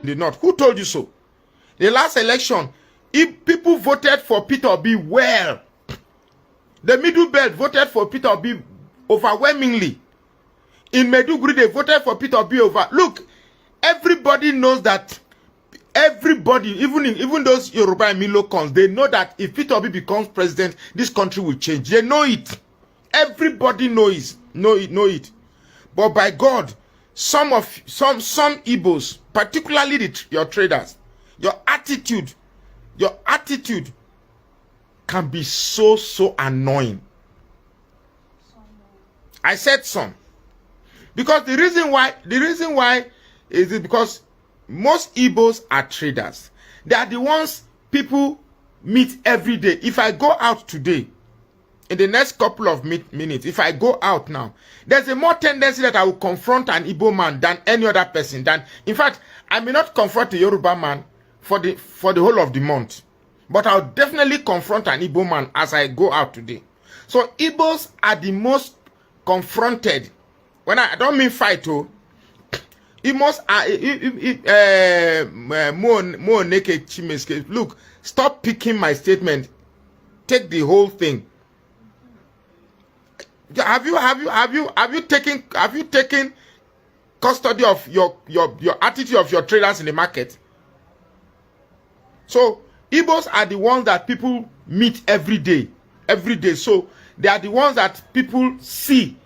the north. Who told you so? The last election, if people voted for Peter Obi well, the Middle Belt voted for Peter Obi overwhelmingly. In Maiduguri, they voted for Peter Obi over. Look, everybody knows that. Everybody, even those Yoruba and Milokons, they know that if Peter Obi becomes president, this country will change. They know it. Everybody knows it. But by God, some Ebos, particularly your traders, your attitude can be so annoying. I said some. Because the reason why is it because most Ebos are traders. They are the ones people meet every day. If I go out today, in the next couple of minutes, if I go out now, there's a more tendency that I will confront an Igbo man than any other person. In fact, I may not confront a Yoruba man for the whole of the month, but I'll definitely confront an Igbo man as I go out today. So Igbos are the most confronted. When I don't mean fight, oh. Look, stop picking my statement. Take the whole thing. Have you taken custody of your attitude of your traders in the market? So Igbos are the ones that people meet every day. So they are the ones that people see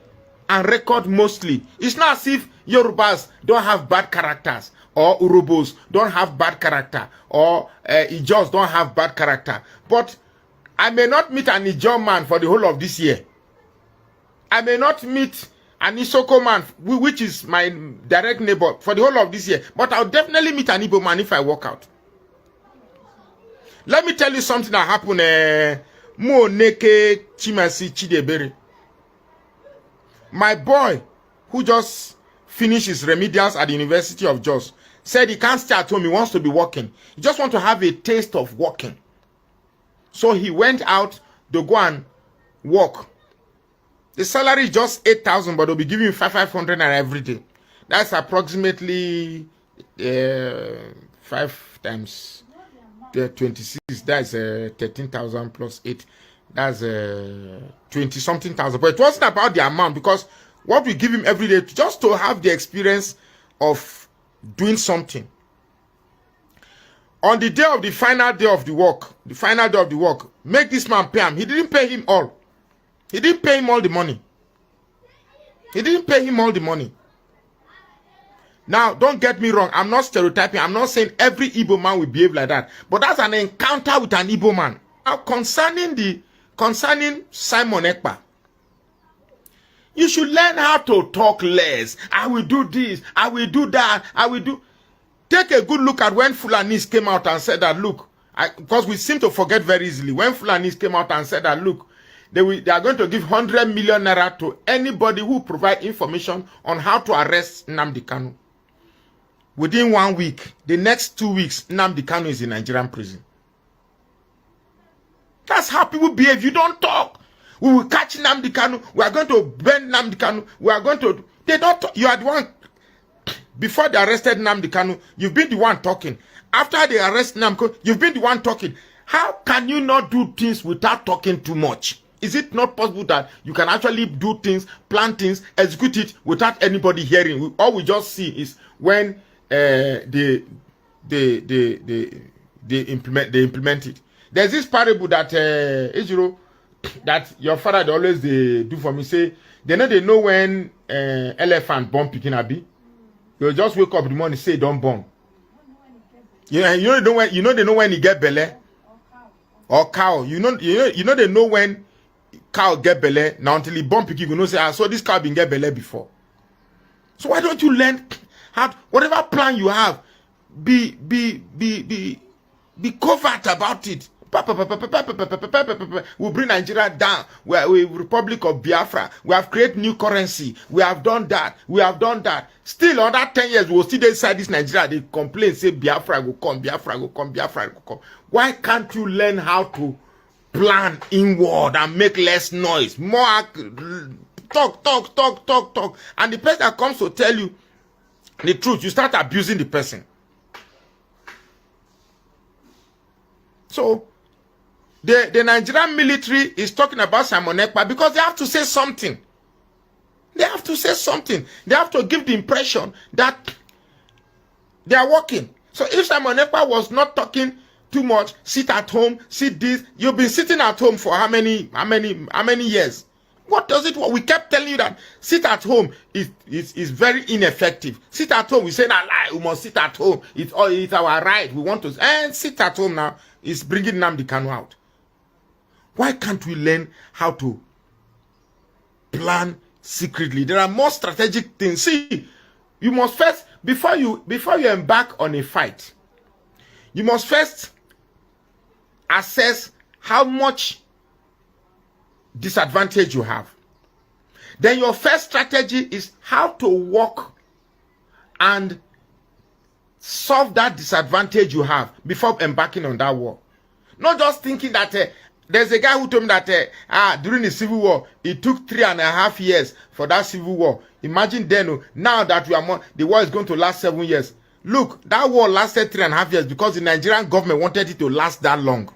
and record mostly. It's not as if Yorubas don't have bad characters, or Urubos don't have bad character, or Ijos don't have bad character. But I may not meet an Ijo man for the whole of this year. I may not meet an Isoko man, which is my direct neighbor, for the whole of this year. But I'll definitely meet an Igbo man if I walk out. Let me tell you something that happened. Mo neke chimasi chidebere. My boy, who just finished his remedials at the University of Jos, said he can't stay at home. He wants to be working. He just wants to have a taste of working. So he went out to go and work. The salary is just 8,000, but they'll be giving you 500 every day. That's approximately 5 times 26. That's 13,000 plus 8. That's 20-something thousand. But it wasn't about the amount, because what we give him every day, just to have the experience of doing something. On the day of the final day of the work, make this man pay him. He didn't pay him all. He didn't pay him all the money. Now, don't get me wrong. I'm not stereotyping. I'm not saying every Igbo man will behave like that. But that's an encounter with an Igbo man. Now, concerning Simon Ekpa, you should learn how to talk less. I will do this. I will do that. Take a good look at when Fulanis came out and said that, look, because we seem to forget very easily. When Fulanis came out and said that, look, they are going to give 100 million naira to anybody who provide information on how to arrest Nnamdi Kanu. Within 1 week, the next 2 weeks, Nnamdi Kanu is in Nigerian prison. That's how people behave. You don't talk. We will catch Nnamdi Kanu. We are going to burn Nnamdi Kanu. We are going to... They don't talk. You are the one... Before they arrested Nnamdi Kanu, you've been the one talking. After they arrest Nnamdi Kanu, you've been the one talking. How can you not do things without talking too much? Is it not possible that you can actually do things, plan things, execute it without anybody hearing? All we just see is when they implement it. There's this parable that Ejiro, that your father they always do for me. Say they know when elephant born picking abi. They'll just wake up in the morning say don't born. They know when he get belle or cow. You know they know when cow get belle. Now until he born picking, you know say so this cow been get belle before. So why don't you learn how whatever plan you have, be covert about it. We'll bring Nigeria down. We Republic of Biafra. We have created new currency. We have done that. Still, on that 10 years, we'll still inside this Nigeria. They complain, say Biafra will come. Why can't you learn how to plan inward and make less noise? More talk. And the person that comes to tell you the truth, you start abusing the person. So the Nigerian military is talking about Simon Ekpa because they have to say something. They have to say something. They have to give the impression that they are working. So if Simon Ekpa was not talking too much, sit at home, sit this, you've been sitting at home for how many years? What does it work? We kept telling you that sit at home is very ineffective. Sit at home, we say nah, lie, we must sit at home. It's our right. We want to and sit at home now. It's bringing Nnamdi Kanu out. Why can't we learn how to plan secretly? There are more strategic things. See, you must first, before you embark on a fight, you must first assess how much disadvantage you have. Then your first strategy is how to work and solve that disadvantage you have before embarking on that war. Not just thinking that there's a guy who told me that during the Civil War, it took 3.5 years for that Civil War. Imagine then, now that the war is going to last 7 years. Look, that war lasted 3.5 years because the Nigerian government wanted it to last that long.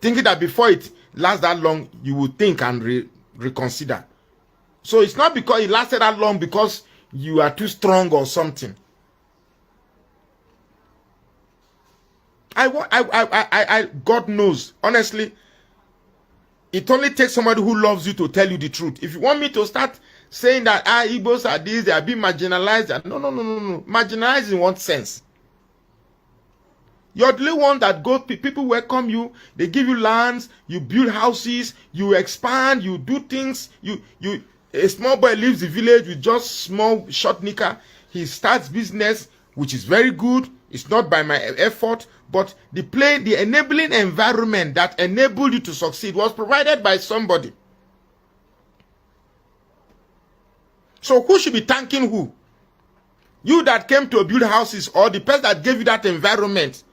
Thinking that before it lasts that long, you would think and reconsider. So it's not because it lasted that long because you are too strong or something. God knows, honestly, it only takes somebody who loves you to tell you the truth. If you want me to start saying that Ebos are this, they are being marginalized, no. Marginalized in what sense? You're the only one that goes, people welcome you, they give you lands, you build houses, you expand, you do things, a small boy leaves the village with just small short knicker, he starts business, which is very good. It's not by my effort, but the enabling environment that enabled you to succeed was provided by somebody. So who should be thanking who? You that came to build houses, or the person that gave you that environment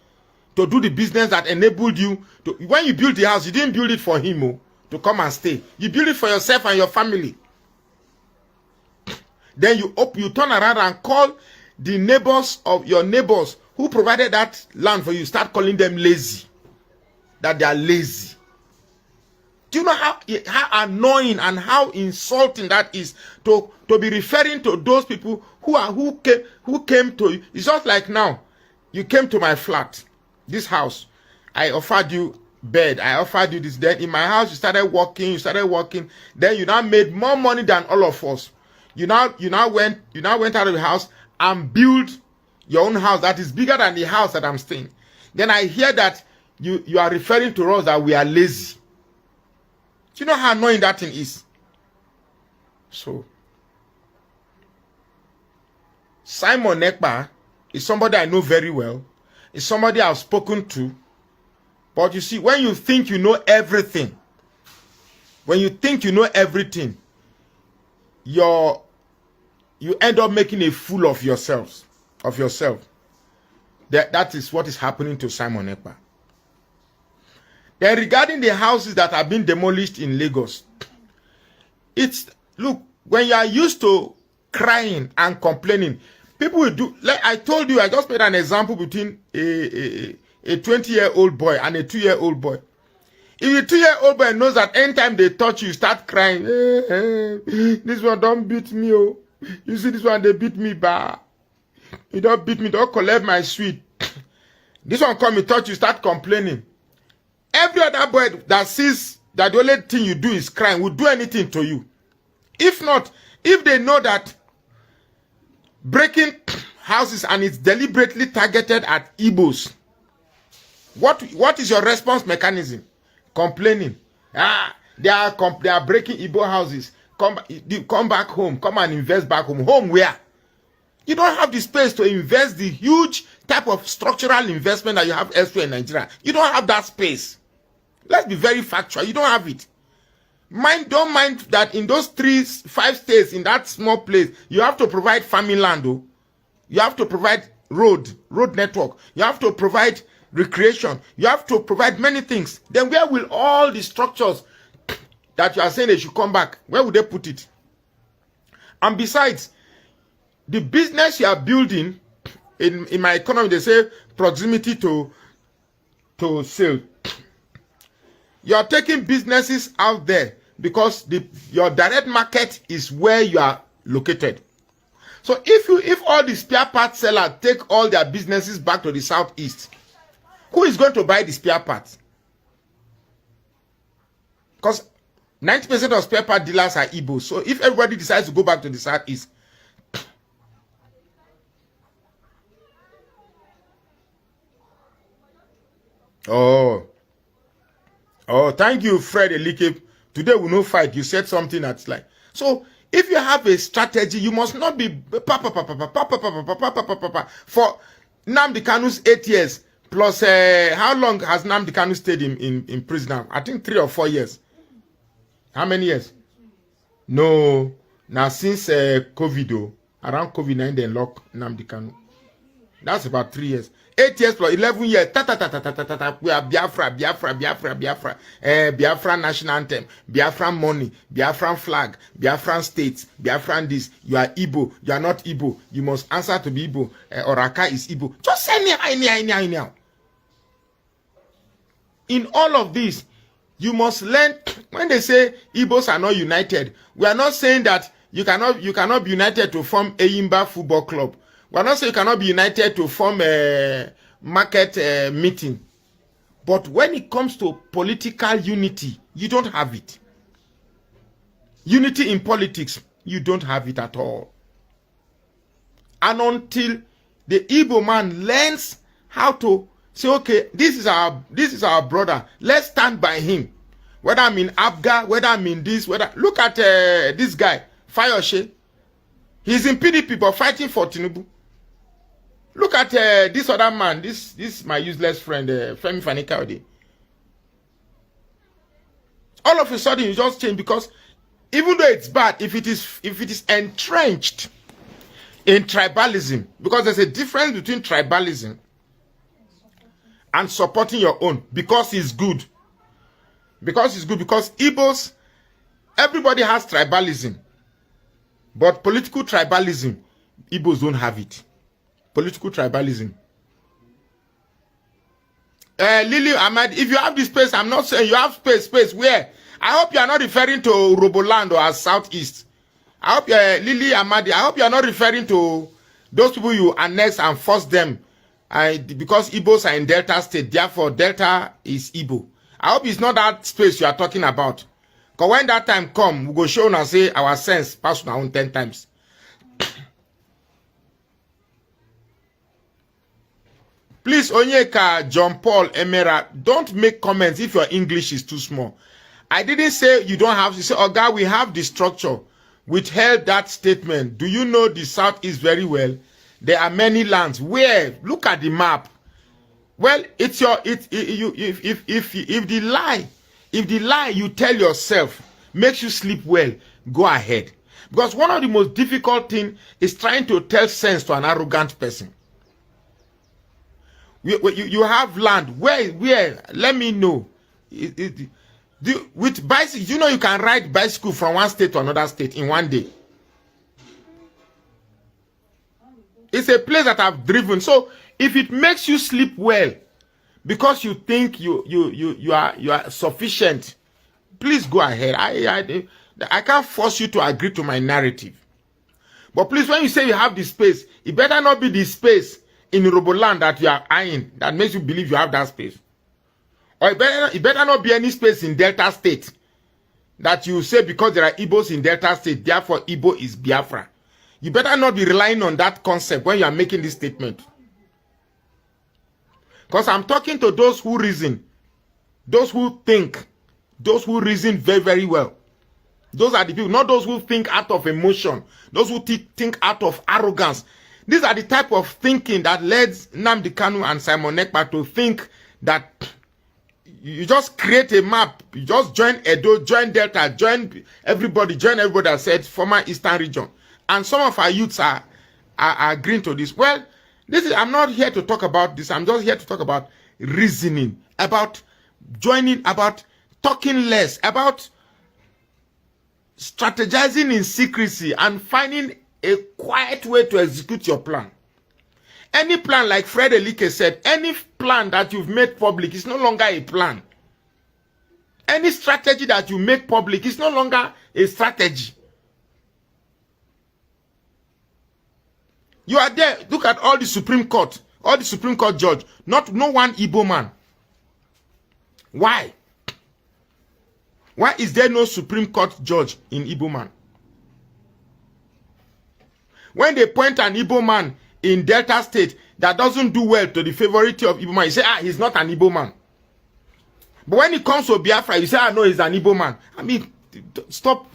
to do the business that enabled you to. When you build the house, you didn't build it for him to come and stay. You build it for yourself and your family. Then you turn around and call the neighbors of your neighbors who provided that land for you, start calling them lazy. That they are lazy. Do you know how annoying and how insulting that is to be referring to those people who came to you? It's just like now, you came to my flat, this house. I offered you bed. I offered you this. Then in my house, you started working. Then you now made more money than all of us. You now went out of the house and built your own house that is bigger than the house that I'm staying. Then I hear that you are referring to us that we are lazy. Do you know how annoying that thing is? So, Simon Ekpa is somebody I know very well. It's somebody I've spoken to. But you see, when you think you know everything, you end up making a fool of yourself. That is what is happening to Simon Ekpa. Then regarding the houses that have been demolished in Lagos, look, when you are used to crying and complaining, people will do, like I told you, I just made an example between a 20-year-old boy and a 2-year-old boy. If the 2-year-old boy knows that anytime they touch you, start crying, this one don't beat me, oh. You see this one, they beat me, bah. You don't beat me, don't collect my sweet. This one come and touch you, start complaining. Every other boy that sees that the only thing you do is crying will do anything to you. If not, if they know that breaking houses and it's deliberately targeted at Ebos, what is your response mechanism? Complaining. They are breaking Igbo houses. Come back home. Come and invest back home. Home where? You don't have the space to invest the huge type of structural investment that you have elsewhere in Nigeria. You don't have that space. Let's be very factual. You don't have it. Don't mind that in those 5 states, in that small place, you have to provide farming land. You have to provide road network. You have to provide recreation. You have to provide many things. Then where will all the structures that you are saying they should come back, where would they put it? And besides, the business you are building, in my economy, they say proximity to to sell. You are taking businesses out there because your direct market is where you are located. So if all the spare parts sellers take all their businesses back to the southeast, who is going to buy the spare parts? Because 90% of spare part dealers are Ebos. So if everybody decides to go back to the southeast, oh, thank you, Fred Elike. Today we no fight. You said something that's like, so if you have a strategy, you must not be for Nnamdi Kanu's 8 years plus. How long has Nnamdi Kanu stayed in prison now? I think 3 or 4 years. How many years? No, now since COVID, around COVID-19, they lock Nnamdi Kanu. That's about 3 years. 8 years plus 11 years. We are Biafra. Biafra national anthem. Biafra money. Biafra flag. Biafra states. Biafra this. You are Igbo. You are not Igbo. You must answer to be Igbo. Oraka is Igbo. Just anyhow. In all of this, you must learn. When they say Igbos are not united, we are not saying that you cannot be united to form Eyimba Football Club. We are not saying you cannot be united to form a market meeting. But when it comes to political unity, you don't have it. Unity in politics, you don't have it at all. And until the Igbo man learns how to say, okay, this is our brother, let's stand by him. Whether I'm in Abga, whether I'm in this, look at this guy, Fayoshe. He's in PDP but fighting for Tinubu. Look at this other man, this my useless friend, Femi Fani-Kayode. All of a sudden, you just change because even though it's bad, if it is entrenched in tribalism, because there's a difference between tribalism and supporting your own because it's good. Because Igbos, everybody has tribalism. But political tribalism, Igbos don't have it. Political tribalism. Lily Ahmad, if you have this space, I'm not saying you have space where? I hope you are not referring to Roboland or as Southeast. I hope Lily Ahmad, I hope you are not referring to those people you annex and force them. Because Igbos are in Delta State, therefore Delta is Igbo. I hope it's not that space you are talking about. Because when that time come, we go show and say our sense pass on 10 times. Please, Onyeka, John Paul, Emera, don't make comments if your English is too small. I didn't say you don't have to say, oh God, we have the structure. Withheld that statement. Do you know the Southeast very well? There are many lands. Where? Look at the map. Well, it's your if the lie you tell yourself makes you sleep well, go ahead. Because one of the most difficult things is trying to tell sense to an arrogant person. You have land. Where? Let me know. With bicycle, you know you can ride bicycle from one state to another state in one day. It's a place that I've driven. So if it makes you sleep well, because you think you are sufficient, please go ahead. I can't force you to agree to my narrative. But please, when you say you have the space, it better not be the space in Roboland that you are eyeing that makes you believe you have that space. Or it better not be any space in Delta State that you say because there are Igbos in Delta State, therefore Igbo is Biafra. You better not be relying on that concept when you are making this statement. Because I'm talking to those who reason, those who think, those who reason very, very well. Those are the people, not those who think out of emotion, those who think out of arrogance. These are the type of thinking that led Nnamdi Kanu and Simon Ekpa to think that you just create a map, you just join Edo, join Delta, join everybody that said former Eastern region. And some of our youths are agreeing to this. Well, I'm not here to talk about this. I'm just here to talk about reasoning, about joining, about talking less, about strategizing in secrecy and finding a quiet way to execute your plan. Any plan, like Fred Elike said, any plan that you've made public is no longer a plan. Any strategy that you make public is no longer a strategy. You are there. Look at all the Supreme Court judge. No one Igbo man. Why? Why is there no Supreme Court judge in Igbo man? When they point an Igbo man in Delta State that doesn't do well to the favorite of Igbo man, you say, he's not an Igbo man. But when it comes to Biafra, you say, no, he's an Igbo man. I mean, stop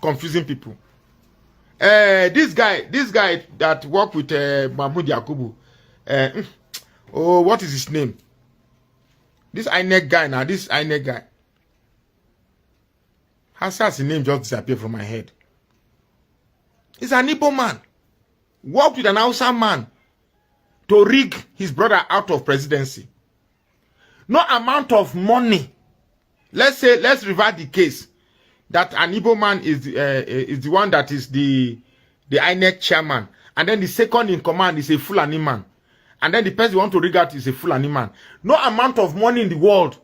confusing people. This guy that worked with Mahmoud Yakubu, what is his name? This INEC guy. How's his name just disappeared from my head? He's an Igbo man. Worked with an Hausa man to rig his brother out of presidency. No amount of money. Let's revert the case that an Igbo man is the one that is the INEC chairman, and then the second in command is a Fulani man, and then the person you want to rig out is a Fulani man. No amount of money in the world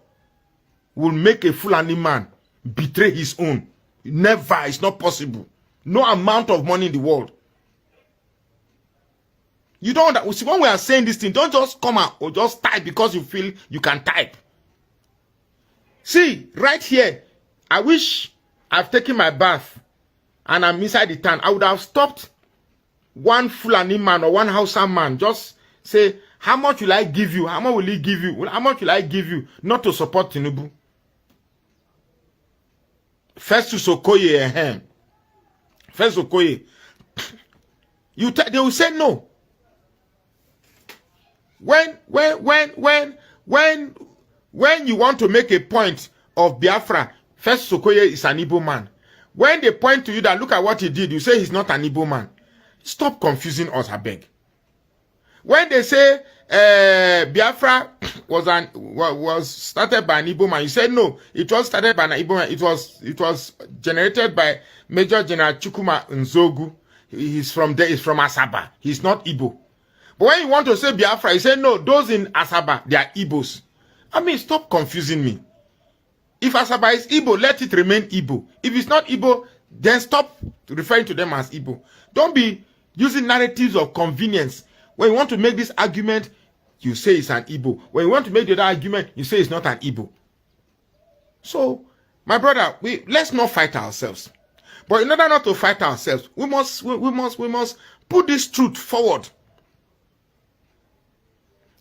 will make a Fulani man betray his own. Never. It's not possible. No amount of money in the world. You don't. See, when we are saying this thing, don't just come out or just type because you feel you can type. See, right here, I wish I've taken my bath and I'm inside the town. I would have stopped one Fulani man or one Hausa man. Just say, how much will I give you? How much will he give you? How much will I give you? Not to support Tinubu. First to Sokoye, First Okoye. They will say no. When you want to make a point of Biafra, first Sokoye is an Igbo man. When they point to you that look at what he did, you say he's not an Igbo man. Stop confusing us, I beg. When they say Biafra was started by an Igbo man, you say no, it was started by an Igbo man. It was generated by Major General Chukuma Nzogu. He's from Asaba. He's not Igbo. But when you want to say Biafra, you say no, those in Asaba, they are Igbos. I mean, stop confusing me. If Asaba is Igbo, let it remain Igbo. If it's not Igbo, then stop referring to them as Igbo. Don't be using narratives of convenience. When you want to make this argument, you say it's an Igbo. When you want to make the other argument, you say it's not an Igbo. So, my brother, let's not fight ourselves. But in order not to fight ourselves, we must put this truth forward.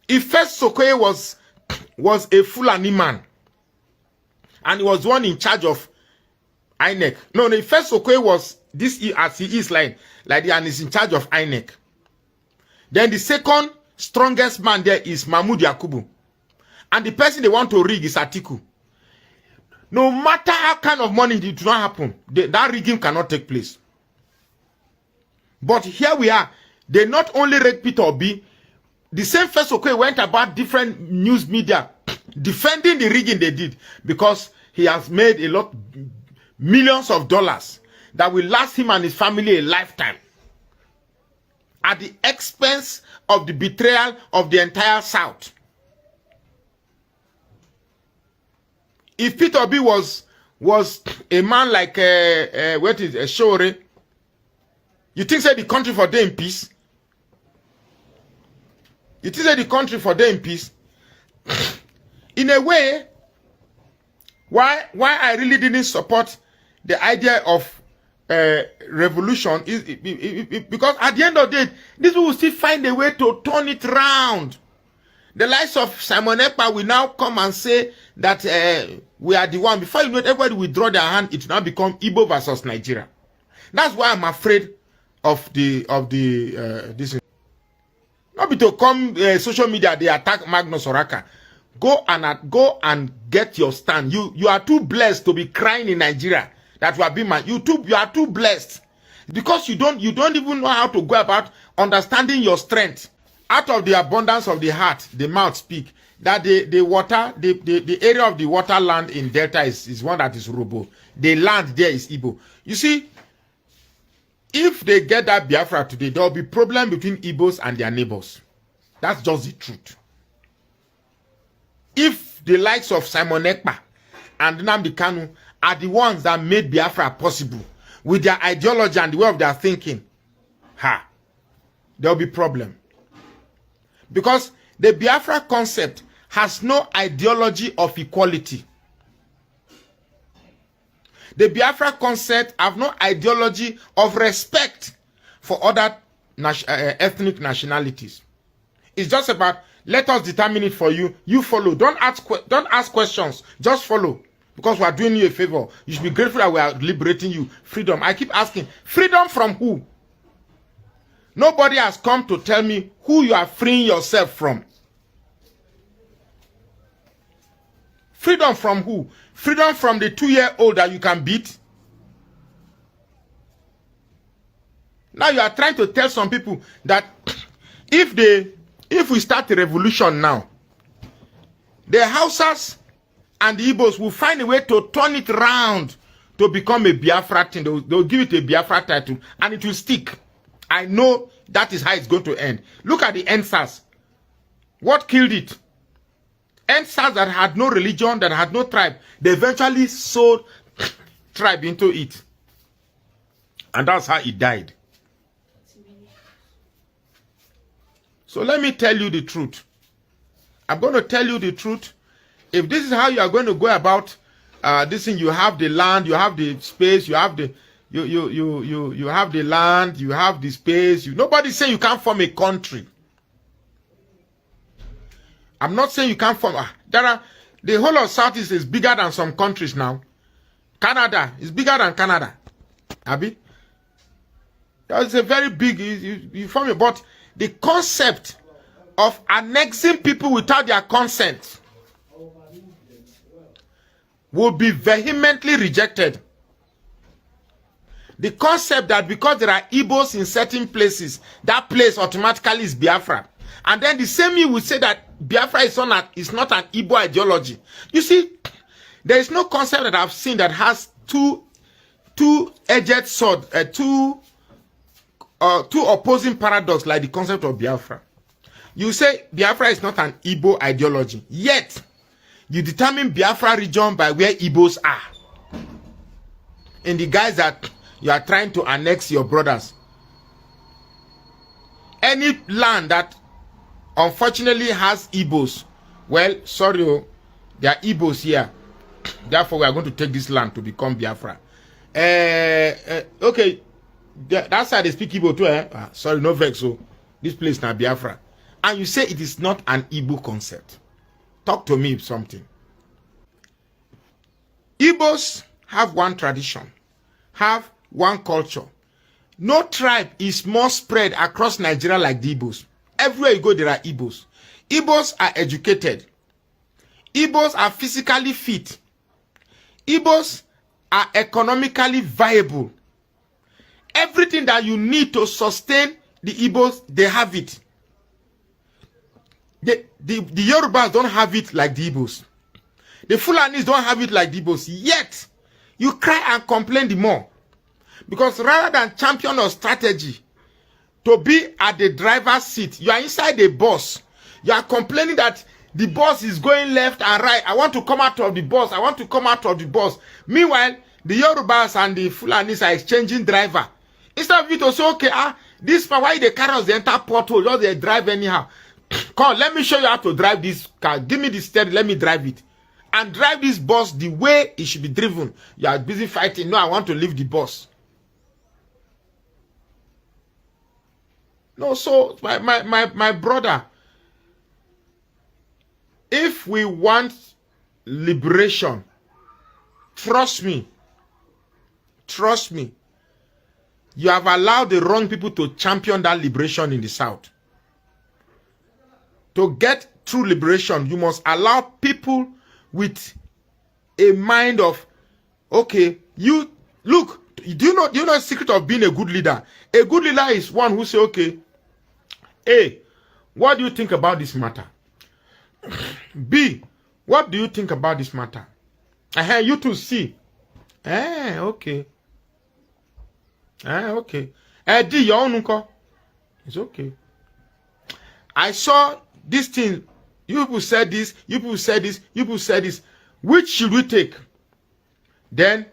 If first Sokoye was a Fulani man, and he was the one in charge of INEC. No, the first Sokoye was this as he is like and is in charge of INEC. Then the second strongest man there is Mahmoud Yakubu. And the person they want to rig is Atiku. No matter how kind of money it do not happen, that rigging cannot take place. But here we are. They not only rig Peter Obi, the same first Sokoye went about different news media defending the rigging they did because he has made millions of dollars that will last him and his family a lifetime at the expense of the betrayal of the entire South. If Peter Obi was a man like Shore, you think say the country for them in peace? You think say the country for them in peace? In a way, why I really didn't support the idea of revolution is because at the end of the day, this will still find a way to turn it round. The likes of Simon Ekpa will now come and say that we are the one. Before you know it, everybody will draw their hand. It will now become Igbo versus Nigeria. That's why I'm afraid of this. Not be to come social media, they attack Magnus Oraka. Go and get your stand. You are too blessed to be crying in Nigeria that you have been you are too blessed because you don't even know how to go about understanding your strength. Out of the abundance of the heart, the mouth speak. That the area of the water land in Delta is one that is Robo. The land there is Igbo. You see, if they get that Biafra today, there will be problem between Igbos and their neighbors. That's just the truth. If the likes of Simon Ekpa and Nnamdi Kanu are the ones that made Biafra possible with their ideology and the way of their thinking, there'll be problem. Because the Biafra concept has no ideology of equality. The Biafra concept have no ideology of respect for other ethnic nationalities. It's just about, let us determine it for you. You follow. Don't ask questions. Just follow. Because we are doing you a favor. You should be grateful that we are liberating you. Freedom. I keep asking, freedom from who? Nobody has come to tell me who you are freeing yourself from. Freedom from who? Freedom from the 2-year-old that you can beat? Now you are trying to tell some people that if we start a revolution now, the Hausas and the Ebos will find a way to turn it round to become a Biafra thing. They'll give it a Biafra title and it will stick. I know that is how it's going to end. Look at the NSAS. What killed it? NSAS that had no religion, that had no tribe, they eventually sold tribe into it. And that's how it died. So let me tell you the truth. I'm going to tell you the truth. If this is how you are going to go about this thing, you have the land, you have the space, you have the you have the land, you have the space. Nobody say you can't form a country. I'm not saying you can't form. The whole of Southeast is bigger than some countries now. Canada is bigger than Canada. Abi? That's a very big. You form it, but the concept of annexing people without their consent will be vehemently rejected. The concept that because there are Ebos in certain places, that place automatically is Biafra. And then the same you would say that Biafra is not an Igbo ideology. You see, there is no concept that I've seen that has two-edged sword, two opposing paradox like the concept of Biafra. You say Biafra is not an Igbo ideology, yet you determine Biafra region by where Igbos are. And the guys that you are trying to annex your brothers. Any land that unfortunately has Igbos, well, sorry, there are Igbos here. Therefore, we are going to take this land to become Biafra. Okay, that's how they speak Igbo too. Sorry, no vex. So this place now Biafra, and you say it is not an Igbo concept. Talk to me something. Igbos have one tradition, have one culture. No tribe is more spread across Nigeria like the Igbos. Everywhere you go, there are Igbos. Igbos are educated. Igbos are physically fit. Igbos are economically viable. Everything that you need to sustain the Igbos, they have it. The Yorubas don't have it like the Igbos. The Fulanis don't have it like the Igbos. Yet, you cry and complain the more. Because rather than champion of strategy, to be at the driver's seat, you are inside the bus. You are complaining that the bus is going left and right. I want to come out of the bus. I want to come out of the bus. Meanwhile, the Yorubas and the Fulanis are exchanging driver. Instead of you to say, okay, this man, why they carry us the entire porthole? Just they drive anyhow. Come, let me show you how to drive this car. Give me the steering, let me drive it. And drive this bus the way it should be driven. You are busy fighting. No, I want to leave the bus. No, so my brother, if we want liberation, trust me, you have allowed the wrong people to champion that liberation in the South. To get true liberation, you must allow people with a mind of, okay, you look, do you know the secret of being a good leader? A good leader is one who say, okay, A, what do you think about this matter? B, what do you think about this matter? You too, C. Okay. Okay. D, your own uncle. It's okay. I saw this thing. You people said this, you people said this, you people said this. Which should we take? Then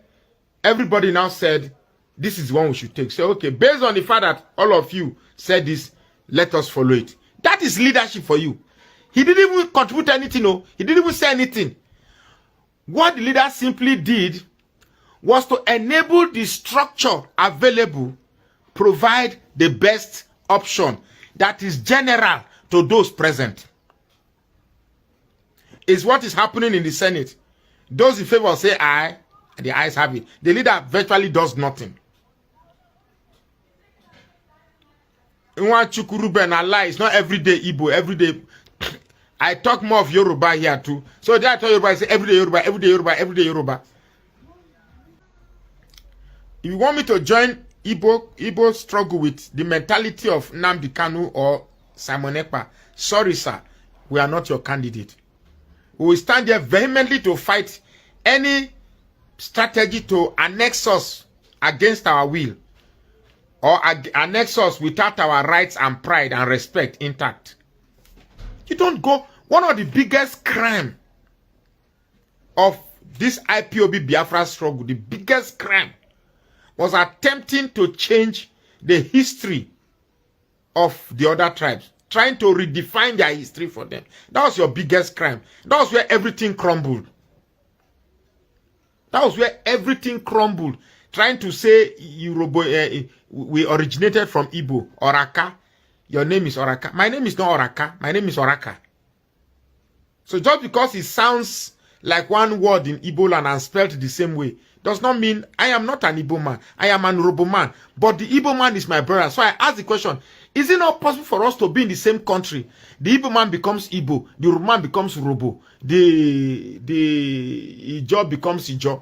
everybody now said, this is the one we should take. So, okay, based on the fact that all of you said this, let us follow it. That is leadership for you. He didn't even contribute anything, no. He didn't even say anything. What the leader simply did was to enable the structure available, provide the best option that is general to those present. Is what is happening in the Senate. Those in favor say aye, and the ayes have it. The leader virtually does nothing. Allah is not everyday Igbo, everyday. I talk more of Yoruba here too. So there I tell Yoruba, I say everyday Yoruba, everyday Yoruba, everyday Yoruba. If you want me to join Igbo struggle with the mentality of Nnamdi Kanu or Simon Ekpa, sorry sir, we are not your candidate. We will stand there vehemently to fight any strategy to annex us against our will, or annex us without our rights and pride and respect intact. You don't go. One of the biggest crime of this IPOB Biafra struggle, the biggest crime, was attempting to change the history of the other tribes, trying to redefine their history for them. That was your biggest crime. That was where everything crumbled. That was where everything crumbled. Trying to say we originated from Igbo, Oraka. Your name is Oraka. My name is not Oraka. My name is Oraka. So just because it sounds like one word in Igbo land and spelled the same way, does not mean I am not an Igbo man. I am an Urobo man. But the Igbo man is my brother. So I ask the question, is it not possible for us to be in the same country? The Igbo man becomes Igbo. The Urobo man becomes Urobo. The Ijo becomes Ijo.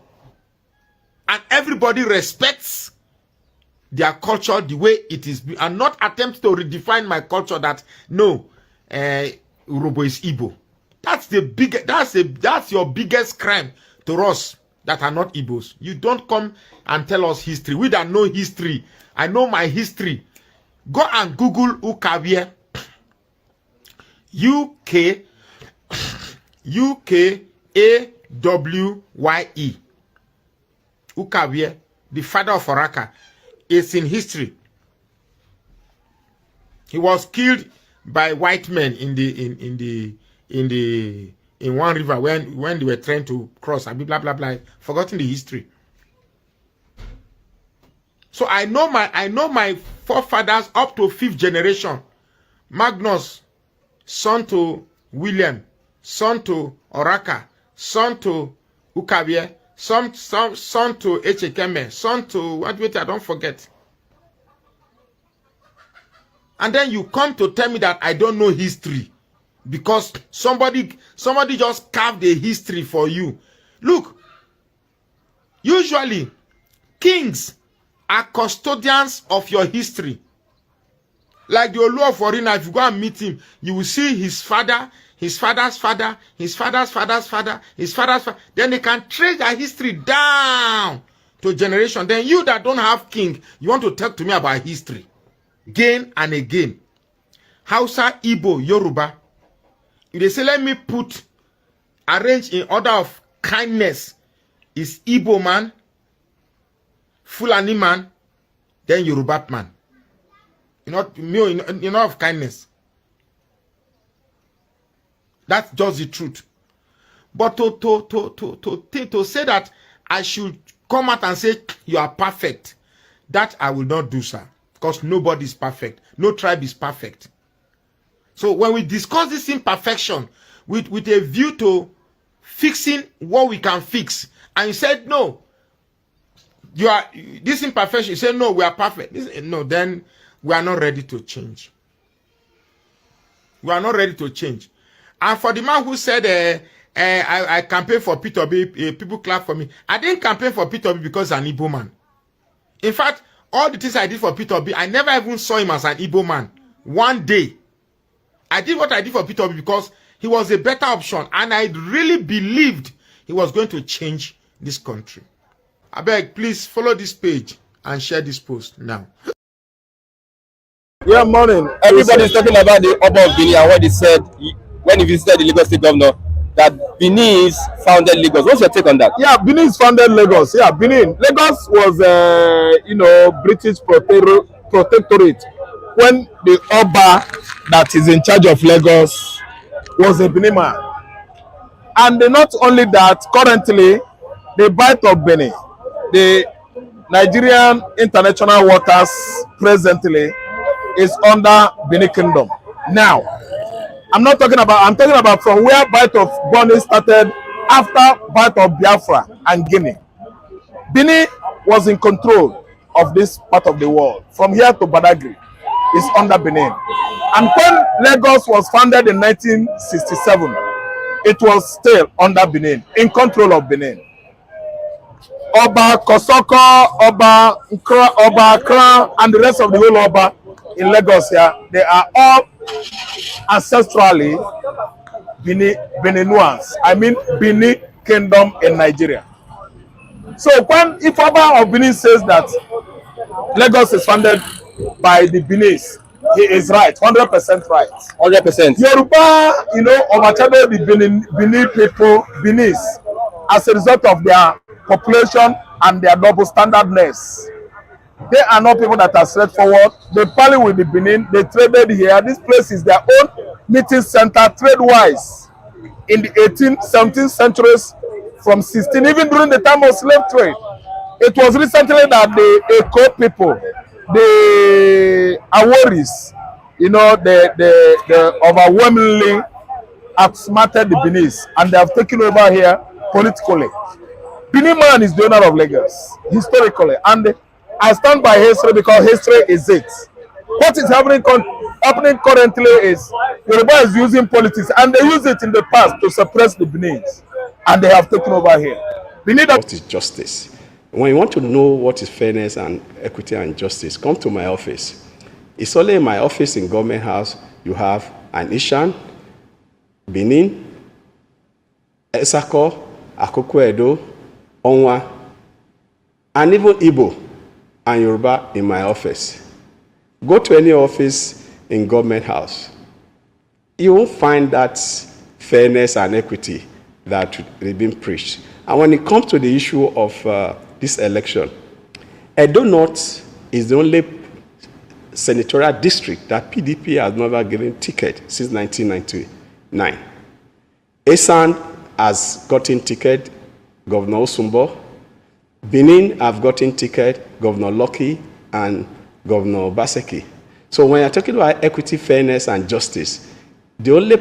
And everybody respects their culture the way it is, and not attempt to redefine my culture that no, Urobo is Igbo. That's the big. That's your biggest crime to us that are not Igbos. You don't come and tell us history. We that know history. I know my history. Go and Google Ukawye. Ukawye. Ukawye, the father of Oraka, is in history. He was killed by white men in one river when they were trying to cross. Blah blah blah. Forgotten the history. So I know my forefathers up to 5th generation. Magnus, son to William, son to Oraka, son to Ukawye, son to Echekeme, son to what? I don't forget. And then you come to tell me that I don't know history because somebody just carved a history for you. Look, usually kings are custodians of your history. Like the Olu of Orina, if you go and meet him, you will see his father, his father's father, his father's father's father, his father's father. Then they can trace their history down to generation. Then you that don't have king, you want to talk to me about history. Again and again. Hausa, Igbo, Yoruba. If they say, let me arrange in order of kindness, is Igbo man, Fulani man, then Yoruba man. You know of kindness. That's just the truth. But to say that I should come out and say you are perfect, that I will not do, sir. Because nobody is perfect. No tribe is perfect. So when we discuss this imperfection with a view to fixing what we can fix, and you said no, you are this imperfection. You said no, we are perfect. No, then we are not ready to change. We are not ready to change. And for the man who said I campaign for Peter B, people clap for me. I didn't campaign for Peter B because I'm an Igbo man. In fact, all the things I did for Peter B, I never even saw him as an Igbo man. One day, I did what I did for Peter B because he was a better option, and I really believed he was going to change this country. I beg, please follow this page and share this post now. Yeah, morning. Everybody's talking about the Oba of Benin and what he said when he visited the Lagos State governor, that Benin founded Lagos. What's your take on that? Yeah, Benin founded Lagos. Yeah, Benin. Lagos was, British protectorate when the Oba that is in charge of Lagos was a Benin man. And not only that, currently, the Bight of Benin, the Nigerian international waters presently is under Benin Kingdom. Now, I'm talking about from where Bight of Benin started after Bight of Biafra and Guinea. Benin was in control of this part of the world. From here to Badagry is under Benin. And when Lagos was founded in 1967, it was still under Benin, in control of Benin. Oba Kosoko, Oba Nkra, Oba Kra, and the rest of the whole Oba in Lagos here, they are all ancestrally Beninoans. I mean Benin Kingdom in Nigeria. So if Oba of Benin says that Lagos is founded by the Benis, he is right, 100% right. 100%. Yoruba, overshadowed the Benin people, Benis, as a result of their population and their double standardness. They are not people that are straightforward. They parley with the Benin. They traded here. This place is their own meeting center trade-wise in the 18th, 17th centuries, from 16, even during the time of slave trade. It was recently that the Eko people, the Aworis, the overwhelmingly outsmarted the Benis, and they have taken over here politically. Benin man is the owner of Lagos, historically, and I stand by history because history is it. What is happening currently is Yoruba is using politics, and they use it in the past to suppress the Benin, and they have taken over here. What is justice? When you want to know what is fairness and equity and justice, come to my office. It's only in my office in Government House you have an Ishan, Benin, Esako, Akoko Edo, Onwa, and even Igbo and Yoruba in my office. Go to any office in Government House. You won't find that fairness and equity that is being preached. And when it comes to the issue of this election, Edo North is the only senatorial district that PDP has never given ticket since 1999. Esan has gotten ticket, Governor Osumbo. Benin have gotten ticket, Governor Lucky and Governor Obaseki. So when you're talking about equity, fairness, and justice, the only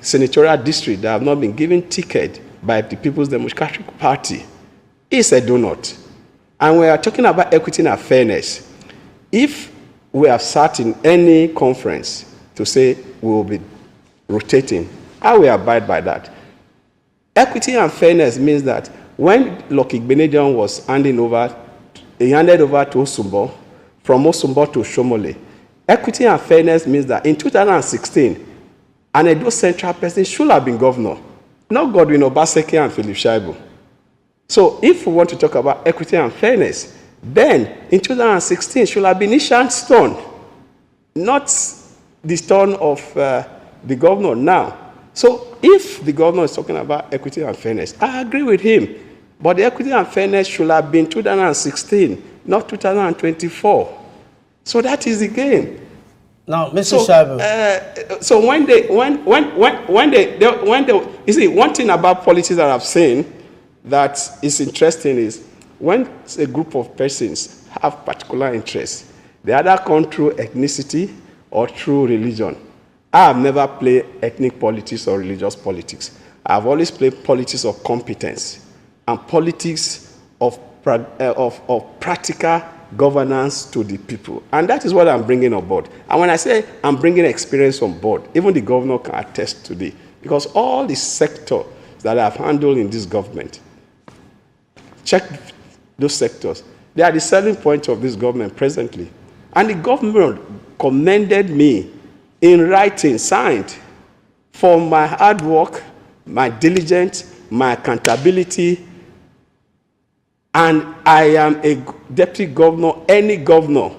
senatorial district that have not been given ticket by the People's Democratic Party is Edo North. And when we are talking about equity and fairness, if we have sat in any conference to say we will be rotating, I will abide by that. Equity and fairness means that when Lucky Benedion was handed over to Osumbo, from Osumbo to Shomole, equity and fairness means that in 2016, an Edo Central person should have been governor, not Godwin Obaseki and Philip Shaibu. So if we want to talk about equity and fairness, then in 2016 should have been Ishan Stone, not the stone of the governor now. So if the governor is talking about equity and fairness, I agree with him. But the equity and fairness should have been 2016, not 2024. So that is the game. Now, Mr. Shaibu. So when they, you see, one thing about politics that I've seen that is interesting is when a group of persons have particular interests, they either come through ethnicity or through religion. I have never played ethnic politics or religious politics. I've always played politics of competence and politics of practical governance to the people. And that is what I'm bringing on board. And when I say I'm bringing experience on board, even the governor can attest to this. Because all the sectors that I've handled in this government, check those sectors. They are the selling point of this government presently. And the government commended me in writing, signed, for my hard work, my diligence, my accountability. And I am a deputy governor, any governor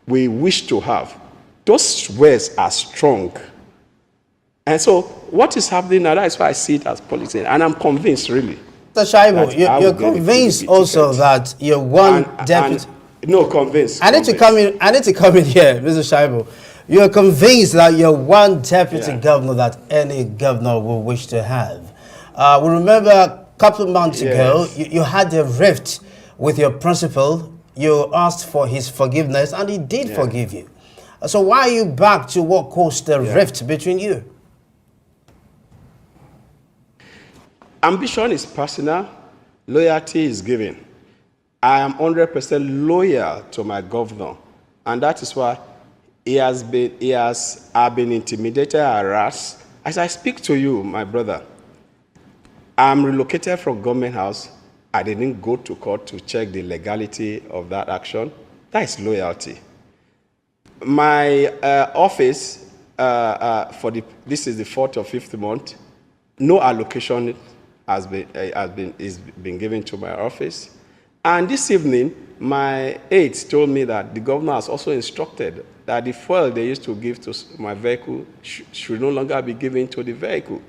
we wish to have. those words are strong. And so what is happening now, that's why I see it as politics. And I'm convinced, really. Mr. Shaibu, you're convinced also that you're one deputy. No, convinced. I need to come in here, Mr. Shaibu. You're convinced that you're one deputy governor that any governor will wish to have. We remember a couple of months ago, you had a rift with your principal. You asked for his forgiveness, and he did forgive you. So why are you back to what caused the rift between you? Ambition is personal, loyalty is given. I am 100% loyal to my governor, and that is why I've been intimidated, harassed. As I speak to you, my brother, I'm relocated from government house. I didn't go to court to check the legality of that action. That is loyalty. My office, this is the 4th or 5th month, no allocation has been given to my office. And this evening, my aides told me that the governor has also instructed that the fuel they used to give to my vehicle should no longer be given to the vehicle.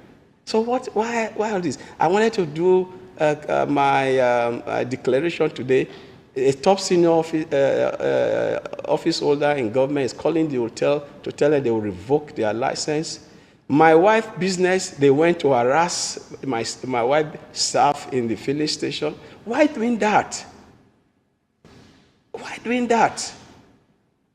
So why all this? I wanted to do my declaration today. A top senior office holder in government is calling the hotel to tell them they will revoke their license. My wife's business, they went to harass my wife's staff in the filling station. Why doing that? Why doing that?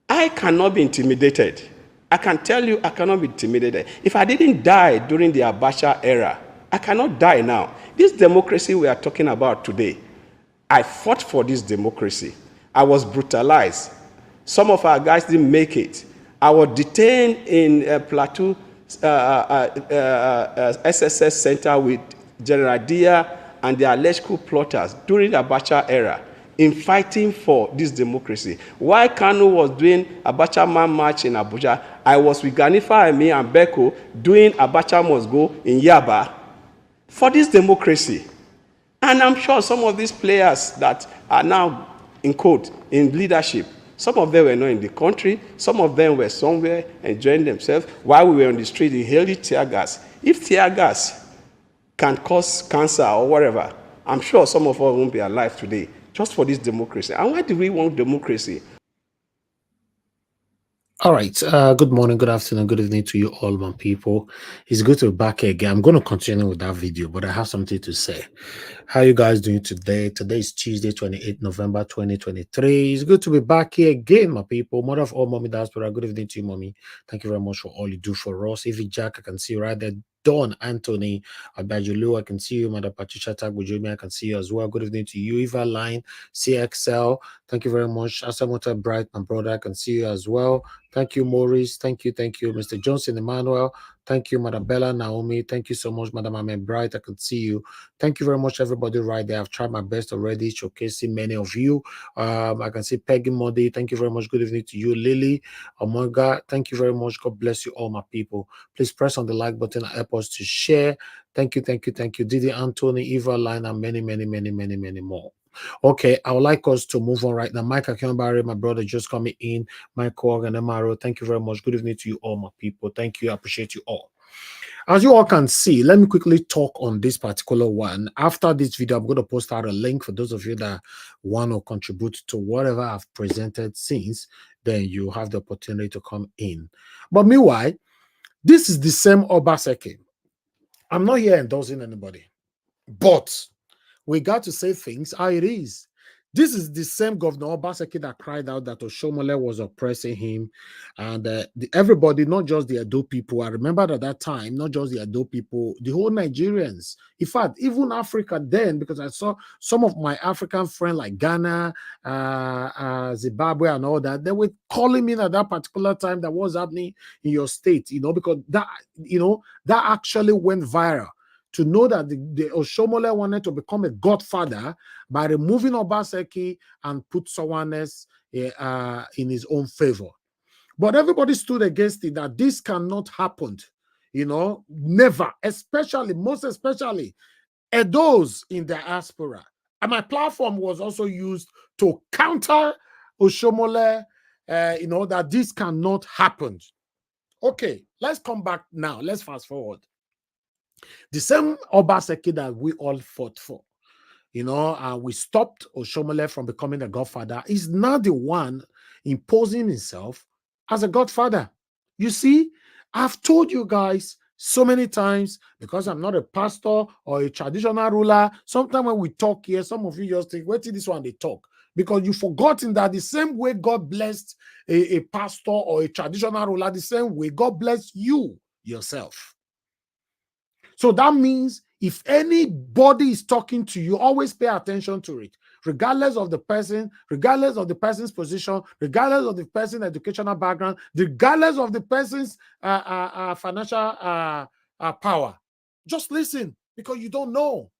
I cannot be intimidated. I can tell you I cannot be intimidated. If I didn't die during the Abacha era, I cannot die now. This democracy we are talking about today, I fought for this democracy. I was brutalized. Some of our guys didn't make it. I was detained in Plateau SSS Center with General Dia and the alleged coup plotters during the Abacha era in fighting for this democracy. While Kanu was doing Abacha Man March in Abuja, I was with Ganifa and me and Beko doing Abacha Must Go in Yaba for this democracy. And I'm sure some of these players that are now, in quote, in leadership, some of them were not in the country, some of them were somewhere enjoying themselves while we were on the street inhaling tear gas. If tear gas can cause cancer or whatever, I'm sure some of us won't be alive today just for this democracy. And why do we want democracy? All right. Good morning, good afternoon, good evening to you all, my people. It's good to be back again. I'm going to continue with that video, but I have something to say. How you guys doing today? Today is Tuesday, 28 November 2023. It's good to be back here again, my people. Mother of all, Mommy Diaspora. Good evening to you, Mommy. Thank you very much for all you do for us. Evie Jack, I can see you right there. Don Anthony Abajulu, I can see you. Mother Patricia Tagbujumi, I can see you as well. Good evening to you. Eva Line, CXL, thank you very much. Asamota Bright, my brother, I can see you as well. Thank you, Maurice. Thank you, Mr. Johnson Emmanuel. Thank you, Madam Bella Naomi. Thank you so much, Madam Ahmed Bright. I can see you. Thank you very much, everybody right there. I've tried my best already, showcasing many of you. I can see Peggy Modi. Thank you very much. Good evening to you, Lily Omega. Thank you very much. God bless you all, my people. Please press on the like button and help us to share. Thank you. Didi Anthony, Eva Line, and many more. Okay, I would like us to move on right now. Mike Akinbari, my brother, just coming in. Michael and Amaro, thank you very much. Good evening to you all, my people. Thank you. I appreciate you all. As you all can see, let me quickly talk on this particular one. After this video, I'm going to post out a link for those of you that want to contribute to whatever I've presented since. Then you have the opportunity to come in. But meanwhile, this is the same Obaseki. I'm not here endorsing anybody, but we got to say things how it is. This is the same Governor Obaseki that cried out that Oshomole was oppressing him. And everybody, not just the Edo people, I remember at that time, not just the Edo people, the whole Nigerians. In fact, even Africa then, because I saw some of my African friends like Ghana, Zimbabwe and all that, they were calling me at that particular time that was happening in your state, because that actually went viral. To know that the Oshomole wanted to become a godfather by removing Obaseki and put someone else in his own favor. But everybody stood against it, that this cannot happen. Never, most especially, Edos in the diaspora. And my platform was also used to counter Oshomole that this cannot happen. Okay, let's come back now. Let's fast forward. The same Obaseki that we all fought for, we stopped Oshomole from becoming a godfather, is now the one imposing himself as a godfather. You see, I've told you guys so many times, because I'm not a pastor or a traditional ruler, sometimes when we talk here, some of you just think, wait till this one they talk. Because you've forgotten that the same way God blessed a pastor or a traditional ruler, the same way God blessed you yourself. So that means if anybody is talking to you, always pay attention to it, regardless of the person, regardless of the person's position, regardless of the person's educational background, regardless of the person's financial power. Just listen, because you don't know.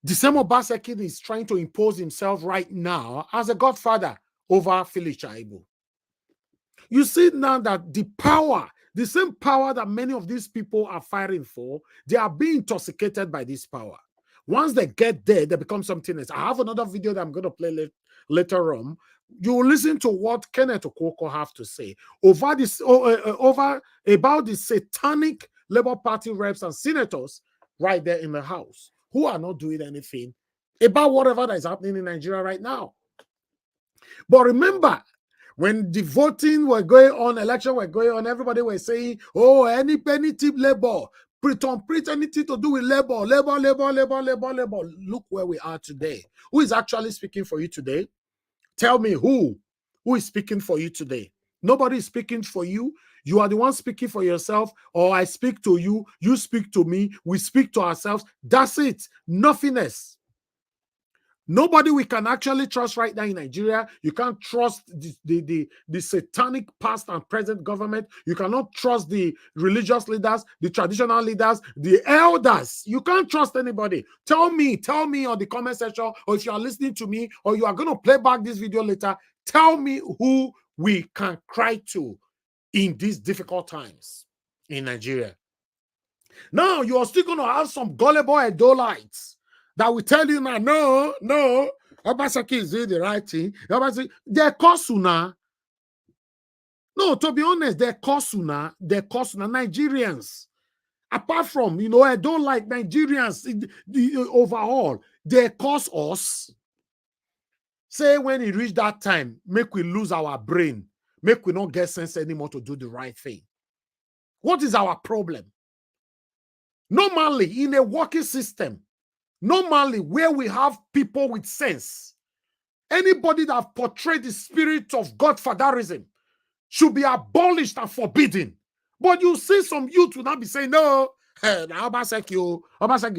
The same Obaseki is trying to impose himself right now as a godfather over Philip Shaibu. You see now that the power, the same power that many of these people are fighting for, they are being intoxicated by this power. Once they get there, they become something else. I have another video that I'm going to play later on. You will listen to what Kenneth Okonkwo have to say over this, about the satanic Labour Party reps and senators right there in the house who are not doing anything about whatever that is happening in Nigeria right now. But remember, when the voting were going on, election were going on, everybody was saying, oh, any penny tip labor, preach anything to do with labor. Look where we are today. Who is actually speaking for you today? Tell me who is speaking for you today? Nobody is speaking for you. You are the one speaking for yourself, or I speak to you, you speak to me, we speak to ourselves. That's it. Nothingness. Nobody we can actually trust right now in Nigeria. You can't trust the satanic past and present government. You cannot trust the religious leaders, the traditional leaders, the elders. You can't trust anybody. Tell me on the comment section, or if you are listening to me, or you are going to play back this video later, tell me who we can cry to in these difficult times in Nigeria. Now, you are still going to have some gullible Edolites that will tell you now, no, Obaseki is doing the right thing. They're Kosuna. No, to be honest, they're Kosuna Nigerians. Apart from, I don't like Nigerians overall. They cause us. Say when it reach that time, make we lose our brain. Make we not get sense anymore to do the right thing. What is our problem? Normally, in a working system, normally where we have people with sense, anybody that portrayed the spirit of Godfatherism should be abolished and forbidden. But you see some youth will not be saying, no, hey, now Obaseki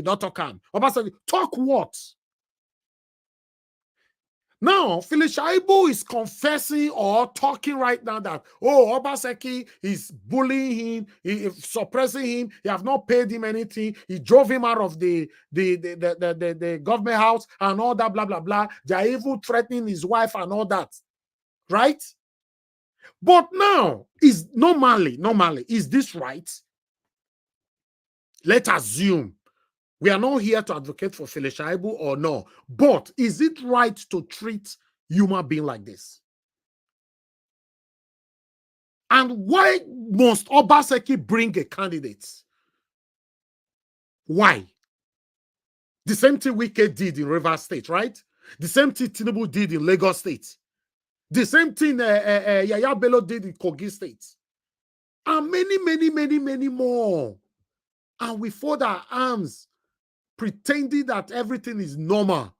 don't talk. Obaseki, talk what? Now, Philip Shaibu is confessing or talking right now that, oh, Obaseki is bullying him, suppressing him, he have not paid him anything, he drove him out of the government house and all that, blah, blah, blah. They are even threatening his wife and all that, right? But now, is normally, is this right? Let's assume. We are not here to advocate for Philip Shaibu or no, but is it right to treat human being like this? And why must Obaseki bring a candidate? Why? The same thing Wike did in Rivers State, right? The same thing Tinubu did in Lagos State. The same thing Yaya Bello did in Kogi State. And many more. And we fold our arms, pretending that everything is normal.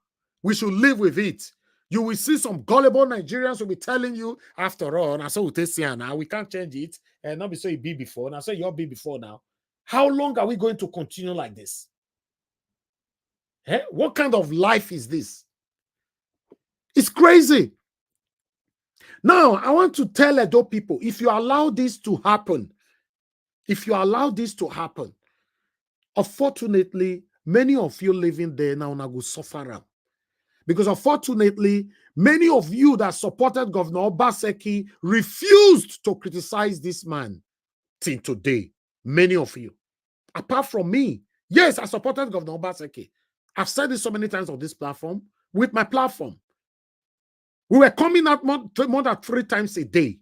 We should live with it. You will see some gullible Nigerians will be telling you, after all, and so now we can't change it, and not be so it be before. Now say you'll be before now. How long are we going to continue like this? What kind of life is this? It's crazy. Now, I want to tell Edo people, if you allow this to happen, unfortunately, many of you living there now will suffer. Because unfortunately, many of you that supported Governor Obaseki refused to criticize this man till today. Many of you. Apart from me, yes, I supported Governor Obaseki. I've said this so many times on this platform, with my platform. We were coming out more than 3 times a day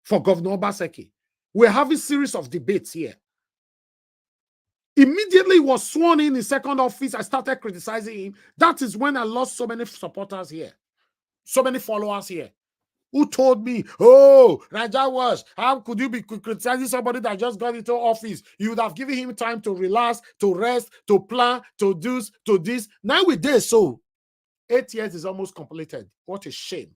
for Governor Obaseki. We're having series of debates here. Immediately he was sworn in his second office, I started criticizing him. That is when I lost so many supporters here, so many followers here, who told me, oh, Raja was, how could you be criticizing somebody that just got into office? You would have given him time to relax, to rest, to plan, to do this. Now we did so. 8 years is almost completed. What a shame.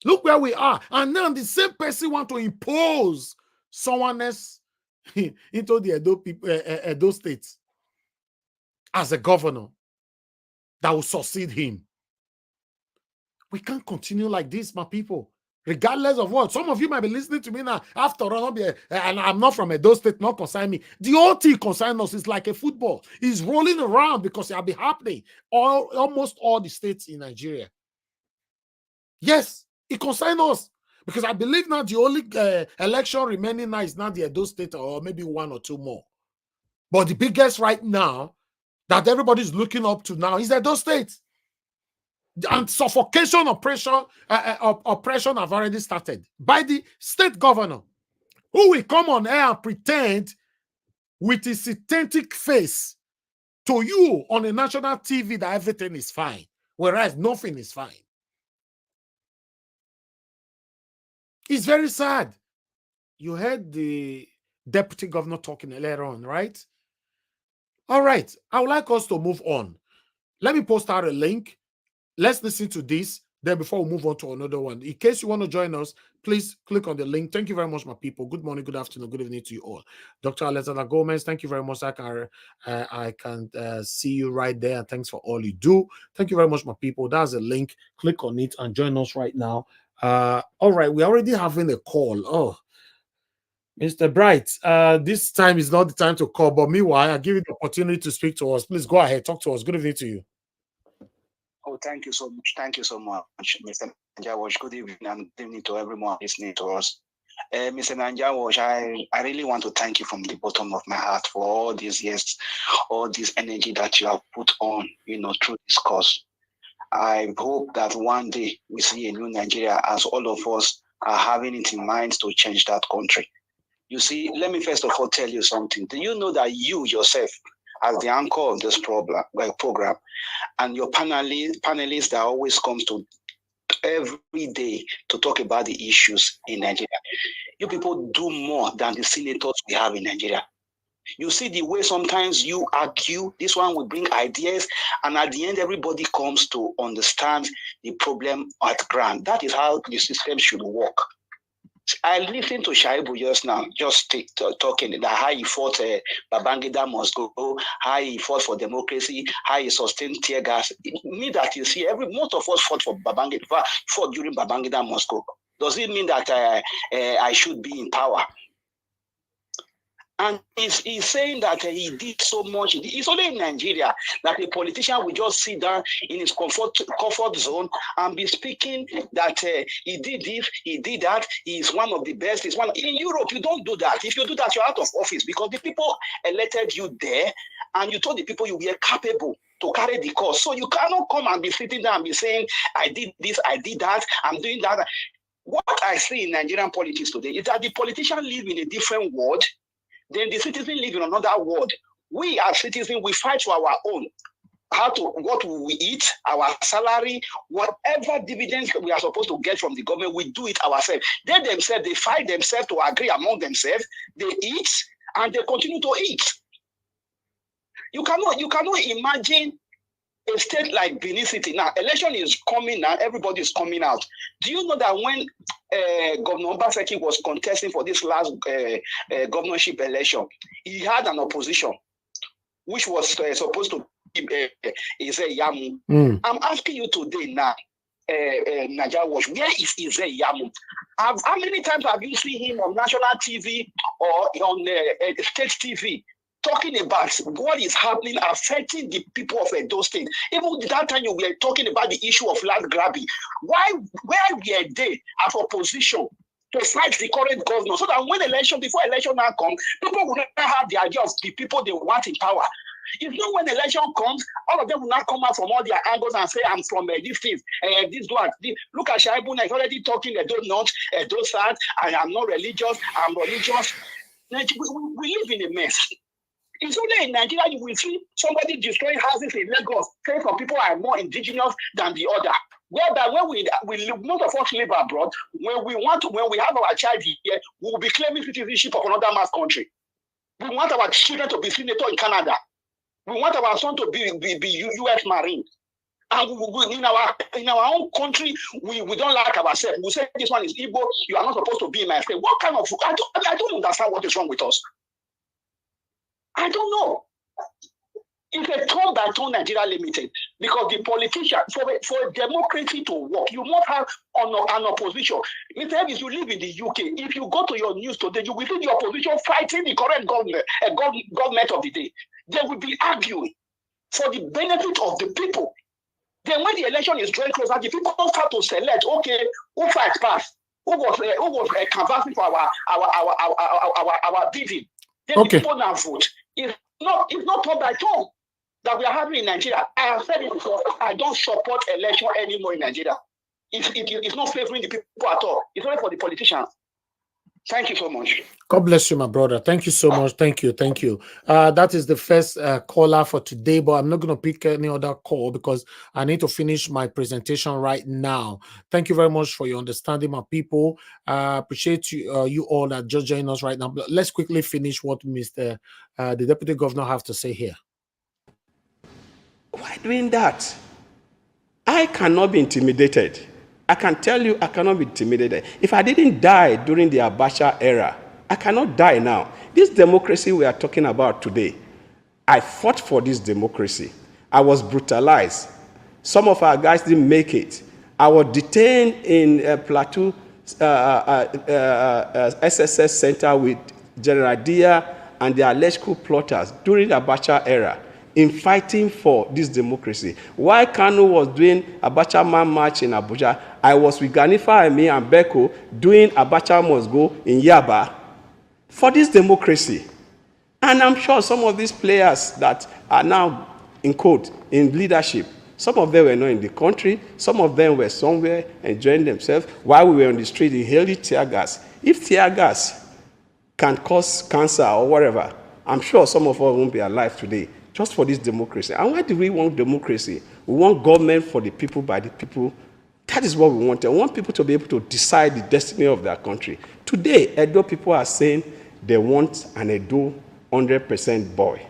Look where we are. And now the same person want to impose someone else into the Edo State as a governor that will succeed him. We can't continue like this, my people. Regardless of what. Some of you might be listening to me now. After all, and I'm not from Edo State, not concern me. The whole thing concern us is like a football. It's rolling around because it'll be happening almost all the states in Nigeria. Yes, it concerns us. Because I believe now the only election remaining now is not the Edo State or maybe 1 or 2 more. But the biggest right now that everybody's looking up to now is Edo State. And suffocation, oppression have already started by the state governor, who will come on air and pretend with his authentic face to you on a national TV that everything is fine, whereas nothing is fine. It's very sad. You heard the deputy governor talking earlier on, right? All right. I would like us to move on. Let me post out a link. Let's listen to this. Then before we move on to another one, in case you want to join us, please click on the link. Thank you very much, my people. Good morning, good afternoon, good evening to you all. Dr. Alexander Gomez, thank you very much. I can see you right there. Thanks for all you do. Thank you very much, my people. That's a link. Click on it and join us right now. All right, we're already having a call. Oh, Mr. Bright, this time is not the time to call, but meanwhile, I give you the opportunity to speak to us. Please go ahead, talk to us. Good evening to you. Oh, thank you so much. Thank you so much, Mr. Nanjawosh. Good evening and good evening to everyone listening to us. Mr. Nanjawosh, I really want to thank you from the bottom of my heart for all these years, all this energy that you have put on, through this course. I hope that one day we see a new Nigeria, as all of us are having it in mind to change that country. You see, let me first of all tell you something. Do you know that you yourself, as the anchor of this program, and your panelists that always comes to every day to talk about the issues in Nigeria, you people do more than the senators we have in Nigeria. You see the way sometimes you argue, this one will bring ideas, and at the end, everybody comes to understand the problem at ground. That is how the system should work. I listened to Shaibu just now, talking that how he fought Babangida must go, how he fought for democracy, how he sustained tear gas. It means that you see, most of us fought for Babangida, fought during Babangida must go. Does it mean that I should be in power? And he's saying that he did so much. It's only in Nigeria that a politician will just sit down in his comfort zone and be speaking that he did this, he did that, he's one of the best. In Europe, you don't do that. If you do that, you're out of office because the people elected you there and you told the people you were capable to carry the cause. So you cannot come and be sitting there and be saying, I did this, I did that, I'm doing that. What I see in Nigerian politics today is that the politicians live in a different world. Then the citizens live in another world. We as citizens, we fight for our own. What we eat, our salary, whatever dividends we are supposed to get from the government, we do it ourselves. They themselves, they fight themselves to agree among themselves. They eat and they continue to eat. You cannot imagine a state like Benin City. Now, election is coming now, everybody is coming out. Do you know that when Governor Obaseki was contesting for this last governorship election, he had an opposition, which was supposed to be Ize Yamu. I'm asking you today now, Najawosh, where is Ize Yamu? How many times have you seen him on national TV or on state TV? Talking about what is happening, affecting the people of Edo State. Even that time you were talking about the issue of land grabbing. Where were they as opposition to fight the current governor? So that before election now comes, people will not have the idea of the people they want in power. It's not when the election comes, all of them will not come out from all their angles and say, I'm from this thing, this one. Look at Shaibu, he's already talking, Edo North, Edo South, I am not religious, I'm religious. We live in a mess. It's only in Nigeria you will see somebody destroying houses in Lagos, saying some people are more indigenous than the other. Whereby when we live, most of us live abroad, when we have our child here, we will be claiming citizenship of another mass country. We want our children to be senator in Canada. We want our son to be U.S. Marine. And in our own country, we don't like ourselves. We say this one is Igbo, you are not supposed to be in my state. What kind of I don't understand what is wrong with us. I don't know. It's a turn-by-turn Nigeria limited because the politician, for democracy to work, you must have an opposition. Mr. Ebis, you live in the UK. If you go to your news today, you will see the opposition fighting the current government of the day. They will be arguing for the benefit of the people. Then when the election is drawing closer, the people start to select, okay, who fights past? Who was canvassing for our bidding? Then the people now vote. It's not turn by turn that we are having in Nigeria. I have said it before. I don't support election anymore in Nigeria. It's not favoring the people at all. It's only for the politicians. Thank you so much. God bless you, my brother. Thank you so much. Thank you. That is the first caller for today, but I'm not going to pick any other call because I need to finish my presentation right now. Thank you very much for your understanding, my people. Appreciate you all that just joined us right now. But let's quickly finish what the Deputy Governor have to say here. Why doing that? I cannot be intimidated. I can tell you I cannot be intimidated. If I didn't die during the Abacha era, I cannot die now. This democracy we are talking about today, I fought for this democracy. I was brutalized. Some of our guys didn't make it. I was detained in Plateau SSS Center with General Dia and the alleged coup plotters during the Abacha era, in fighting for this democracy. While Kanu was doing Abacha Man March in Abuja, I was with Ganifa Emi and Beko doing Abacha Must Go in Yaba for this democracy. And I'm sure some of these players that are now in quote, in leadership, some of them were not in the country, some of them were somewhere enjoying themselves while we were on the street inhaling tear gas. If tear gas can cause cancer or whatever, I'm sure some of us won't be alive today. Just for this democracy. And why do we want democracy? We want government for the people, by the people. That is what we want. I want people to be able to decide the destiny of their country. Today, Edo people are saying they want an Edo 100% boy.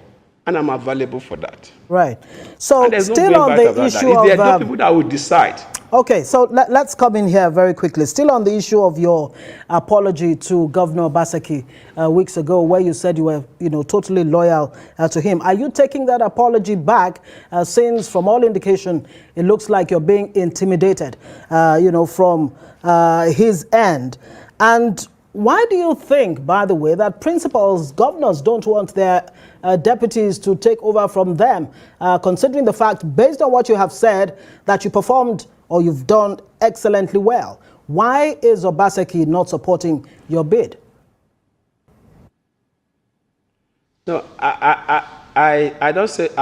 And I'm available for that. Right. So still on the issue of... It's the Edo people that will decide. Okay, so let's come in here very quickly. Still on the issue of your apology to Governor Obaseki weeks ago, where you said you were, totally loyal to him. Are you taking that apology back since, from all indication, it looks like you're being intimidated, from his end? And why do you think, by the way, that governors don't want their deputies to take over from them, considering the fact, based on what you have said, that you performed or you've done excellently well? Why is Obaseki not supporting your bid? No, I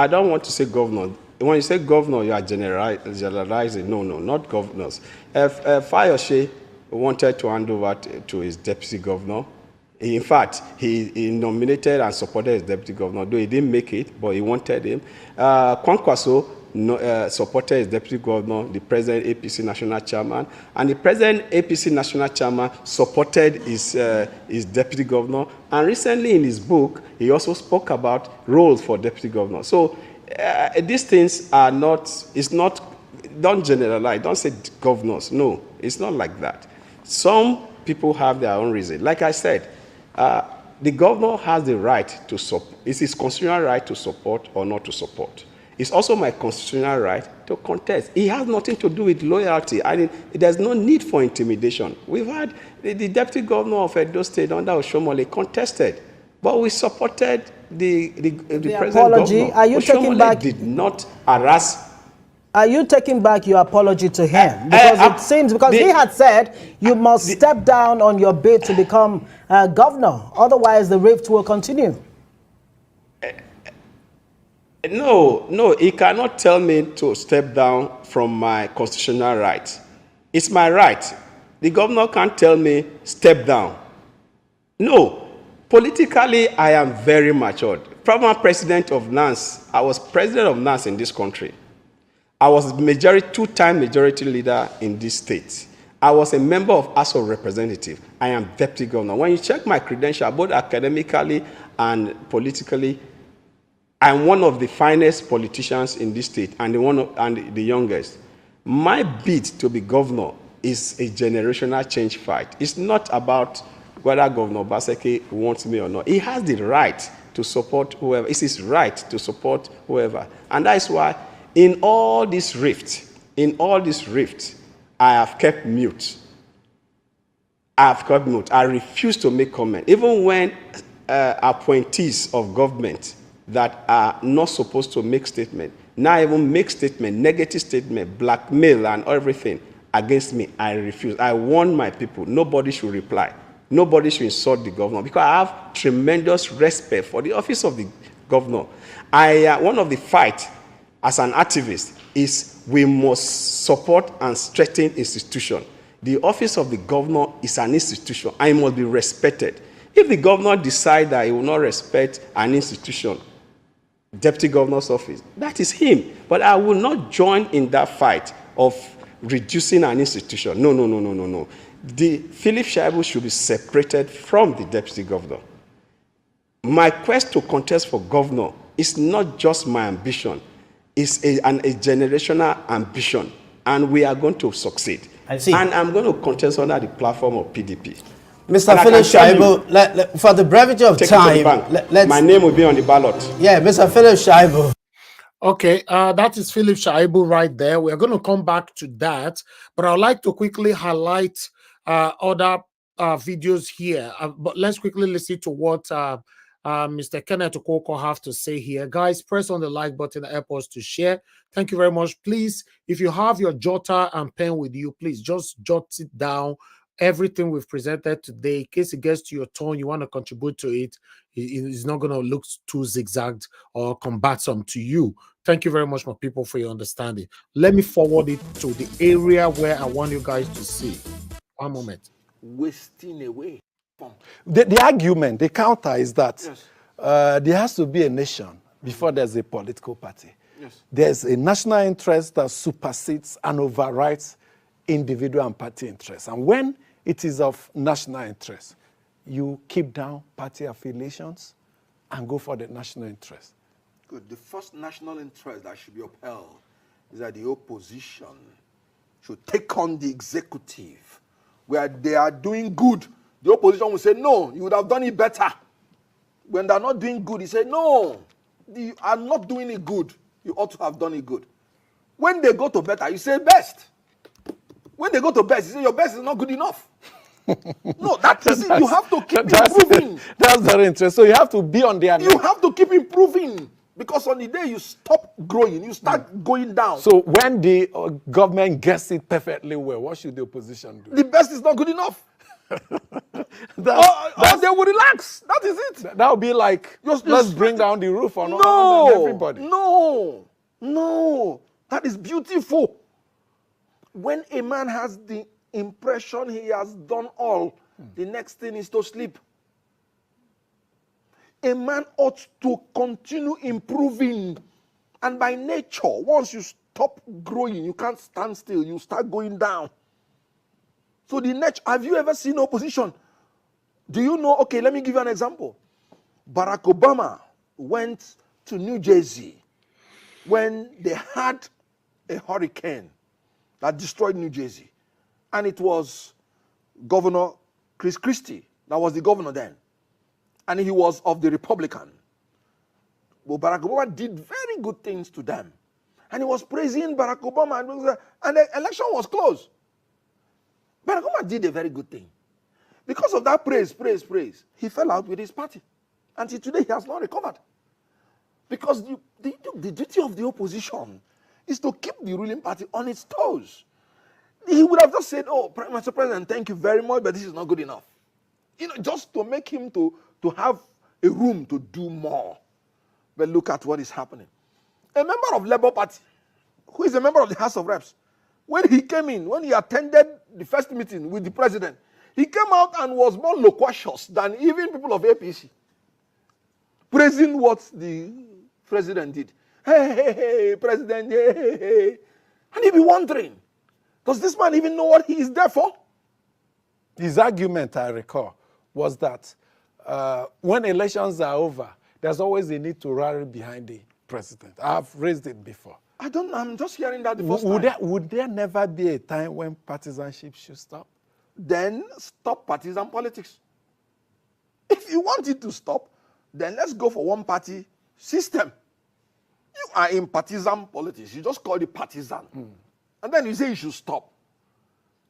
don't want to say governor. When you say governor, you are generalizing. No, not governors. Fayose wanted to hand over to his deputy governor. In fact, he nominated and supported his deputy governor, though he didn't make it, but he wanted him. Kwankwaso supported his deputy governor, the present APC national chairman, and the present APC national chairman supported his deputy governor. And recently in his book, he also spoke about roles for deputy governor. So these things are not, don't generalize, don't say governors. No, it's not like that. Some people have their own reason. Like I said, the governor has the right to support. It's his constitutional right to support or not to support. It's also my constitutional right to contest. It has nothing to do with loyalty. I mean, there's no need for intimidation. We've had the deputy governor of Edo State under Oshomole contested, but we supported the present apology. Governor. Are you taking back? Did not harass. Are you taking back your apology to him? Because it seems, he had said you must step down on your bid to become governor. Otherwise, the rift will continue. No, he cannot tell me to step down from my constitutional right. It's my right. The governor can't tell me step down. No, politically, I am very matured. Former president of NANS, I was president of NANS in this country. I was two-time majority leader in this state. I was a member of House of Representatives. I am deputy governor. When you check my credentials, both academically and politically, I'm one of the finest politicians in this state and the youngest. My bid to be governor is a generational change fight. It's not about whether Governor Obaseki wants me or not. He has the right to support whoever. It's his right to support whoever. And that is why in all this rift, I have kept mute. I refuse to make comment. Even when appointees of government that are not supposed to make statement, now even make statement, negative statement, blackmail and everything against me, I refuse. I warn my people, nobody should reply. Nobody should insult the governor because I have tremendous respect for the office of the governor. One of the fight as an activist is we must support and strengthen institution. The office of the governor is an institution and it must be respected. If the governor decides that he will not respect an institution, deputy governor's office, that is him. But I will not join in that fight of reducing an institution. No. The Philip Shaibu should be separated from the deputy governor. My quest to contest for governor is not just my ambition. It's a generational ambition, and we are going to succeed. I see. And I'm going to contest under the platform of PDP. Mr. Philip Shaibu, for the brevity of time, my name will be on the ballot. Yeah, Mr. Philip Shaibu. Okay, that is Philip Shaibu right there. We're going to come back to that, but I'd like to quickly highlight other videos here. But let's quickly listen to what Mr. Kenneth Okonkwo have to say here. Guys, press on the like button and help us to share. Thank you very much. Please, if you have your jotter and pen with you, please just jot it down. Everything we've presented today, in case it gets to your turn, you want to contribute to it, it's not going to look too zigzagged or cumbersome to you. Thank you very much, my people, for your understanding. Let me forward it to the area where I want you guys to see. One moment. Wasting away. The argument, the counter is that there has to be a nation before there's a political party. Yes. There's a national interest that supersedes and overrides individual and party interests. And when it is of national interest, you keep down party affiliations and go for the national interest. Good. The first national interest that should be upheld is that the opposition should take on the executive where they are doing good. The opposition will say, no, you would have done it better. When they're not doing good, he said, no, you are not doing it good. You ought to have done it good. When they go to better, you say best. When they go to best, you say your best is not good enough. No, that is it. You have to keep improving. That's very interesting. So you have to be on their neck. You have to keep improving. Because on the day you stop growing, you start going down. So when the government gets it perfectly well, what should the opposition do? The best is not good enough. Or they will relax. That is it. That would be like, let's bring down the roof on everybody. No. That is beautiful. When a man has the impression he has done all, the next thing is to sleep. A man ought to continue improving. And by nature, once you stop growing, you can't stand still. You start going down. So the nature, have you ever seen opposition? Do you know? Okay, let me give you an example. Barack Obama went to New Jersey when they had a hurricane that destroyed New Jersey. And it was Governor Chris Christie that was the governor then. And he was of the Republican. Well, Barack Obama did very good things to them. And he was praising Barack Obama. And the election was close. Barack Obama did a very good thing. Because of that praise, he fell out with his party. Until today, he has not recovered. Because the duty of the opposition is to keep the ruling party on its toes. He would have just said, oh, Mr. President, thank you very much, but this is not good enough. You know, just to make him to have a room to do more. But look at what is happening. a member of Labour Party, who is a member of the House of Reps, when he came in, when he attended the first meeting with the president, he came out and was more loquacious than even people of APC, praising what the president did. Hey, president, hey. And he'd be wondering, does this man even know what he is there for? His argument, I recall, was that when elections are over, there's always a need to rally behind the president. I've raised it before. I'm just hearing that the first time. Would there never be a time when partisanship should stop? Then stop partisan politics. If you want it to stop, then let's go for one party system. You are in partisan politics. You just call it partisan. And then you say you should stop.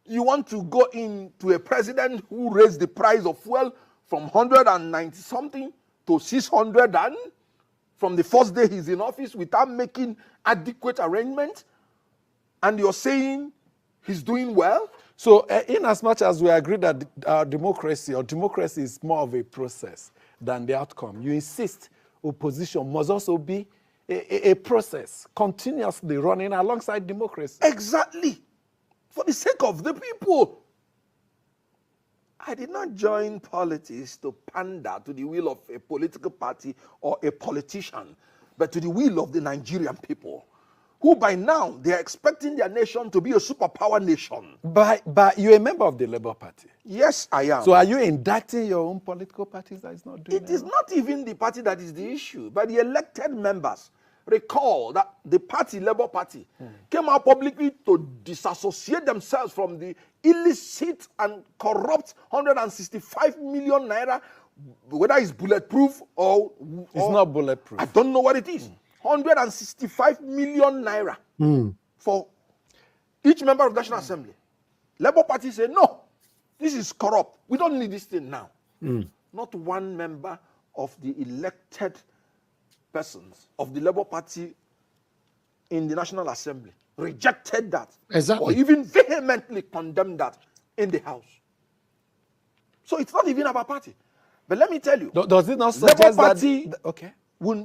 You want to go into a president who raised the price of fuel from 190 something to 600 and from the first day he's in office without making adequate arrangements, and you're saying he's doing well? So in as much as we agree that democracy is more of a process than the outcome, you insist opposition must also be a process continuously running alongside democracy. Exactly. For the sake of the people. I did not join politics to pander to the will of a political party or a politician, but to the will of the Nigerian people, who by now they are expecting their nation to be a superpower nation. But you're a member of the Labour Party. Yes, I am. So are you indicting your own political parties that is not doing it? It is not even the party that is the issue, but the elected members. Recall that the party, Labour Party, came out publicly to disassociate themselves from the illicit and corrupt 165 million naira, whether it's bulletproof or it's not bulletproof. I don't know what it is. 165 million naira for each member of the National Assembly. Labour Party said, no, this is corrupt. We don't need this thing now. Not one member of the elected persons of the Labour Party in the National Assembly rejected that. Exactly. Or even vehemently condemned that in the House. So it's not even about party. But let me tell you, does it not suggest Labour Party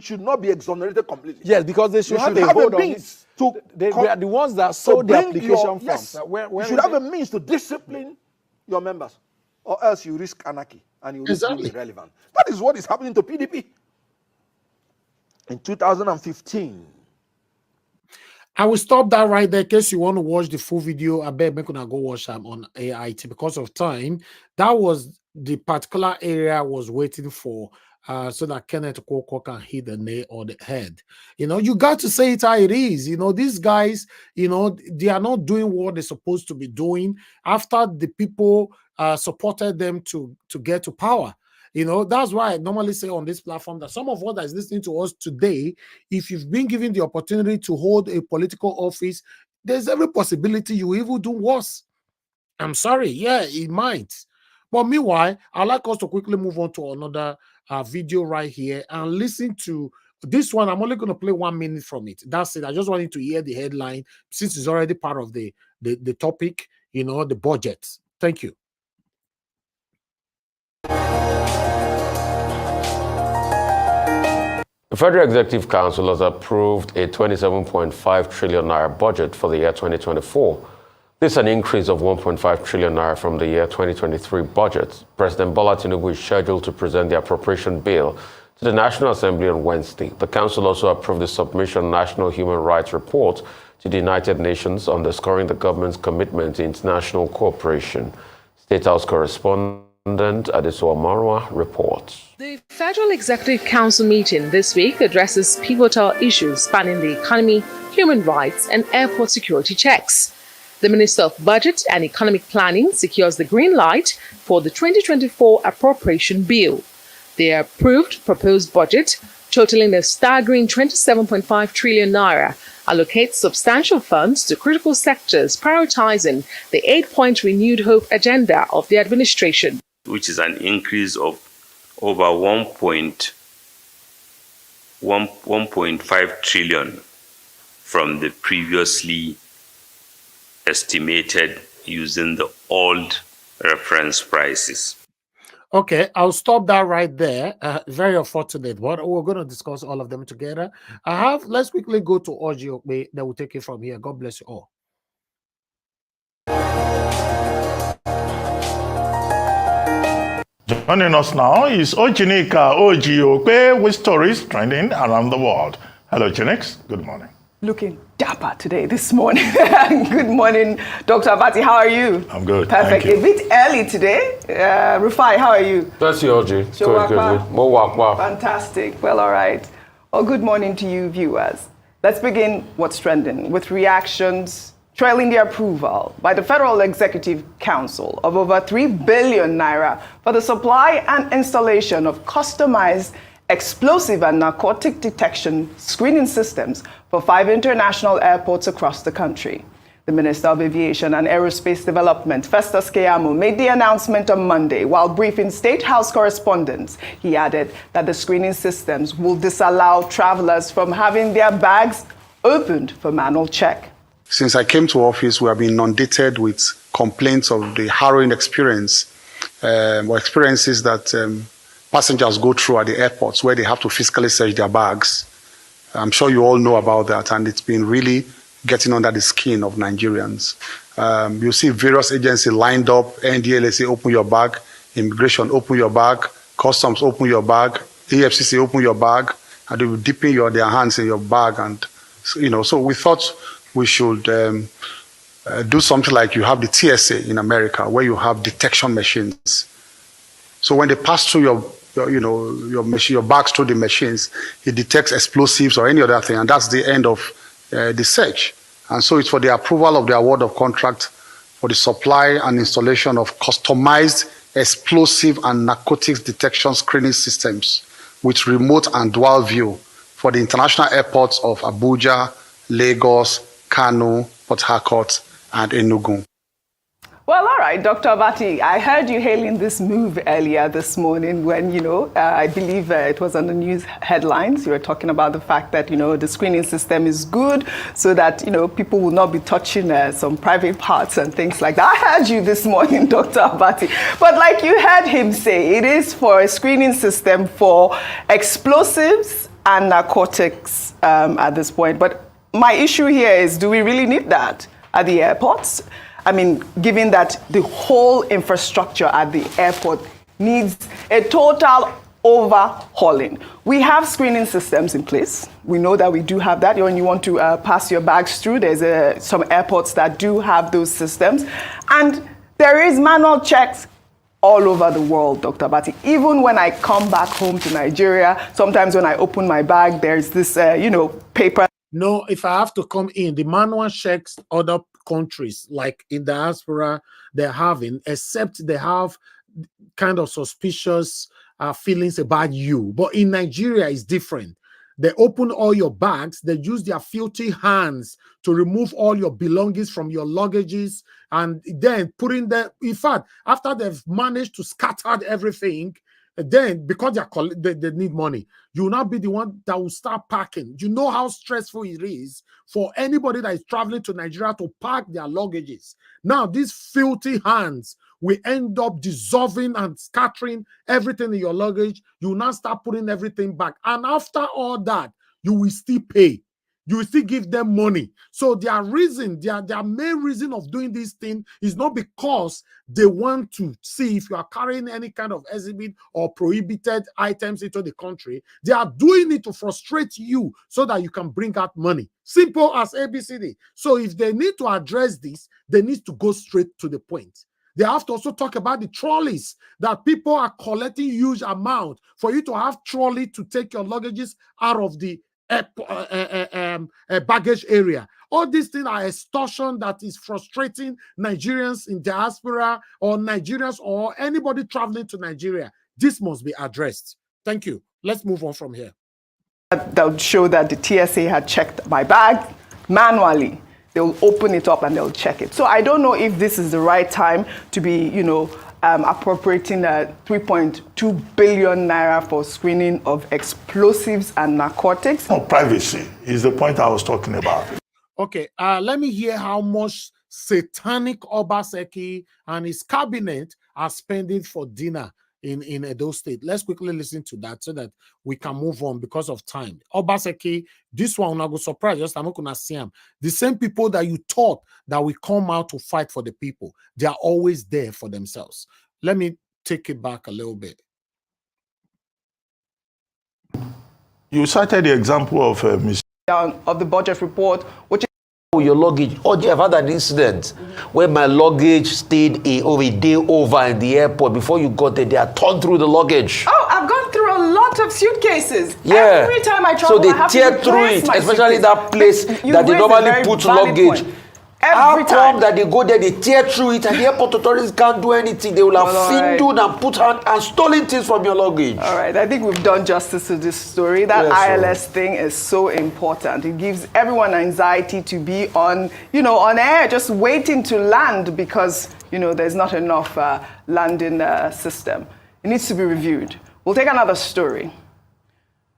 should not be exonerated completely. Yes, because they should have a hold on it. They are the ones that sold the application forms. Yes, you should have a means to discipline your members, or else you risk anarchy and you risk being irrelevant. That is what is happening to PDP. In 2015. I will stop that right there in case you want to watch the full video. I bet I'm going to go watch them on AIT because of time. That was the particular area I was waiting for so that Kenneth Okonkwo can hit the nail on the head. You know, you got to say it how it is. You know, these guys, you know, they are not doing what they're supposed to be doing after the people supported them to get to power. You know, that's why I normally say on this platform that some of what is listening to us today, if you've been given the opportunity to hold a political office, there's every possibility you even do worse. I'm sorry. Yeah, it might. But meanwhile, I'd like us to quickly move on to another video right here and listen to this one. I'm only going to play 1 minute from it. That's it. I just wanted to hear the headline since it's already part of the topic, you know, the budget. Thank you. The Federal Executive Council has approved a 27.5 trillion naira budget for the year 2024. This is an increase of 1.5 trillion naira from the year 2023 budget. President Bola Tinubu is scheduled to present the appropriation bill to the National Assembly on Wednesday. The Council also approved the submission of National Human Rights Report to the United Nations, underscoring the government's commitment to international cooperation. State House correspondent Adesuwa Marwa reports. The Federal Executive Council meeting this week addresses pivotal issues spanning the economy, human rights, and airport security checks. The Minister of Budget and Economic Planning secures the green light for the 2024 appropriation bill. The approved proposed budget, totaling a staggering 27.5 trillion naira, allocates substantial funds to critical sectors, prioritizing the 8-point renewed hope agenda of the administration, which is an increase of over 1.5 trillion from the previously estimated using the old reference prices. Okay, I'll stop that right there. Very unfortunate, but we're going to discuss all of them together. Let's quickly go to Oji Okpe, that will take it from here. God bless you all. Joining us now is Ojinika Oji Okpe with stories trending around the world. Hello, Jinix. Good morning. Looking dapper today, this morning. Good morning, Dr. Abati. How are you? I'm good. Perfect. Thank you. A bit early today. Rufai, how are you? That's you, Oji. Good. Fantastic. Well, all right. Well, good morning to you, viewers. Let's begin what's trending with reactions trailing the approval by the Federal Executive Council of over 3 billion naira for the supply and installation of customized explosive and narcotic detection screening systems for 5 international airports across the country. The Minister of Aviation and Aerospace Development, Festus Keyamo, made the announcement on Monday while briefing State House correspondents. He added that the screening systems will disallow travelers from having their bags opened for manual check. Since I came to office, we have been inundated with complaints of the harrowing experience or experiences that passengers go through at the airports where they have to physically search their bags. I'm sure you all know about that, and it's been really getting under the skin of Nigerians. You see various agencies lined up, NDLA say, open your bag, Immigration, open your bag, Customs, open your bag, AFCC, open your bag, and they will dipping their hands in your bag. And, so we thought we should do something like you have the TSA in America, where you have detection machines. So when they pass through your machine, your bags through the machines, it detects explosives or any other thing, and that's the end of the search. And so it's for the approval of the award of contract for the supply and installation of customized explosive and narcotics detection screening systems with remote and dual view for the international airports of Abuja, Lagos, Kano, Port Harcourt, and Enugu. Well, all right, Dr. Abati, I heard you hailing this move earlier this morning when, I believe it was on the news headlines. You were talking about the fact that, the screening system is good so that, people will not be touching some private parts and things like that. I heard you this morning, Dr. Abati. But like you heard him say, it is for a screening system for explosives and narcotics at this point. But my issue here is, do we really need that at the airports? I mean, given that the whole infrastructure at the airport needs a total overhauling. We have screening systems in place. We know that we do have that. When you want to pass your bags through, there's some airports that do have those systems. And there is manual checks all over the world, Dr. Abati. Even when I come back home to Nigeria, sometimes when I open my bag, there's this, paper. No, if I have to come in, the manual checks other countries, like in diaspora, they're having, except they have kind of suspicious feelings about you. But in Nigeria, it's different. They open all your bags, they use their filthy hands to remove all your belongings from your luggages, and then putting them, in fact, after they've managed to scatter everything, then because they need money, you will not be the one that will start packing. You know how stressful it is for anybody that is traveling to Nigeria to pack their luggages. Now, these filthy hands will end up dissolving and scattering everything in your luggage. You will now start putting everything back. And after all that, you will still pay. You will still give them money. So their reason, their main reason of doing this thing is not because they want to see if you are carrying any kind of exhibit or prohibited items into the country. They are doing it to frustrate you so that you can bring out money. Simple as ABCD. So if they need to address this, they need to go straight to the point. They have to also talk about the trolleys, that people are collecting huge amount for you to have trolley to take your luggages out of the baggage area. All these things are extortion that is frustrating Nigerians in diaspora or Nigerians or anybody traveling to Nigeria. This must be addressed. Thank you. Let's move on from here. That would show that the TSA had checked my bag manually. They'll open it up and they'll check it. So I don't know if this is the right time to be, appropriating 3.2 billion naira for screening of explosives and narcotics. No, privacy is the point I was talking about. Okay, let me hear how much satanic Obaseki and his cabinet are spending for dinner in Edo State. Let's quickly listen to that so that we can move on because of time. Obaseki, this one will not go surprise. Just I'm not gonna see him. The same people that you thought that we come out to fight for the people, they are always there for themselves. Let me take it back a little bit. You cited the example of Mr. Of the budget report, which your luggage. Oh, I've had an incident where my luggage stayed a day over in the airport. Before you got there, they are torn through the luggage. Oh, I've gone through a lot of suitcases. Yeah. Every time I travel, so they I have tear to through replace it, my especially suitcase. that place that they normally put luggage. How come that they go there, they tear through it, and the airport authorities can't do anything? They will have findled and put out and stolen things from your luggage. All right, I think we've done justice to this story. That ILS thing is so important. It gives everyone anxiety to be on, on air, just waiting to land because, there's not enough landing system. It needs to be reviewed. We'll take another story.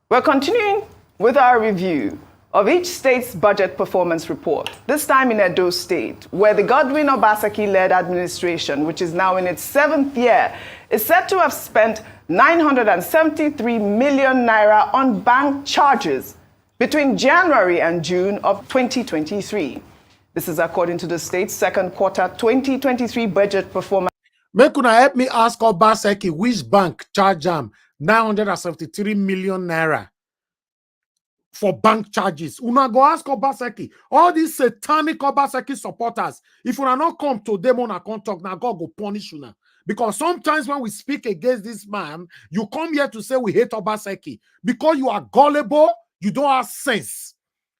We're continuing with our review of each state's budget performance report, this time in Edo State, where the Godwin Obaseki-led administration, which is now in its 7th year, is said to have spent 973 million naira on bank charges between January and June of 2023. This is according to the state's second quarter 2023 budget performance. Make una help me ask Obaseki which bank charge him 973 million naira for bank charges. Una go ask Obaseki. All these satanic Obaseki supporters, if una not come to them on a talk, now God go punish una. Because sometimes when we speak against this man, you come here to say we hate Obaseki. Because you are gullible, you don't have sense.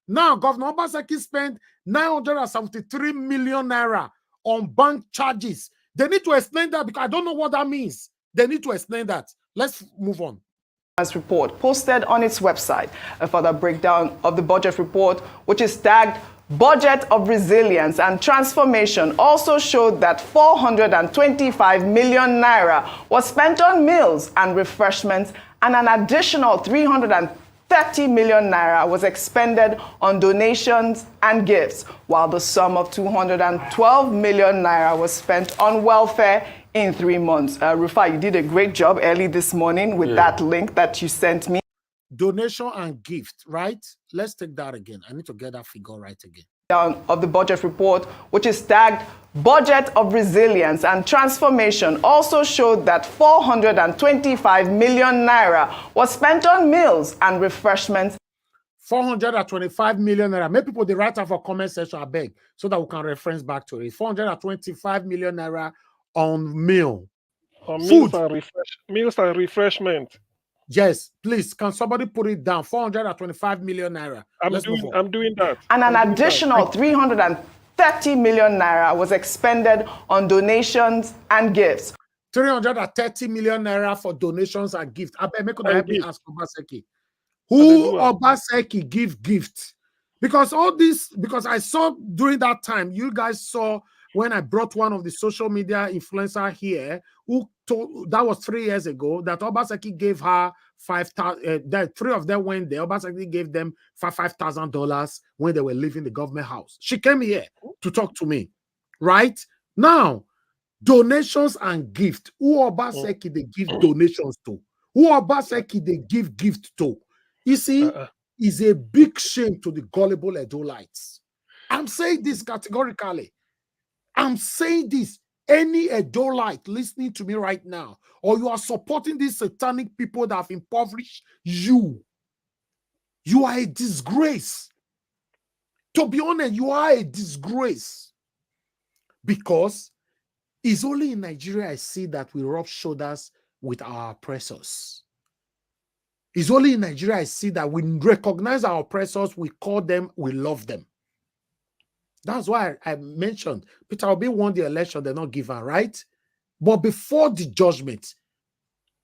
Now, Governor Obaseki spent 973 million naira on bank charges. They need to explain that because I don't know what that means. They need to explain that. Let's move on. Report posted on its website. A further breakdown of the budget report, which is tagged Budget of Resilience and Transformation, also showed that 425 million naira was spent on meals and refreshments, and an additional 330 million naira was expended on donations and gifts, while the sum of 212 million naira was spent on welfare in 3 months. Rufai, you did a great job early this morning with that link that you sent me. Donation and gift, right? Let's take that again. I need to get that figure right again. Of the budget report, which is tagged Budget of Resilience and Transformation, also showed that 425 million naira was spent on meals and refreshments. 425 million naira. Make people the write up for comment section, I beg, so that we can reference back to it. 425 million naira on meal. On Food. Meals and refreshment. Yes, please. Can somebody put it down? 425 million naira. I'm doing that. And an additional 330 million naira was expended on donations and gifts. 330 million naira for donations and gifts. I beg, help me ask Obaseki. Who Obaseki give gift? Because all this, because I saw during that time, you guys saw when I brought one of the social media influencer here, who told, that was 3 years ago, that Obaseki gave her 5,000, that 3 of them went there. Obaseki gave them $5,000 when they were leaving the government house. She came here to talk to me, right? Now, donations and gift. Who Obaseki they give donations to? Who Obaseki they give gift to? You see, is a big shame to the gullible Edolites. I'm saying this categorically. I'm saying this. Any Edolite listening to me right now, or you are supporting these satanic people that have impoverished you, you are a disgrace. To be honest, you are a disgrace. Because it's only in Nigeria I see that we rub shoulders with our oppressors. It's only in Nigeria I see that we recognize our oppressors, we call them, we love them. That's why I mentioned Peter Obi won the election, they're not given, right? But before the judgment,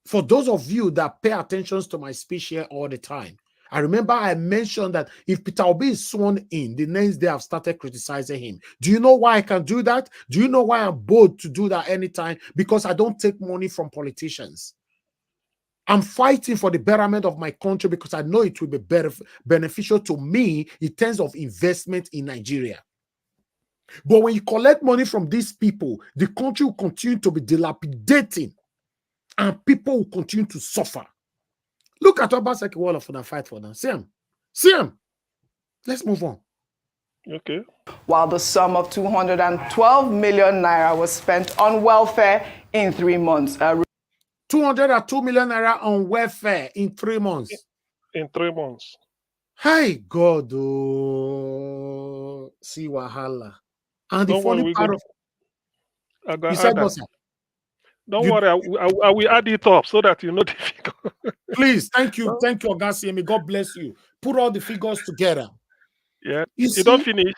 for those of you that pay attention to my speech here all the time, I remember I mentioned that if Peter Obi is sworn in, the next day I've started criticizing him. Do you know why I can do that? Do you know why I'm bold to do that anytime? Because I don't take money from politicians. I'm fighting for the betterment of my country because I know it will be beneficial to me in terms of investment in Nigeria. But when you collect money from these people, the country will continue to be dilapidating. and people will continue to suffer. Look at Obaseki wall of the fight for them. See him. See him. Let's move on. Okay. While the sum of 212 million naira was spent on welfare in 3 months. 202 million naira on welfare in 3 months. In 3 months. Hi, God. Oh, see Wahala. And the funny part of you said, don't worry, I will add it up so that you know the figure. Please, thank you, Ogasimi. God bless you. Put all the figures together. Yeah, you don't finish.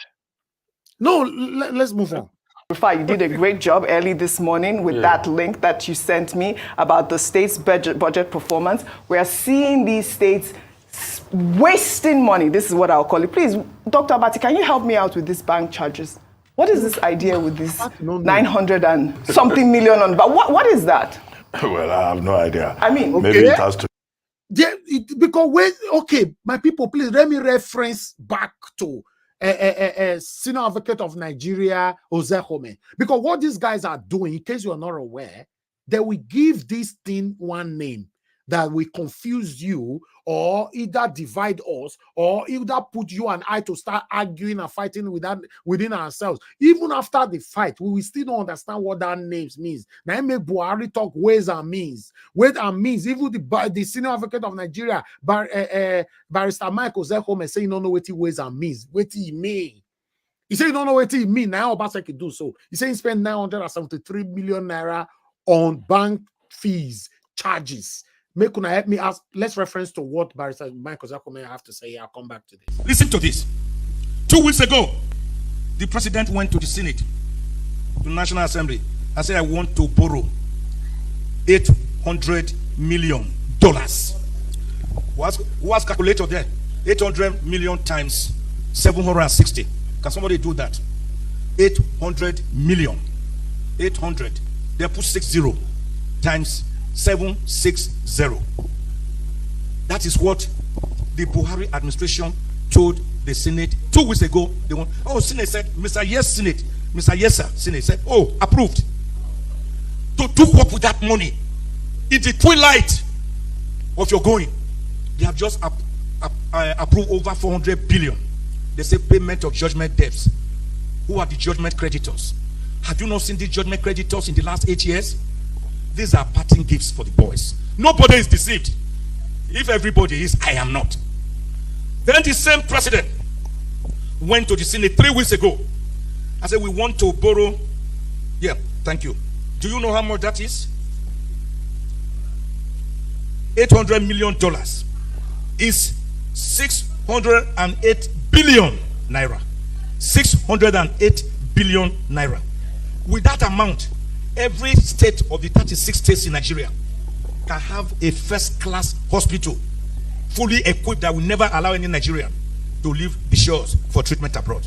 No, let's move on. You did a great job early this morning with that link that you sent me about the state's budget performance. We are seeing these states wasting money. This is what I'll call it. Please, Dr. Abati, can you help me out with these bank charges? What is this idea with this 900 and something million on? But what is that? Well, I have no idea. I mean, maybe it has to. Yeah, my people, please let me reference back to Senior Advocate of Nigeria, Ozehome. Because what these guys are doing, in case you are not aware, they will give this thing one name that will confuse you, or either divide us, or either put you and I to start arguing and fighting within ourselves. Even after the fight, we will still don't understand what that name means. Now, I make Buhari talk ways and means. Ways and means. Even the Senior Advocate of Nigeria, Barrister Michael Zehome, say, you don't know what he ways and means. What he mean? He said, you don't know what he mean. Now, Obaseki do so. He said he spent 973 million naira on bank fees, charges. Make una help me ask. Let's reference to what Barrister Michael Zakome have to say. I'll come back to this. Listen to this. 2 weeks ago, the president went to the Senate, to the National Assembly, and said, I want to borrow $800 million. Who has calculator there? 800 million times 760. Can somebody do that? 800 million. 800. They put 60 times 760. That is what the Buhari administration told the Senate 2 weeks ago. They want. Oh, Senate said, Mr. Yes, Senate. Mr. Yes, sir. Senate said, oh, approved. To do what with that money? In the twilight of your going, they have just approved over 400 billion. They say payment of judgment debts. Who are the judgment creditors? Have you not seen the judgment creditors in the last 8 years? These are parting gifts for the boys. Nobody is deceived. If everybody is, I am not. Then the same president went to the Senate 3 weeks ago. I said, we want to borrow. Yeah, thank you. Do you know how much that is? $800 million is 608 billion naira. 608 billion naira. With that amount, every state of the 36 states in Nigeria can have a first-class hospital fully equipped that will never allow any Nigerian to leave the shores for treatment abroad.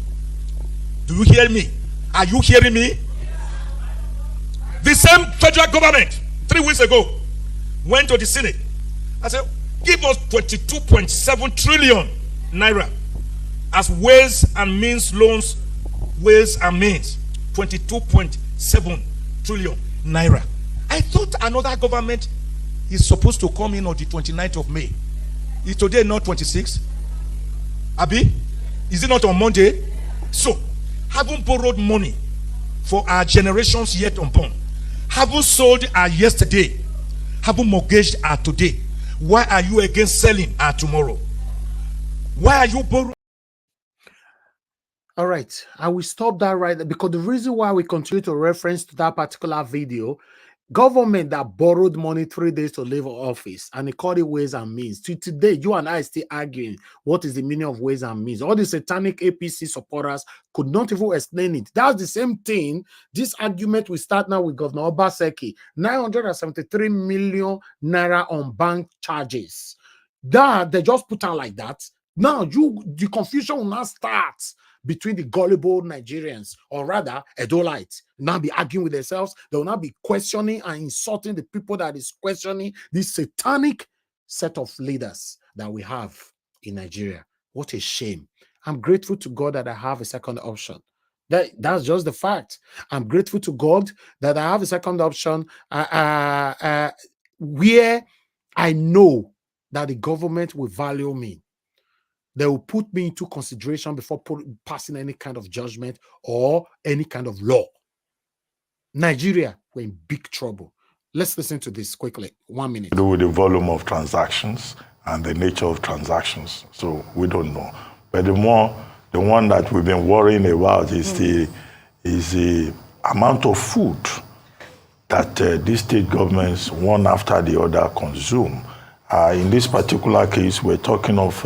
Do you hear me? Are you hearing me? The same federal government 3 weeks ago went to the Senate and said, give us 22.7 trillion naira as ways and means loans, ways and means. 22.7 trillion naira. I thought another government is supposed to come in on the 29th of May. Is today not 26? Abi? Is it not on Monday? So, haven't borrowed money for our generations yet unborn. Haven't sold our yesterday. Haven't mortgaged our today. Why are you against selling our tomorrow? Why are you borrowing? All right, I will stop that right there, because the reason why we continue to reference to that particular video, government that borrowed money 3 days to leave office, and they call it ways and means. To today, you and I are still arguing what is the meaning of ways and means. All the satanic APC supporters could not even explain it. That's the same thing. This argument we start now with Governor Obaseki, 973 million naira on bank charges. That they just put out like that. Now the confusion will now start between the gullible Nigerians, or rather Edolites, now be arguing with themselves. They will now be questioning and insulting the people that is questioning this satanic set of leaders that we have in Nigeria. What a shame. I'm grateful to God that I have a second option. That's just the fact. I'm grateful to God that I have a second option. where I know that the government will value me. They will put me into consideration before passing any kind of judgment or any kind of law. Nigeria, we're in big trouble. Let's listen to this quickly. 1 minute. Do with the volume of transactions and the nature of transactions. So we don't know. But the one that we've been worrying about is the amount of food that these state governments, one after the other, consume. In this particular case, we're talking of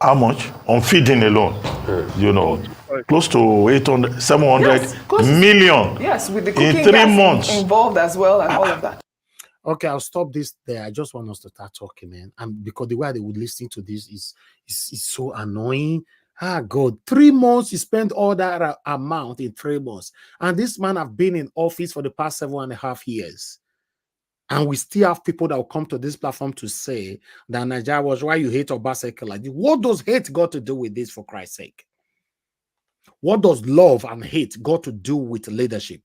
how much? On feeding alone, you know, close to 800, 700 million Yes, with the cooking in 3 gas months. involved as well and all of that. Okay, I'll stop this there. I just want us to start talking, man. And because the way they would listen to this is so annoying. God, 3 months, you spend all that amount in 3 months. And this man have been in office for the past 7.5 years. And we still have people that will come to this platform to say that Nigeria was why you hate Obaseki like this. What does hate got to do with this, for Christ's sake? What does love and hate got to do with leadership?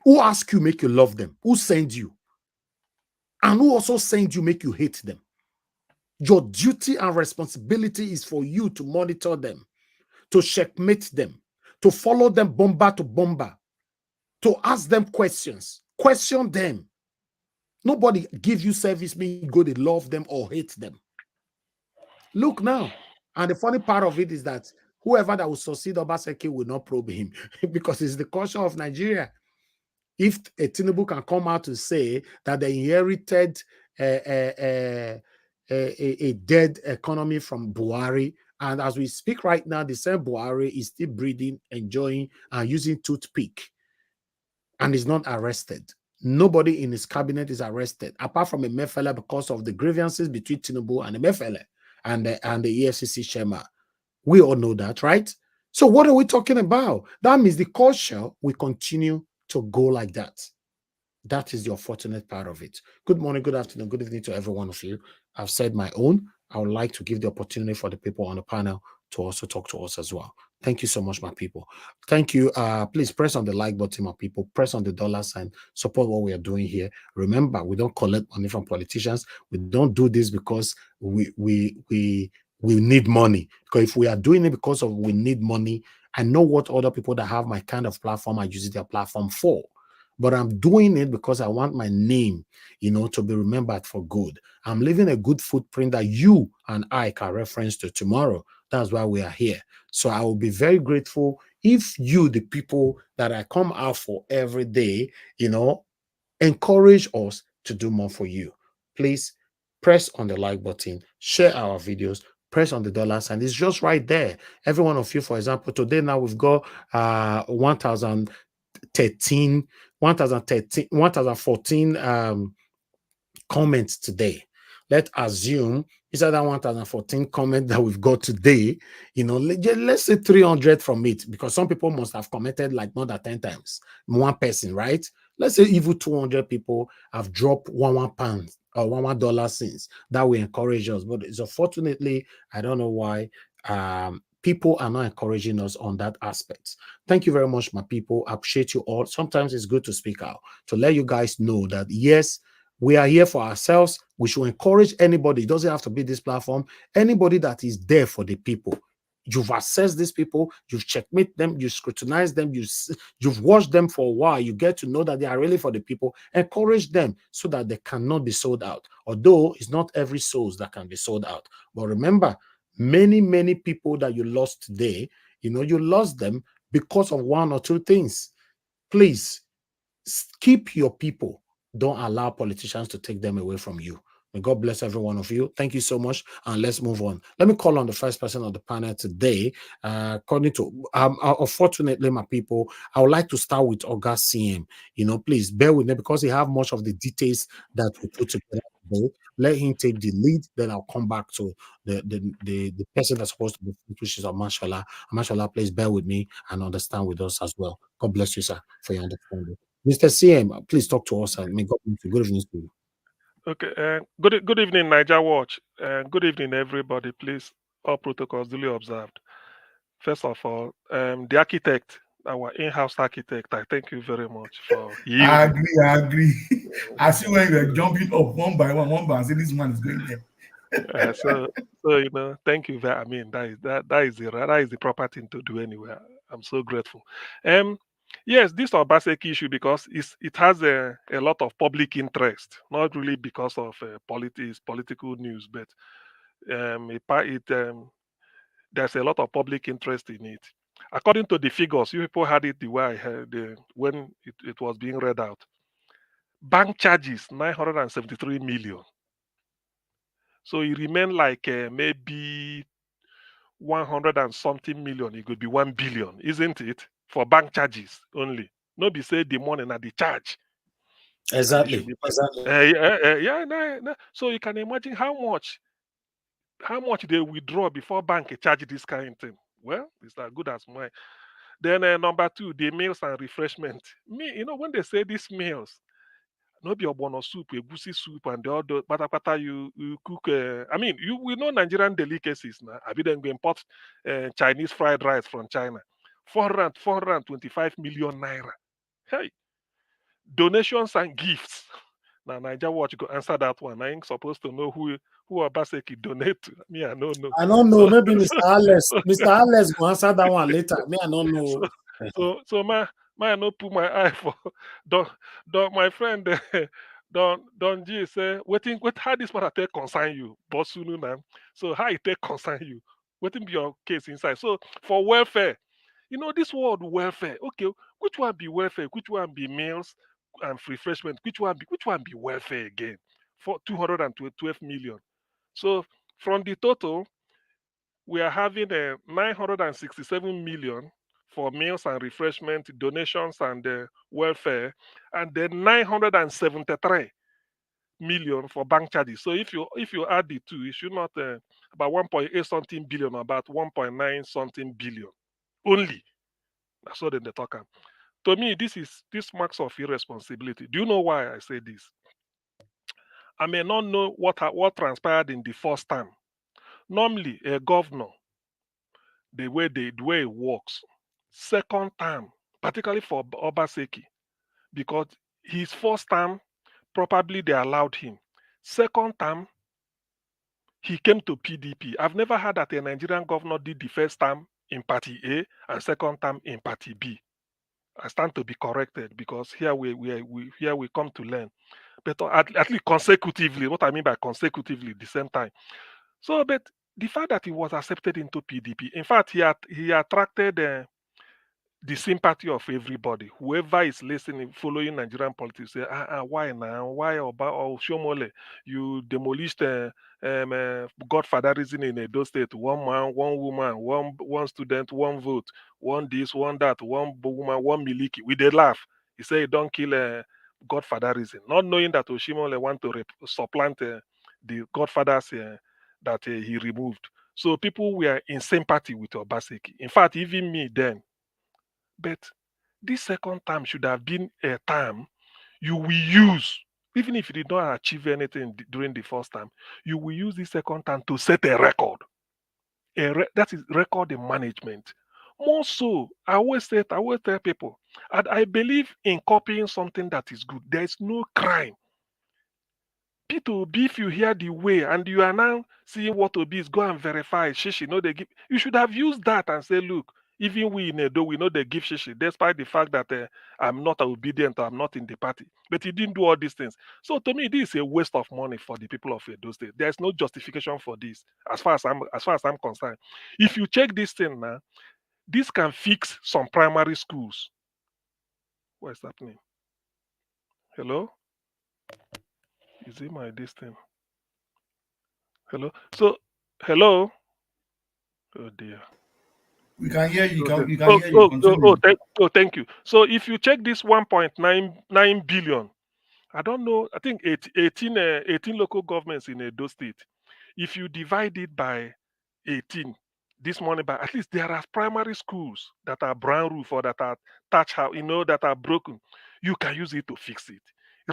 Who asked you make you love them? Who sent you? And who also sent you make you hate them? Your duty and responsibility is for you to monitor them, to checkmate them, to follow them bomber to bomber, to ask them questions. Question them. Nobody give you service, mean go to love them or hate them. Look now. And the funny part of it is that whoever that will succeed Obaseki will not probe him because it's the culture of Nigeria. If a Tinubu can come out to say that they inherited a dead economy from Buhari, and as we speak right now, the same Buhari is still breathing, enjoying, and using toothpick, and is not arrested. Nobody in his cabinet is arrested, apart from Emefiele because of the grievances between Tinubu and Emefiele and the EFCC chairman. We all know that, right? So what are we talking about? That means the culture will continue to go like that. That is the unfortunate part of it. Good morning, good afternoon, good evening to every one of you. I've said my own. I would like to give the opportunity for the people on the panel to also talk to us as well. Thank you so much, my people. Thank you. Please press on the like button, my people. Press on the dollar sign. Support what we are doing here. Remember, we don't collect money from politicians. We don't do this because we need money. Because if we are doing it because of we need money, I know what other people that have my kind of platform are using their platform for. But I'm doing it because I want my name, to be remembered for good. I'm leaving a good footprint that you and I can reference to tomorrow. That's why we are here. So I will be very grateful if you, the people that I come out for every day, encourage us to do more for you. Please press on the like button, share our videos, press on the dollar sign. It's just right there. Every one of you, for example, today now we've got 1,014 comments today. Let's assume inside that 1,014 comment that we've got today, let's say 300 from it, because some people must have commented like more than 10 times. One person, right? Let's say even 200 people have dropped £1 or $1 since. That will encourage us. But it's unfortunately, I don't know why people are not encouraging us on that aspect. Thank you very much, my people. I appreciate you all. Sometimes it's good to speak out, to let you guys know that, yes, we are here for ourselves. We should encourage anybody. It doesn't have to be this platform. Anybody that is there for the people. You've assessed these people. You've checkmate them. You scrutinize them. You've watched them for a while. You get to know that they are really for the people. Encourage them so that they cannot be sold out. Although it's not every soul that can be sold out. But remember, many people that you lost today, you lost them because of one or two things. Please keep your people. Don't allow politicians to take them away from you. May God bless every one of you. Thank you so much. And let's move on. Let me call on the first person on the panel today. According to, unfortunately, my people, I would like to start with Oga CM. Please bear with me because he have much of the details that we put together today. Let him take the lead. Then I'll come back to the person that's supposed to be, which is Mashallah. Mashallah, please bear with me and understand with us as well. God bless you, sir, for your understanding. Mr. CM, please talk to us and may God bless you. Good evening to you. Okay. Good evening, Niger Watch. Good evening, everybody. Please, all protocols duly observed. First of all, the architect our in-house architect. I thank you very much for I yielding. agree. I see when you were jumping up one by one by say this man is going there. So thank you. I mean, that is the proper thing to do anyway. I'm so grateful. Yes, this Obaseki issue because it has a lot of public interest, not really because of political news, but there's a lot of public interest in it. According to the figures, you people had it the way I heard when it was being read out. Bank charges 973 million. So it remained like maybe 100 and something million. It could be 1 billion, isn't it? For bank charges only. Nobody say the money na the charge. Exactly. So you can imagine how much they withdraw before bank charge this kind of thing. Well, it's as good as mine. Then number two, the meals and refreshment. When they say these meals, no be ogbono soup, egusi soup, and the other patapata you cook. We know Nigerian delicacies now. I then go import Chinese fried rice from China, 425 million naira. Hey, donations and gifts. Now Niger Watch go answer that one. I ain't supposed to know who Obaseki donate to. Me, I don't know. I don't know. Maybe Mr. Alex will answer that one later. Me, I don't know. So my no put my eye for don't my friend Don G say what how this matter take concern you, but soon now. So how it take concern you? What be your case inside? So for welfare, this word welfare. Okay, which one be welfare? Which one be meals and refreshment? Which one be welfare again? For 212 million. So from the total, we are having 967 million for meals and refreshment, donations and welfare, and then 973 million for bank charges. So if you add the two, it should not about 1.8 something billion, about 1.9 something billion only. That's what they talk about. To me, this marks of irresponsibility. Do you know why I say this? I may not know what transpired in the first time. Normally, a governor, the way it works, second time, particularly for Obaseki, because his first time, probably they allowed him. Second time, he came to PDP. I've never heard that a Nigerian governor did the first time in Party A and second time in Party B. I stand to be corrected because here we come to learn. But at least consecutively, what I mean by consecutively, the same time. So, but the fact that he was accepted into PDP, in fact, he attracted the sympathy of everybody. Whoever is listening, following Nigerian politics, say, why now? Why Shomole? You demolished Godfatherism in Edo State. One man, one woman, one student, one vote, one this, one that, one woman, one miliki. We did laugh. He said, don't kill Godfatherism. Not knowing that Oshimole want to supplant the Godfathers that he removed. So people were in sympathy with Obaseki. In fact, even me then, but this second time should have been a time you will use, even if you did not achieve anything during the first time, you will use this second time to set a record. That is record in management. More so, I always tell people, and I believe in copying something that is good. There is no crime. P2B, if you hear the way and you are now seeing what Obi is, go and verify shishi. They give. You should have used that and say, look, even we in Edo, we know they give shishi, despite the fact that I'm not obedient, I'm not in the party. But he didn't do all these things. So to me, this is a waste of money for the people of Edo State. There's no justification for this, as far as I'm concerned. If you check this thing now, this can fix some primary schools. What is happening? Hello? Is it my distance? Hello? So, hello? Oh dear. We can hear you. Okay. You can hear you. Continue. Thank you. So if you check this 1.99 billion, I don't know, I think 18 local governments in Edo State. If you divide it by 18, this money, by at least there are primary schools that are brown roof or that are thatch house, that are broken. You can use it to fix it,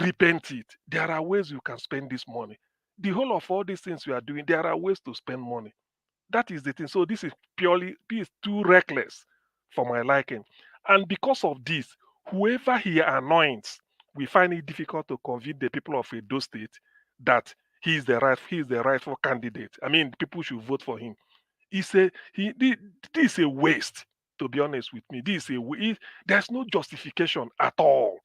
repent it. There are ways you can spend this money. The whole of all these things we are doing, there are ways to spend money. That is the thing. So this is too reckless for my liking. And because of this, whoever he anoints, we find it difficult to convince the people of Edo State that he is the rightful candidate. I mean, people should vote for him. This is a waste, to be honest with me. There's no justification at all.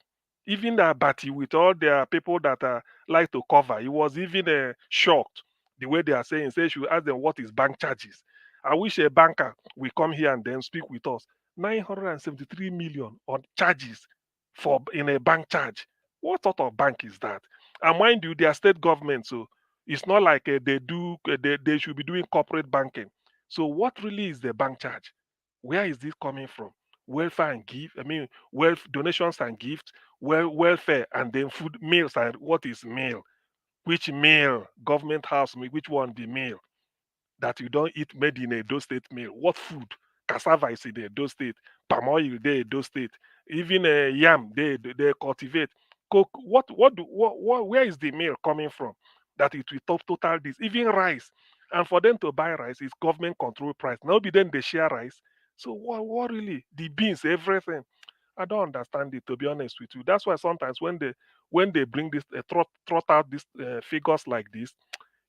Even Abati, with all their people that like to cover, he was even shocked the way they are saying. Say, should ask them what is bank charges. I wish a banker will come here and then speak with us. 973 million on charges for in a bank charge. What sort of bank is that? And mind you, they are state government, so it's not like they should be doing corporate banking. So what really is the bank charge? Where is this coming from? Welfare and gift. I mean, wealth donations and gifts. Welfare and then food meals. And what is meal? Which meal? Government house meal. Which one the meal? That you don't eat made in Edo State meal. What food? Cassava is in Edo State. Palm oil they Edo State. Even yam they cultivate. Cook. Where is the meal coming from? That it will total this. Even rice. And for them to buy rice, it's government control price. Now be then they share rice. So what really? The beans, everything. I don't understand it, to be honest with you. That's why sometimes when they bring this trot out these figures like this,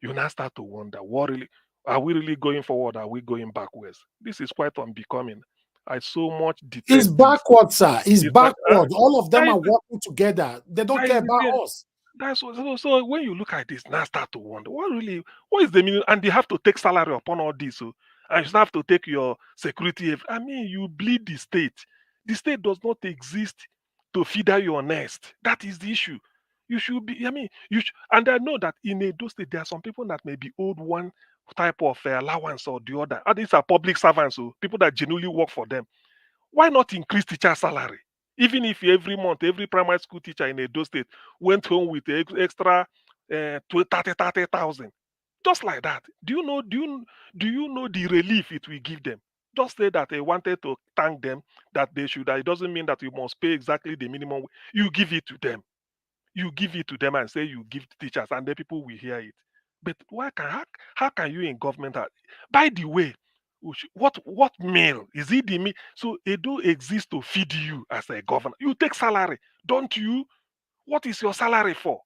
you now start to wonder, what really are we really going forward? Are we going backwards? This is quite unbecoming. I so much detest It's this. backward, sir. It's It's backward. All of them that are is- working together. They don't that care is the about thing. us. That's so when you look at this, now start to wonder what is the meaning? And they have to take salary upon all this, so and you still have to take your security. I mean, you bleed the state. The state does not exist to feeder your nest. That is the issue. You should be. I mean, and I know that in Edo State there are some people that may be owed one type of allowance or the other. And these are public servants, so people that genuinely work for them. Why not increase teacher salary? Even if every month, every primary school teacher in Edo State went home with extra 30,000, just like that. Do you know the relief it will give them? Just say that they wanted to thank them, that they should. That it doesn't mean that you must pay exactly the minimum. You give it to them. You give it to them and say you give teachers, and the people will hear it. But how can you in government? By the way, what meal is it? The meal? So Edo exists to feed you as a governor. You take salary, don't you? What is your salary for?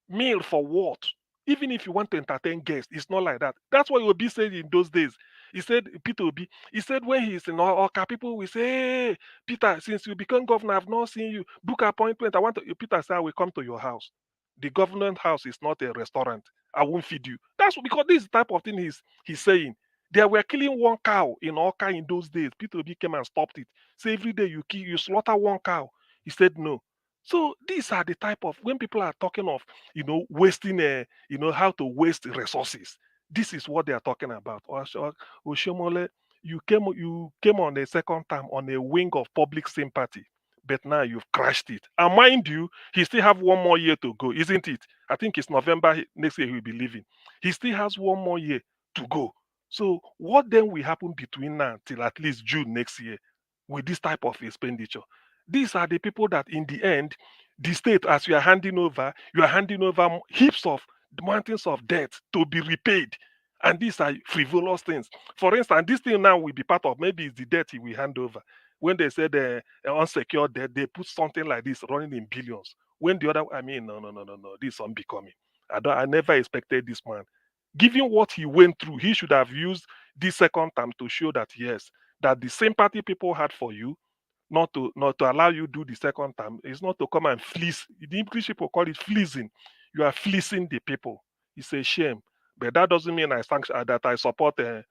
Meal for what? Even if you want to entertain guests, it's not like that. That's what Obi said in those days. He said, Peter Obi, he said when he's in Oka, people will say, hey, Peter, since you become governor, I've not seen you. Book appointment. I want to, Peter said, I will come to your house. The government house is not a restaurant. I won't feed you. That's because this type of thing he's saying. They were killing one cow in Oka in those days. Peter Obi came and stopped it. Say every day you slaughter one cow. He said no. So these are the type of when people are talking of wasting how to waste resources. This is what they are talking about. Oshomole, you came on a second term on a wing of public sympathy, but now you've crashed it. And mind you, he still have one more year to go, isn't it? I think it's November next year he will be leaving. He still has one more year to go. So what then will happen between now till at least June next year with this type of expenditure? These are the people that in the end, the state, as you are handing over heaps of mountains of debt to be repaid. And these are frivolous things. For instance, this thing now will be part of maybe it's the debt he will hand over. When they said unsecured debt, they put something like this running in billions. When the other, no, this is unbecoming. I never expected this man. Given what he went through, he should have used this second term to show that yes, that the sympathy people had for you, not to allow you do the second term, is not to come and fleece. The English people call it fleecing. You are fleecing the people. It's a shame, but that doesn't mean that I support his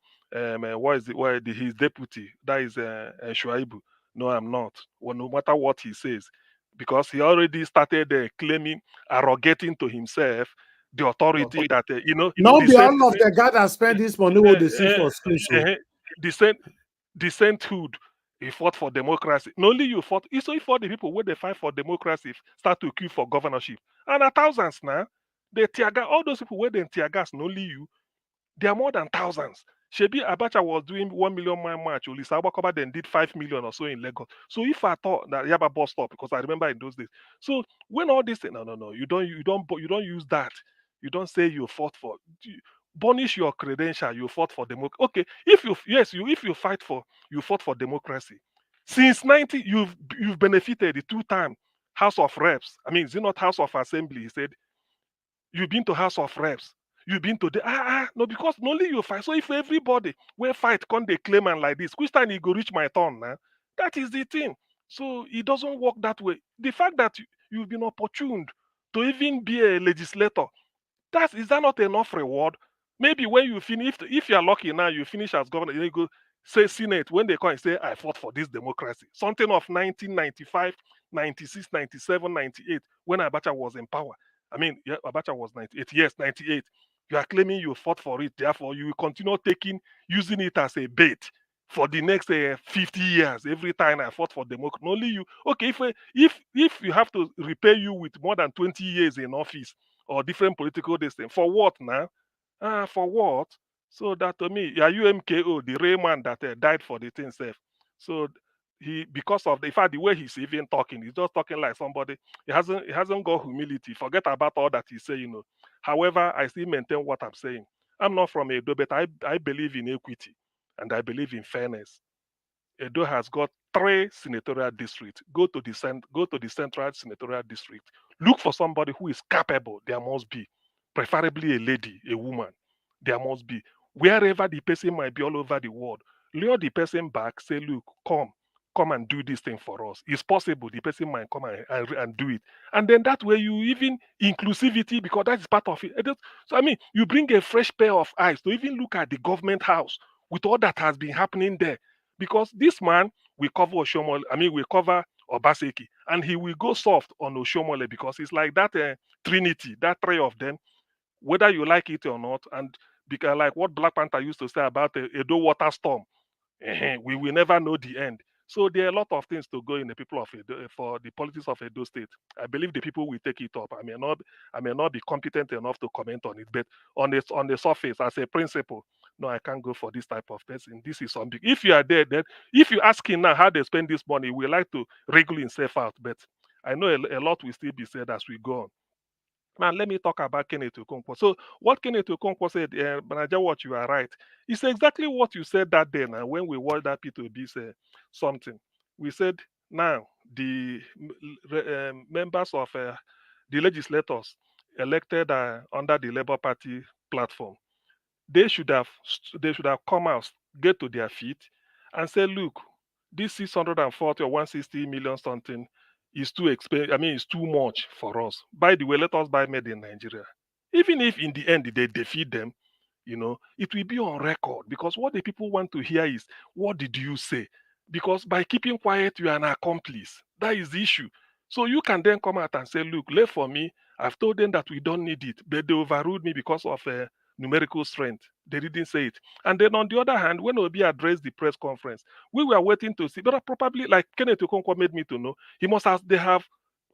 deputy, that is Shaibu. No, I'm not. Well, no matter what he says, because he already started claiming, arrogating to himself the authority that Not the be saint, all of the guy that spend this money what they see for school. So. The sainthood. He fought for democracy. Not only you fought, so he fought the people where they fight for democracy start to queue for governorship. And thousands now. They tear gas, all those people where they tear gas, not only you, they are more than thousands. Shebi Abacha was doing 1 million mile march. Olisa Abakoba then did 5 million or so in Lagos. So if I thought that Yaba bus stop, because I remember in those days. So when all this, no, you don't use that. You don't say you fought for. Burnish your credential. You fought for democracy. Okay, if you fought for democracy, Since 90, you've benefited the 2-time House of Reps. I mean, is it not House of Assembly? He said, you've been to House of Reps. You've been to the no, because only you fight. So if everybody will fight, can they claim and like this? Which time he go reach my turn now? That is the thing. So it doesn't work that way. The fact that you've been opportuned to even be a legislator, is that not enough reward? Maybe when you finish, if you are lucky now, you finish as governor, you go say Senate, when they come and say, I fought for this democracy. Something of 1995, 96, 97, 98, when Abacha was in power. I mean, yeah, Abacha was 98. Yes, 98. You are claiming you fought for it. Therefore, you will continue using it as a bait for the next 50 years. Every time I fought for democracy, only you. Okay, if you have to repay you with more than 20 years in office or different political distance, for what now? For what? So that to me, yeah, UMKO, the Rayman that died for the thing self. So because of the fact the way he's even talking, he's just talking like somebody. He hasn't got humility. Forget about all that he's saying. However, I still maintain what I'm saying. I'm not from Edo, but I believe in equity and I believe in fairness. Edo has got 3 senatorial districts. Go to the central senatorial district. Look for somebody who is capable. There must be, preferably a lady, a woman. There must be. Wherever the person might be all over the world, lure the person back. Say, look, come and do this thing for us. It's possible. The person might come and do it. And then that way you even inclusivity, because that is part of it. So I mean, you bring a fresh pair of eyes to even look at the government house with all that has been happening there. Because this man will cover Oshomole, we cover Obaseki, and he will go soft on Oshomole because it's like that trinity, that 3 of them, whether you like it or not. And because like what Black Panther used to say about Edo water storm, we will never know the end. So there are a lot of things to go in the people of Edo, for the politics of Edo State. I believe the people will take it up. I may not be competent enough to comment on it, but on the surface, as a principle, no, I can't go for this type of person. This is something. If you are there, then if you ask him now how they spend this money, we like to wriggle himself out. But I know a lot will still be said as we go on. Now, let me talk about Kenneth Okonkwo. So, what Kenneth Okonkwo said, Manager, what you are right. It's exactly what you said that day now when we watched that P2B say something. We said, now, the members of the legislators elected under the Labour Party platform, they should have come out, get to their feet, and say, look, this 640 or 160 million something is too expensive. It's too much for us. By the way, let us buy made in Nigeria. Even if in the end they defeat them, it will be on record, because what the people want to hear is, what did you say? Because by keeping quiet, you are an accomplice. That is the issue. So you can then come out and say, look, left for me, I've told them that we don't need it, but they overruled me because of numerical strength. They didn't say it. And then on the other hand, when Obi addressed the press conference, we were waiting to see, but probably like Kenneth Okonkwo made me to know, they have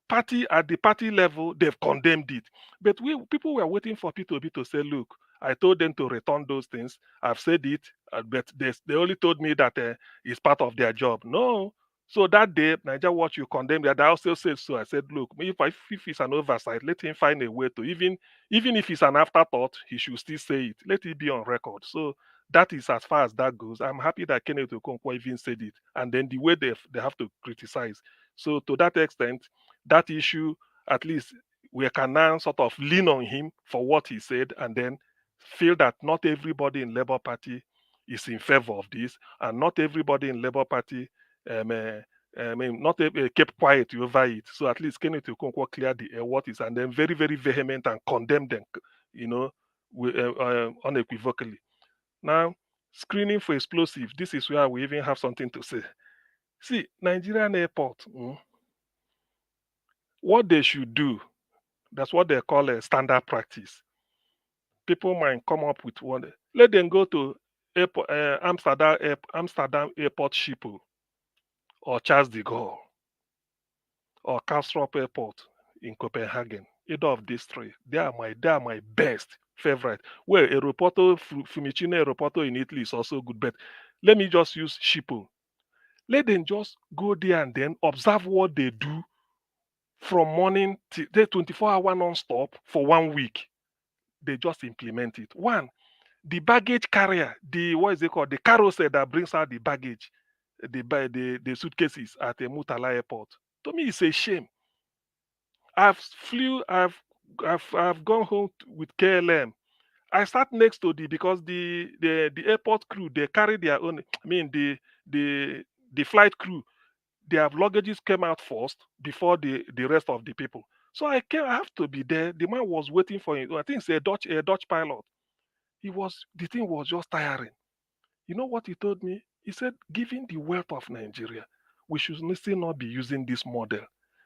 party at the party level, they've condemned it. But people were waiting for P2B to say, look, I told them to return those things. I've said it, but they only told me that it's part of their job. No. So that day, Nigeria Watch, you condemned that. I also said so. I said, look, if it's an oversight, let him find a way to, even if it's an afterthought, he should still say it. Let it be on record. So that is as far as that goes. I'm happy that Kenneth Okonkwo even said it. And then the way they have to criticize. So to that extent, that issue, at least we can now sort of lean on him for what he said, and then feel that not everybody in Labour Party is in favor of this, and not everybody in Labour Party kept quiet over it. So at least Kenneth Okonkwo cleared the air what is, and then very, very vehement and condemned them, unequivocally. Now, screening for explosive, this is where we even have something to say. See, Nigerian airport, what they should do, that's what they call a standard practice. People might come up with one. Let them go to airport, Amsterdam Airport Schiphol, or Charles de Gaulle, or Kastrup Airport in Copenhagen. Either of these 3, they are my best favorite. Well, Fiumicino Aeroporto in Italy is also good, but let me just use Schiphol. Let them just go there and then observe what they do from morning till 24-hour non-stop for 1 week. They just implement it. One, the baggage carrier, the carousel that brings out the baggage, the suitcases at the Murtala airport. To me, it's a shame. I've gone home with KLM. I sat next to because the airport crew, they carry their own. I mean the flight crew, their luggages came out first before the rest of the people. So I have to be there. The man was waiting for him. I think it's a Dutch pilot. The thing was just tiring. You know what he told me? He said, given the wealth of Nigeria, we should still not be using this model.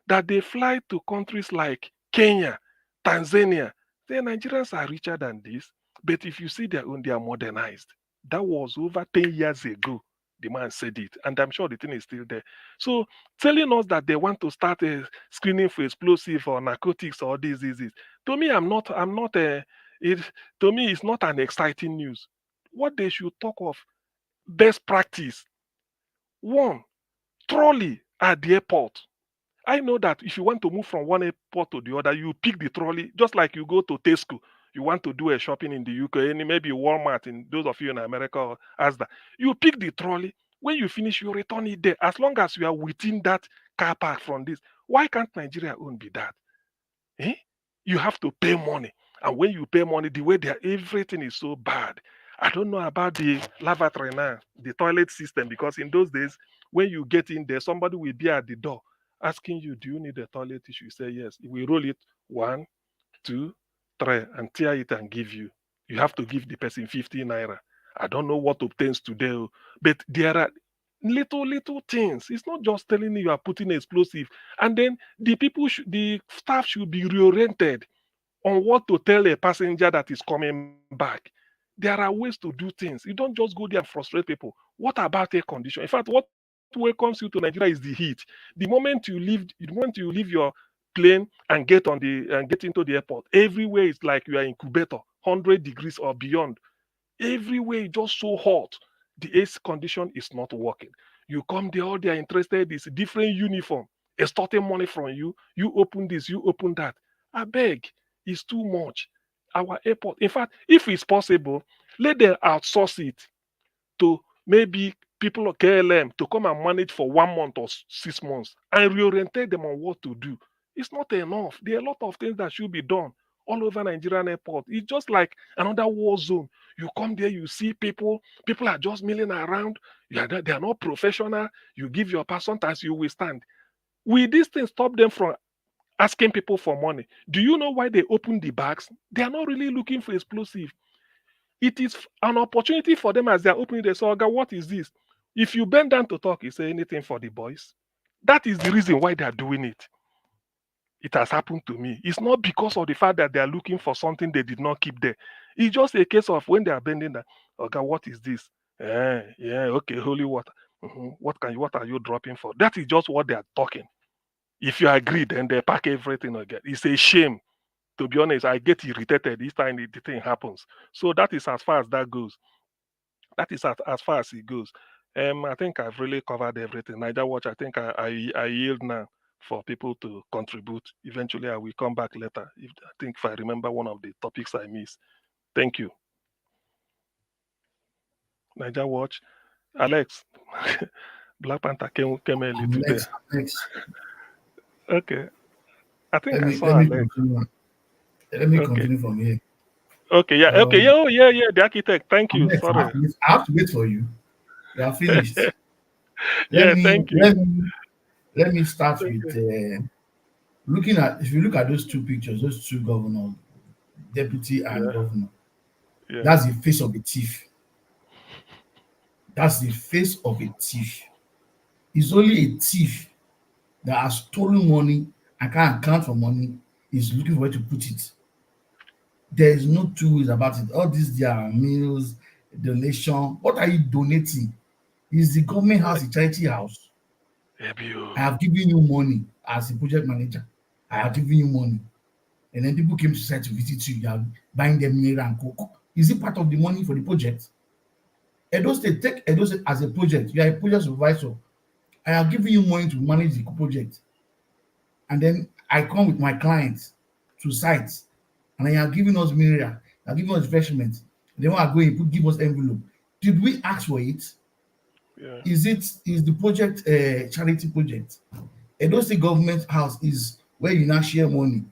That they fly to countries like Kenya, Tanzania. The Nigerians are richer than this. But if you see their own, they are modernized. That was over 10 years ago. The man said it. And I'm sure the thing is still there. So telling us that they want to start a screening for explosive or narcotics or this. To me, to me, it's not an exciting news. What they should talk of, best practice. One, trolley at the airport. I know that if you want to move from one airport to the other, you pick the trolley, just like you go to Tesco. You want to do a shopping in the UK, maybe Walmart, in those of you in America or Asda. You pick the trolley. When you finish, you return it there. As long as you are within that car park from this, why can't Nigeria own be that? You have to pay money. And when you pay money, the way everything is so bad. I don't know about the lavatory now, the toilet system, because in those days, when you get in there, somebody will be at the door asking you, do you need a toilet tissue? You say yes. We roll it 1, 2, 3 and tear it and give you. You have to give the person 50 naira. I don't know what obtains today, but there are little things. It's not just telling you are putting explosive. And then the staff should be reoriented on what to tell a passenger that is coming back. There are ways to do things. You don't just go there and frustrate people. What about air condition? In fact, what welcomes you to Nigeria is the heat. The moment you leave your plane and get into the airport, everywhere is like you are incubator, 100 degrees or beyond. Everywhere is just so hot. The air condition is not working. You come there, all they are interested is different uniform, extorting money from you. You open this, you open that. I beg, it's too much. Our airport, in fact, if it's possible, let them outsource it to maybe people of KLM to come and manage for 1 month or 6 months and reorientate them on what to do. It's not enough. There are a lot of things that should be done all over Nigerian airport. It's just like another war zone. You come there, you see people are just milling around. They are not professional. You give your pass, sometimes you will stand. Will this thing stop them from asking people for money? Do you know why they open the bags? They are not really looking for explosive. It is an opportunity for them as they are opening. They say, "Oga, what is this?" If you bend down to talk, you say anything for the boys. That is the reason why they are doing it. It has happened to me. It's not because of the fact that they are looking for something they did not keep there. It's just a case of when they are bending down. "Oga, what is this?" Yeah, okay, holy water. What are you dropping for? That is just what they are talking. If you agree, then they pack everything again. It's a shame. To be honest, I get irritated each time the thing happens. So that is as far as that goes. That is as far as it goes. I think I've really covered everything. Niger Watch, I think I yield now for people to contribute. Eventually, I will come back later. If I remember one of the topics I missed. Thank you. Niger Watch. Alex. Black Panther came early today. Next. Okay. I think I saw Alex. Let me continue from here. Okay, yeah, okay, yeah, the architect. Thank you. Sorry. I have to wait for you. You are finished. Thank you. Let me start with looking at, if you look at those two pictures, those two governors, deputy and governor, that's the face of a thief. That's the face of a thief. It's only a thief that has stolen money and can't account for money is looking for where to put it. There is no two ways about it. All these their meals, donation. What are you donating? Is the government house a charity house? I have given you money as a project manager. I have given you money. And then people came to site to visit you. You are buying them naira and coke. Is it part of the money for the project? Edo State, take Edo State as a project. You are a project supervisor. I have given you money to manage the project. And then I come with my clients to sites. And then you are giving us mineral. You are giving us refreshment. Then when I go in, give us envelope. Did we ask for it? Yeah. Is the project a charity project? Edo State government house is where you now share money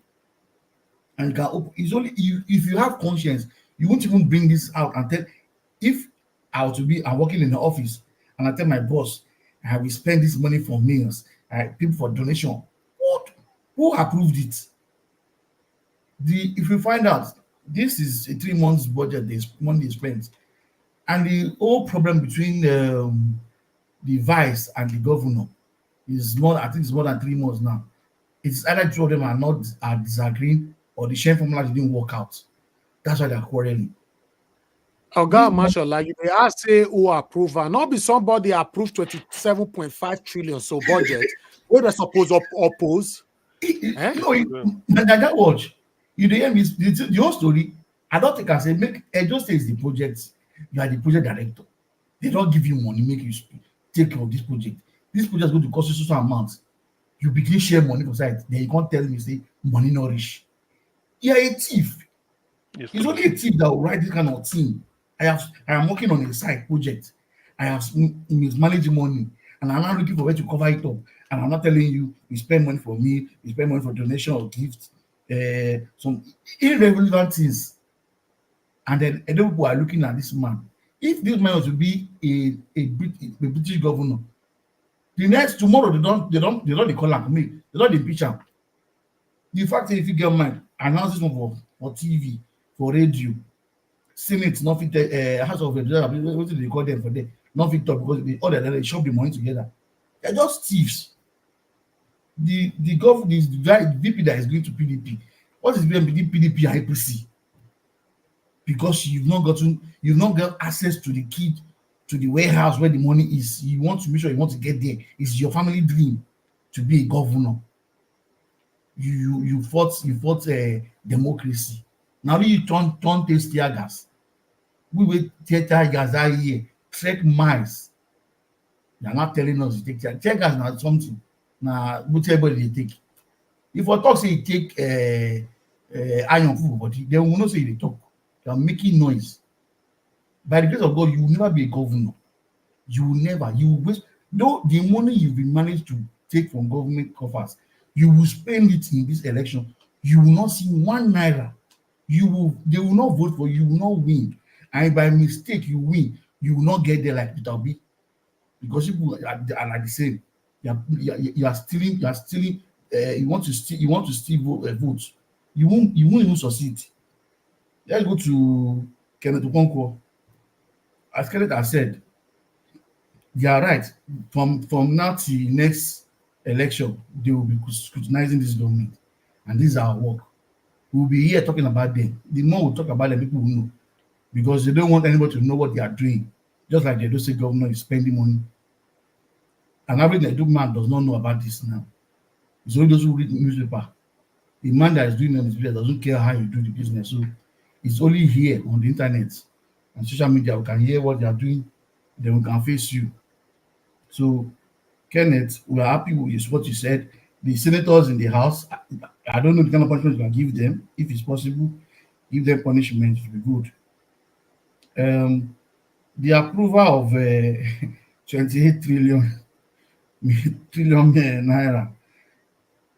and you can open. It's only you if you have conscience, you won't even bring this out and tell. If I'm working in the office and I tell my boss I will spend this money for meals, people for donation. Who approved it? If you find out this is a 3 months budget, this money is spent, and the whole problem between the vice and the governor is more. I think it's more than 3 months now. It's either two of them are disagreeing or the sharing formula didn't work out. That's why they're quarreling. Oga Marshall, like they ask say who approve, and not be somebody approved 27.5 trillion so budget where they supposed to oppose. That watch. You hear me? The whole story. I don't think I say make Edo State is the project. You are the project director. They don't give you money, make you take care of this project. This project is going to cost you so amount. You begin share money for side. Then you can't tell me say money not rich. You are a thief. Yes, it's only a thief that will write this kind of thing. I am working on a side project. I have mismanaged money, and I'm not looking for where to cover it up. And I'm not telling you spend money for me, you spend money for donation or gift, some irrelevant things. And then other people are looking at this man. If this man was to be a British governor, the next tomorrow they don't call him me, they don't impeach him. The fact that if you get mad, announce this one for TV, for radio, Senate, not fit, House of Redefining, what do they call them for them? Not fit talk because they shop the money together. They're just thieves. The government is the VP that is going to PDP. What is between PDP and APC? Because you've not got access to the key to the warehouse where the money is. You want to make sure you want to get there. It's your family dream to be a governor. You fought democracy. Now you turn taste tear gas. We will tear gas that year, trek miles. They are not telling us to take tear gas now something. Now what everybody they take. If I talk say you take iron food body, they will not say they talk. They are making noise. By the grace of God, you will never be a governor. You will never. You will waste. Though the money you've been managed to take from government coffers, you will spend it in this election. You will not see 1 naira. They will not vote for you. You will not win. And by mistake you win, you will not get there like Peter B. Because people are like the same. You are stealing. You are stealing. You want to steal votes. You won't even succeed. Let's go to Kenneth Okonkwo. As Kenneth has said, they are right. From now to next election, they will be scrutinizing this government, and this is our work. We'll be here talking about them. The more we talk about them, people will know, because they don't want anybody to know what they are doing. Just like the Edo State governor is spending money. An average Edo man does not know about this now. It's only those who read the newspaper. The man that is doing this business doesn't care how you do the business. So it's only here on the internet and social media we can hear what they are doing, then we can face you. So, Kenneth, we are happy with what you said. The senators in the House, I don't know the kind of punishment you can give them. If it's possible, give them punishment, it will be good. The approval of 28 trillion naira.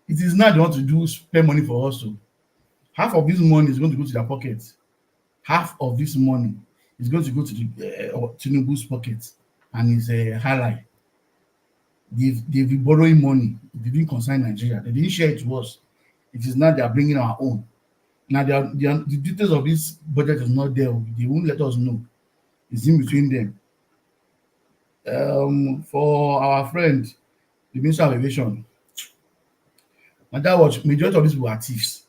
It is not they want to do spend money for us. So half of this money is going to go to their pockets. Half of this money is going to go to the Tinubu's pockets and his highlight. They've been borrowing money. They didn't consign Nigeria. They didn't share it to us. It is now they are bringing our own. Now the details of this budget is not there. They won't let us know. It's in between them. For our friend, the Minister of Aviation, and that was majority of these people are thieves.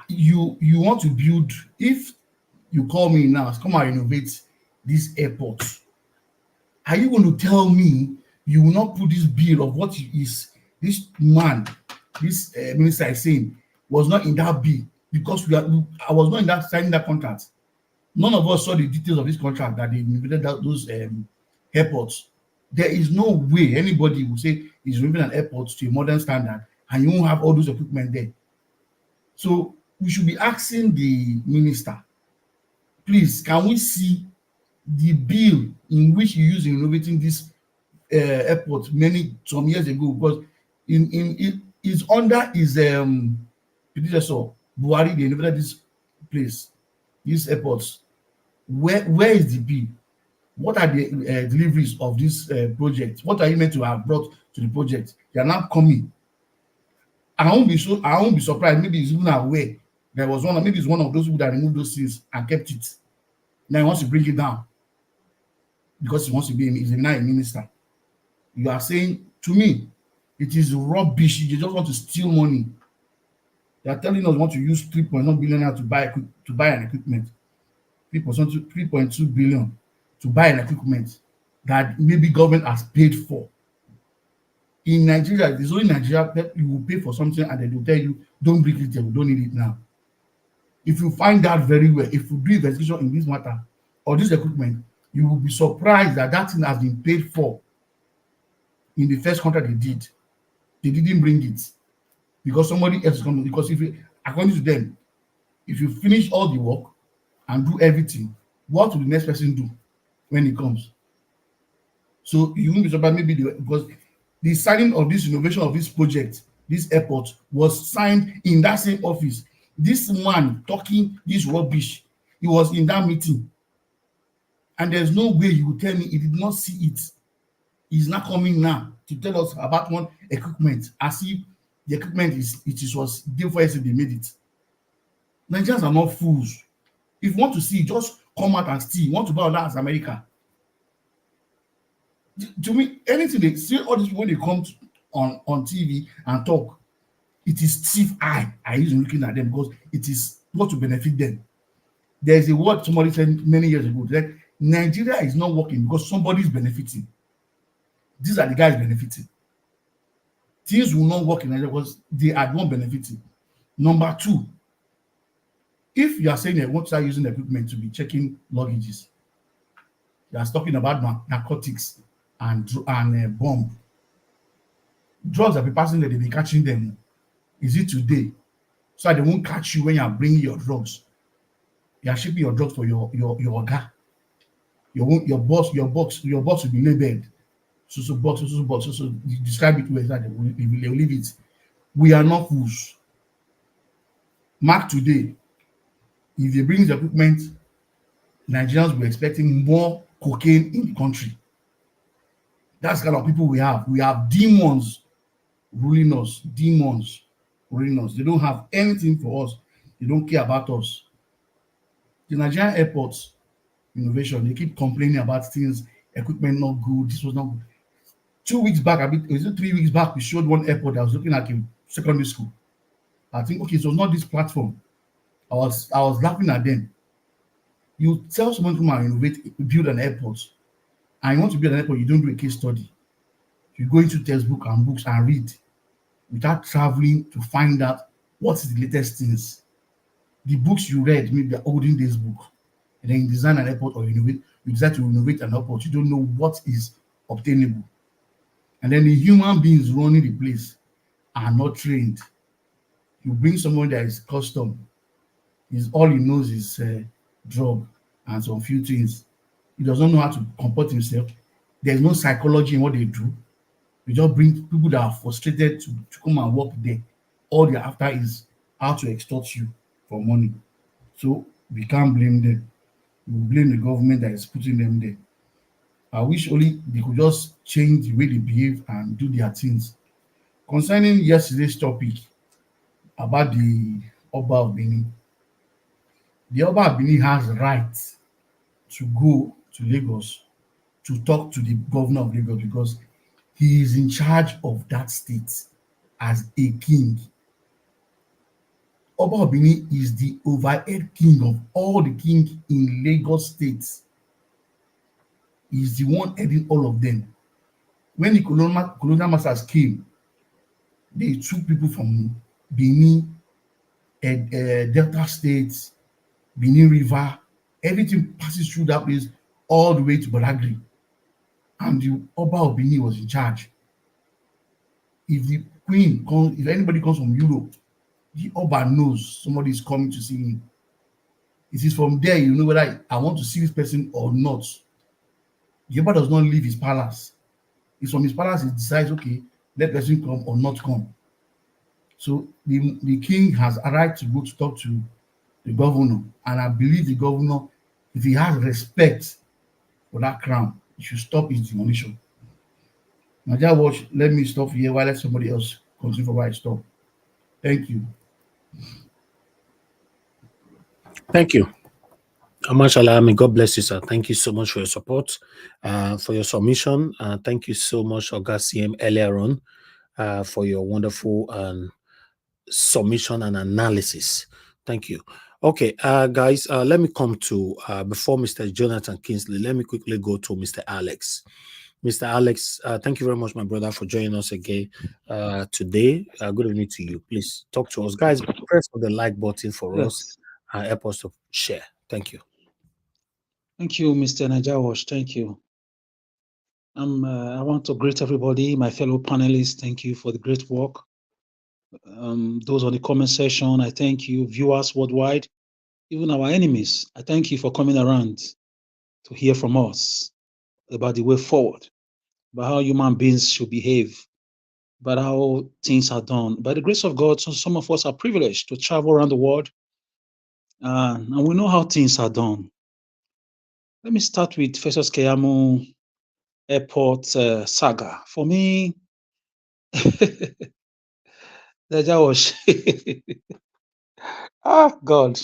You want to build, if you call me now, come and renovate this airport, are you going to tell me you will not put this bill of what is this man, this minister is saying was not in that bill? Because I was not in that signing that contract. None of us saw the details of this contract that they renovated those airports. There is no way anybody will say he's renovating an airport to a modern standard and you won't have all those equipment there. So we should be asking the minister, please, can we see the bill in which he used in renovating this airport some years ago, because it is under his predecessor Buhari. They renovated this place, these airports. Where is the bill? What are the deliveries of this project? What are you meant to have brought to the project? They are not coming. I won't be surprised. Maybe he's even aware there was one. Maybe it's one of those people that removed those things and kept it. Now he wants to bring it down because he wants to be he's now a minister. You are saying to me, it is rubbish. You just want to steal money. They are telling us want to use 3.1 billion to buy an equipment. 3.2 billion to buy an equipment that maybe government has paid for. In Nigeria, it's only Nigeria that you will pay for something and they will tell you, don't bring it there, we don't need it now. If you find out very well, if you do investigation in this matter or this equipment, you will be surprised that that thing has been paid for in the first contract they did. They didn't bring it because somebody else is coming. Because according to them, if you finish all the work and do everything, what will the next person do when he comes? So you won't be surprised maybe because the signing of this innovation of this project, this airport, was signed in that same office. This man talking this rubbish, he was in that meeting. And there's no way you will tell me he did not see it. He's not coming now to tell us about one equipment, as if the equipment was day before yesterday they made it. Nigerians are not fools. If you want to see, just come out and steal. You want to buy that as America. To me, anything they see, all this when they come on TV and talk, it is thief eye. I use looking at them because it is what to benefit them. There is a word somebody said many years ago that Nigeria is not working because somebody is benefiting. These are the guys benefiting. Things will not work in Nigeria because they are not benefiting. Number two, if you are saying that you want to start using the equipment to be checking luggages, you are talking about narcotics and bomb. Drugs that be passing there, they be catching them. Is it today? So they won't catch you when you are bringing your drugs. You are shipping your drugs for your guy. Your box will be labeled. So box. So you describe it where that they will leave it. We are not fools. Mark today, if they bring the equipment, Nigerians will be expecting more cocaine in the country. That's the kind of people we have. We have demons ruling us. Demons ruling us. They don't have anything for us. They don't care about us. The Nigerian airports innovation, they keep complaining about things, equipment not good, this was not good. 2 weeks back, 3 weeks back, we showed one airport that was looking like a secondary school. I think, okay, so it's not this platform. I was laughing at them. You tell someone to come and build an airport, and you want to build an airport, you don't do a case study. You go into textbook and books and read without traveling to find out what is the latest things. The books you read, maybe the olden days book, and then you design an airport or you decide to renovate an airport, you don't know what is obtainable. And then the human beings running the place are not trained. You bring someone that is custom, all he knows is drug and some few things. He doesn't know how to comport himself. There's no psychology in what they do. You just bring people that are frustrated to come and work there. All they're after is how to extort you for money. So we can't blame them. We blame the government that is putting them there. I wish only they could just change the way they behave and do their things. Concerning yesterday's topic about the Oba of Benin, the Oba of Benin has right to go to Lagos to talk to the governor of Lagos because he is in charge of that state as a king. Oba of Benin is the overhead king of all the kings in Lagos State. He's the one heading all of them. When the colonial masters came, they took people from Benin, Delta State, Benin River, everything passes through that place all the way to Badagry. And the Oba of Benin was in charge. If the queen comes, if anybody comes from Europe, the Oba knows somebody is coming to see him. It is from there you know whether I want to see this person or not. Yoruba does not leave his palace. It's from his palace he decides, okay, let person come or not come. So the king has a right to go to talk to the governor, and I believe the governor, if he has respect for that crown, he should stop his demolition. Now, just watch. Let me stop here while let somebody else continue for where I stop. Thank you. Thank you. Mashallah, may God bless you, sir. Thank you so much for your support, for your submission. Thank you so much, Oga CM, earlier on, for your wonderful submission and analysis. Thank you. Okay, guys, let me come to, before Mr. Jonathan Kingsley, let me quickly go to Mr. Alex. Mr. Alex, thank you very much, my brother, for joining us again today. Good evening to you. Please talk to us. Guys, press the like button for us and help us to share. Thank you. Thank you, Mr. Najawash. Thank you. I want to greet everybody, my fellow panelists. Thank you for the great work. Those on the comment section, I thank you. Viewers worldwide, even our enemies, I thank you for coming around to hear from us about the way forward, about how human beings should behave, about how things are done. By the grace of God, so some of us are privileged to travel around the world, and we know how things are done. Let me start with Festus Keyamo Airport saga. For me, God,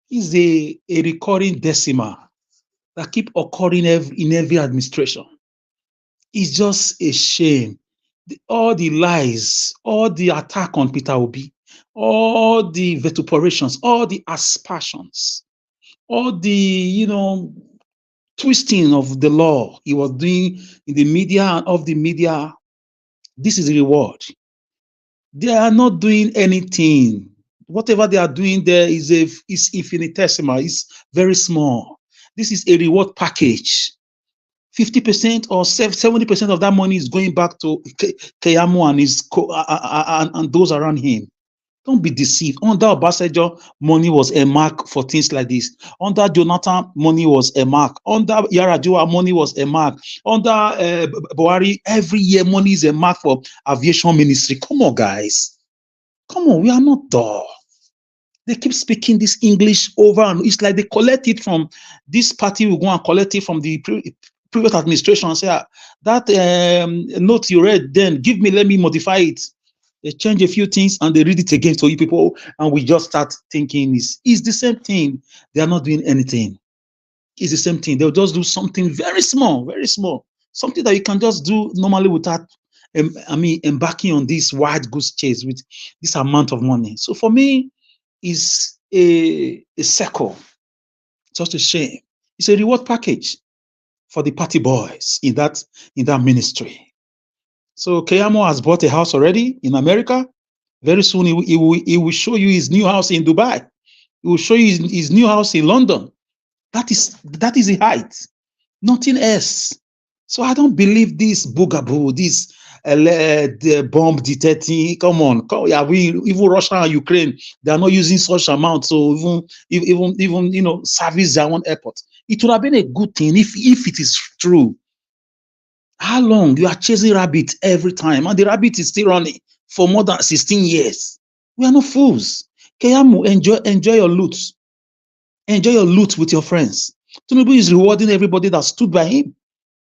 is a recurring decimal that keep occurring in every administration. It's just a shame. All the lies, all the attack on Peter Obi, all the vituperations, all the aspersions, all the, twisting of the law he was doing in the media and of the media. This is the reward. They are not doing anything. Whatever they are doing there is infinitesimal, it's very small. This is a reward package. 50% or 70% of that money is going back to Keyamo and those around him. Don't be deceived. Under Obasanjo, money was a mark for things like this. Under Jonathan, money was a mark. Under Yar'Adua, money was a mark. Under Buhari, every year money is a mark for aviation ministry. Come on, guys. Come on, we are not dull. They keep speaking this English over, and it's like they collect it from this party. We go and collect it from the previous administration and say, that note you read, then give me, let me modify it. They change a few things and they read it again to you people, and we just start thinking it's the same thing. They are not doing anything. It's the same thing. They'll just do something very small, something that you can just do normally without, embarking on this wild goose chase with this amount of money. So for me, it's a circle. Just a shame. It's a reward package for the party boys in that ministry. So Keyamo has bought a house already in America. Very soon he will show you his new house in Dubai. He will show you his new house in London. That is the height. Nothing else. So I don't believe this boogaboo, this the bomb detecting. Come on, even Russia and Ukraine, they are not using such amount. So even service their own airport. It would have been a good thing if it is true. How long you are chasing rabbit every time, and the rabbit is still running for more than 16 years? We are not fools. Keyamo, enjoy your loot. Enjoy your loot with your friends. Tinubu is rewarding everybody that stood by him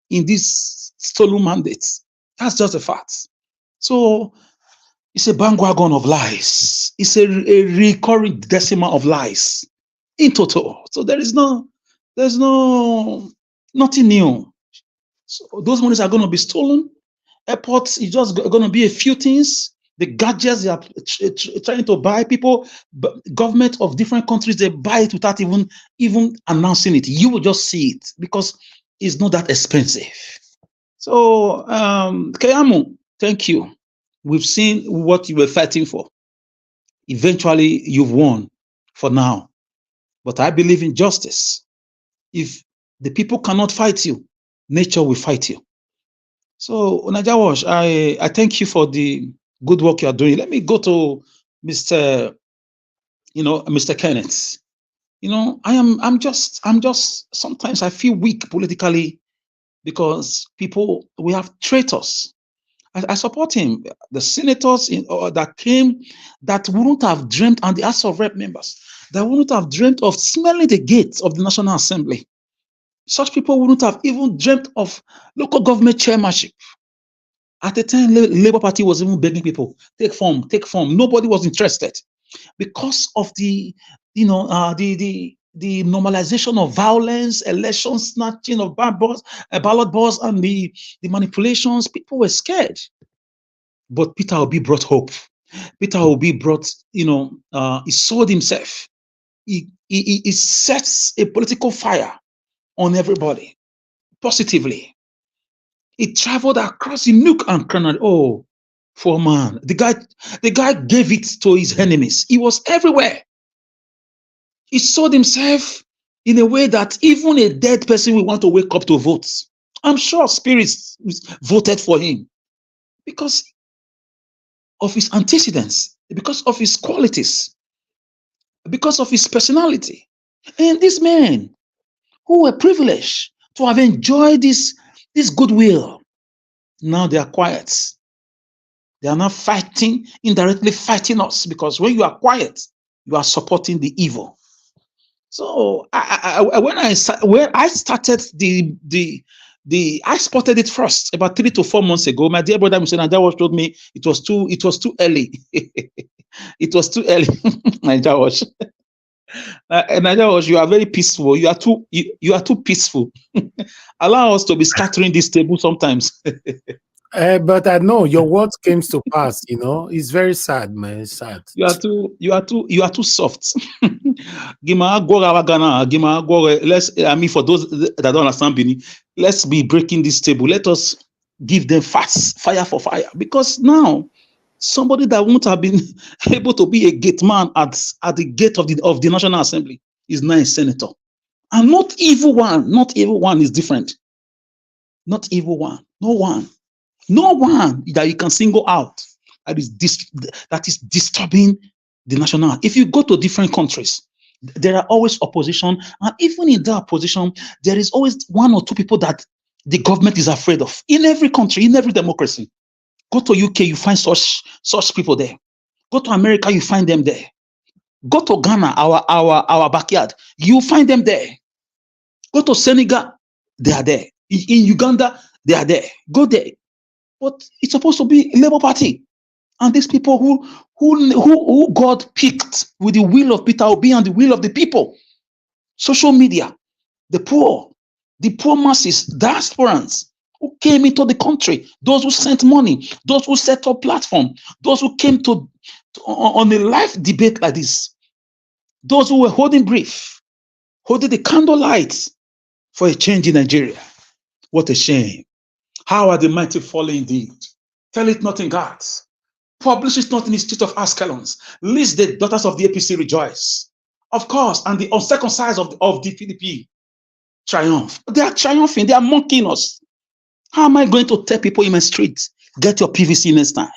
in this stolen mandates. That's just a fact. So it's a bandwagon of lies. It's a recurring decimal of lies in total. So there's nothing new. So those monies are going to be stolen. Airports is just going to be a few things. The gadgets they are trying to buy, people, government of different countries, they buy it without even announcing it. You will just see it because it's not that expensive. So, Keyamo, thank you. We've seen what you were fighting for. Eventually, you've won for now. But I believe in justice. If the people cannot fight you, nature will fight you. So, Najawash, I thank you for the good work you are doing. Let me go to Mr. Kenneth. You know, I'm just sometimes I feel weak politically because we have traitors. I support him. The senators that came that wouldn't have dreamt, and the House of Rep members that wouldn't have dreamt of smelling the gates of the National Assembly. Such people wouldn't have even dreamt of local government chairmanship. At the time, Labour Party was even begging people, take form, take form. Nobody was interested because of the normalization of violence, election snatching of ballot balls, and the manipulations. People were scared. But Peter Obi brought hope. Peter Obi brought, he sold himself. He sets a political fire on everybody positively. He traveled across the nook and cranny. Oh, poor man. The guy gave it to his enemies. He was everywhere. He sold himself in a way that even a dead person will want to wake up to vote. I'm sure spirits voted for him because of his antecedents, because of his qualities, because of his personality. And these men who were privileged to have enjoyed this goodwill, now they are quiet. They are not fighting, indirectly fighting us, because when you are quiet, you are supporting the evil. So when I started I spotted it first about 3 to 4 months ago. My dear brother Mr. Najawash told me it was too early. It was too early. Najawash. Najawash, you are very peaceful. You are too peaceful. Allow us to be scattering this table sometimes. But I know your words came to pass. It's very sad, man. It's sad. You are too soft. For those that don't understand Bini, let's be breaking this table. Let us give them fire for fire. Because now somebody that won't have been able to be a gate man at the gate of the National Assembly is now a senator. And not evil one is different. Not evil one. No one that you can single out that is disturbing the national. If you go to different countries, there are always opposition, and even in that opposition, there is always 1 or 2 people that the government is afraid of. In every country, in every democracy, go to UK, you find such people there. Go to America, you find them there. Go to Ghana, our backyard, you find them there. Go to Senegal, they are there. In Uganda, they are there. Go there. But it's supposed to be a Labour Party. And these people who God picked with the will of Peter Obi and the will of the people. Social media, the poor masses, diasporans who came into the country, those who sent money, those who set up platform, those who came on a live debate like this, those who were holding brief, holding the candlelight for a change in Nigeria. What a shame. How are the mighty fallen indeed? Tell it not in Gads. Publish it not in the street of Ascalons. Lest the daughters of the APC rejoice. Of course, and the uncircumcised of the PDP triumph. They are triumphing. They are mocking us. How am I going to tell people in my street, get your PVC next time?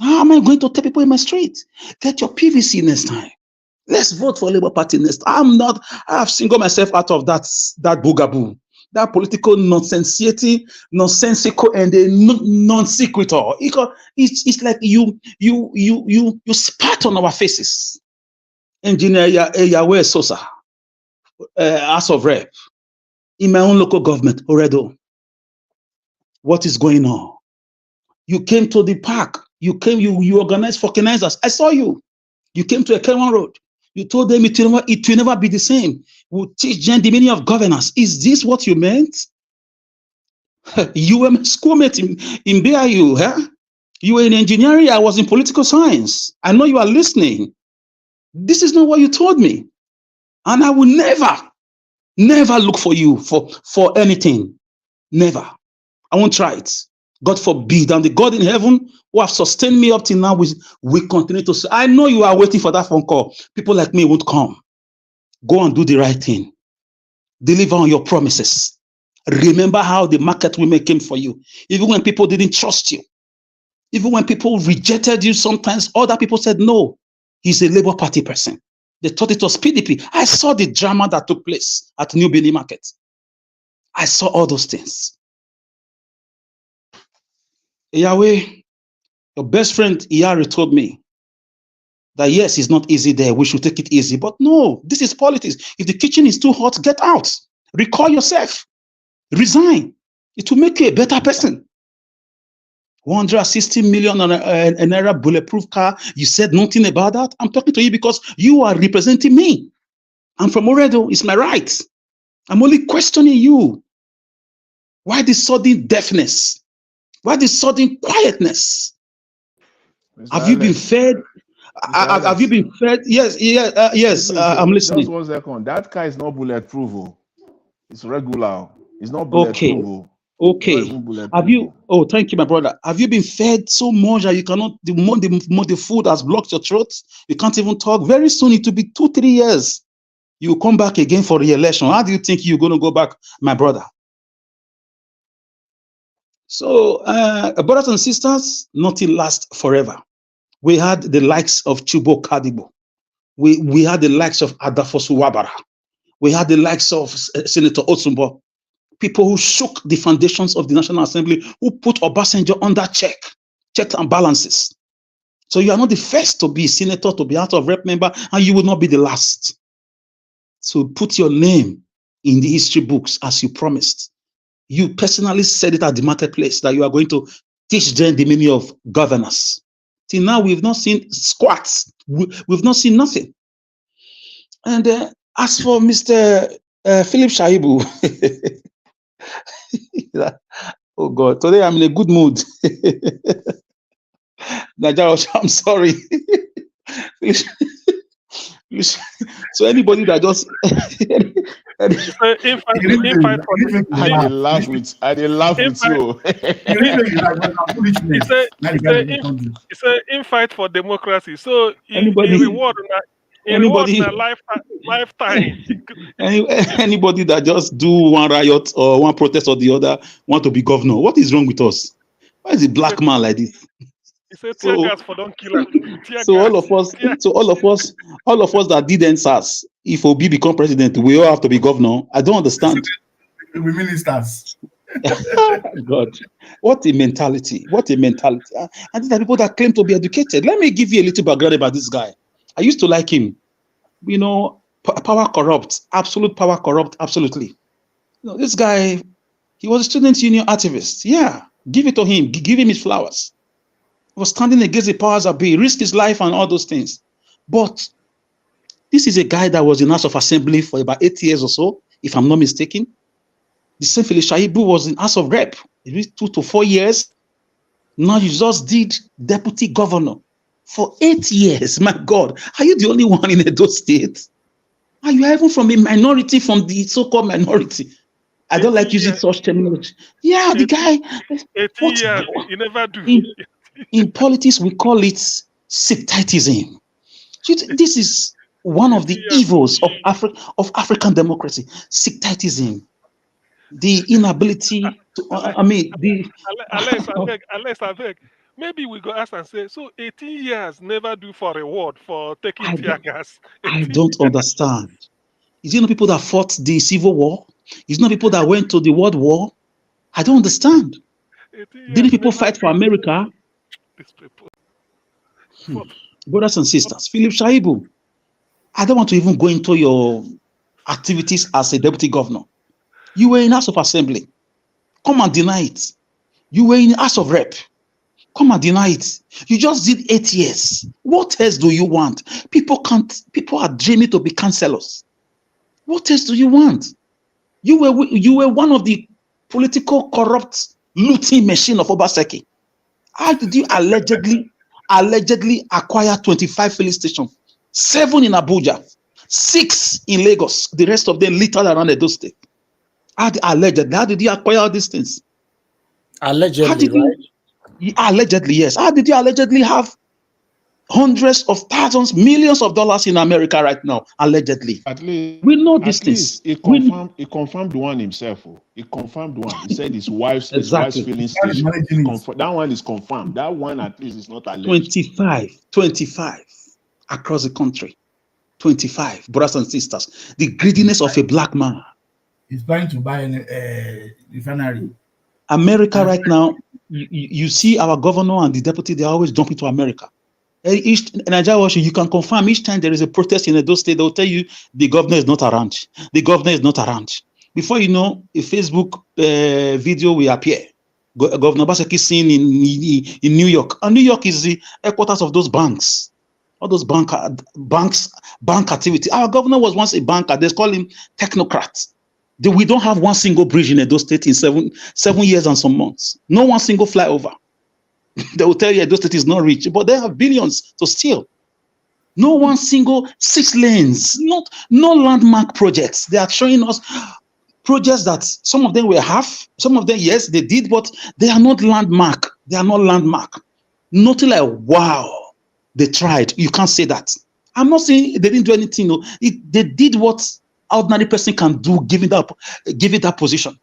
How am I going to tell people in my street, get your PVC next time? Let's vote for Labour Party next. I have singled myself out of that boogaboo. That political nonsensical and a non sequitur. It's like you spat on our faces. Engineer Yahweh Sosa, House of Rep, in my own local government, Oredo. What is going on? You came to the park. You organized for Kenneth. I saw you. You came to Electoral Road. You told them it will never be the same. We'll teach them the meaning of governance. Is this what you meant? You were my schoolmate in BIU, huh? You were in engineering. I was in political science. I know you are listening. This is not what you told me. And I will never look for you for anything. Never. I won't try it. God forbid. And the God in heaven who have sustained me up till now will continue to say, I know you are waiting for that phone call. People like me won't come. Go and do the right thing. Deliver on your promises. Remember how the market women came for you. Even when people didn't trust you. Even when people rejected you, sometimes other people said, no, he's a Labour Party person. They thought it was PDP. I saw the drama that took place at New Benin Market. I saw all those things. Yahweh, your best friend Iyari told me that yes, it's not easy there. We should take it easy. But no, this is politics. If the kitchen is too hot, get out. Recall yourself. Resign. It will make you a better person. 160 million on an era bulletproof car. You said nothing about that. I'm talking to you because you are representing me. I'm from Oredo. It's my right. I'm only questioning you. Why this sudden deafness? Why this sudden quietness? Have you been fed? Have you been fed? Yes, yes. I'm listening. Just 1 second. That car is not bulletproof. It's regular. It's not bulletproof. Okay. Have you? Oh, thank you, my brother. Have you been fed so much that you cannot? The food has blocked your throat. You can't even talk. Very soon it will be 2-3 years. You come back again for re-election. How do you think you're going to go back, my brother? So, brothers and sisters, nothing lasts forever. We had the likes of Chubo Kadibo. We had the likes of Adafosu Wabara. We had the likes of Senator Otsumbo. People who shook the foundations of the National Assembly, who put Obasanjo under checks and balances. So you are not the first to be senator, to be House of Rep member, and you will not be the last. So put your name in the history books as you promised. You personally said it at the marketplace that you are going to teach them the meaning of governance. Till now, we've not seen squats. We've not seen nothing. And as for Mr. Philip Shaibu, oh God, today I'm in a good mood. Najarosh, I'm sorry. So anybody that just I dey laugh with you. It's an infight for democracy. So Anybody- in reward anybody- na lifetime. Anybody that just do one riot or one protest or the other want to be governor. What is wrong with us? Why is the black man like this? It's a tear gas for don't kill him. So all of us that did NSAS, if Obi become president, we all have to be governor. I don't understand. We ministers. God, what a mentality! What a mentality! And these are people that claim to be educated. Let me give you a little background about this guy. I used to like him. You know, power corrupts. Absolute power corrupt. Absolutely. You know, this guy, he was a student union activist. Yeah, give it to him. Give him his flowers. He was standing against the powers that be, risked his life and all those things. But this is a guy that was in House of Assembly for about 8 years or so, if I'm not mistaken. The same Philip Shaibu was in House of Rep, 2 to 4 years. Now you just did deputy governor for 8 years. My God, are you the only one in Edo State? Are you even from a minority, from the so-called minority? I don't like using such terminology. Yeah, the guy. 18 years, you never do. In politics, we call it sectitism. This is one of the evils of African democracy, sectitism. The inability to, Alex, I beg. Maybe we go ask and say, so 18 years never do for reward for taking tear gas. I don't understand. Is it not people that fought the Civil War? Is it not people that went to the World War? I don't understand. Didn't people fight for America? Brothers and sisters, Philip Shaibu, I don't want to even go into your activities as a deputy governor. You were in House of Assembly. Come and deny it. You were in House of Rep. Come and deny it. You just did 8 years. What else do you want? People are dreaming to be councillors. What else do you want? You were one of the political corrupt looting machine of Obaseki. How did you allegedly acquire 25 filling stations? 7 in Abuja, 6 in Lagos, the rest of them littered around Edo State. How did you acquire all these things? Allegedly, right? Allegedly, yes. How did you allegedly have hundreds of thousands, millions of dollars in America right now? Allegedly. At least we know these things. He confirmed one himself. He confirmed one. He said his wife's filling station. That one is confirmed. That one at least is not alleged. 25 across the country. 25, brothers and sisters. The greediness of a black man. He's planning to buy a refinery. America right now, you see our governor and the deputy, they always jump into America. Each Nigeria, you can confirm each time there is a protest in Edo State, they'll tell you the governor is not around. The governor is not around. Before you know, a Facebook video will appear. Governor Obaseki seen in New York. And New York is the headquarters of those banks. All those bank activity. Our governor was once a banker. They call him technocrat. We don't have one single bridge in Edo State in seven years and some months. No one single flyover. They will tell you Edo State is not rich, but they have billions to steal. No one single 6 lanes, no landmark projects. They are showing us projects that some of them were half, some of them, yes, they did, but they are not landmark. They are not landmark. Nothing like, wow, they tried. You can't say that. I'm not saying they didn't do anything. No. They did what ordinary person can do, give it that position.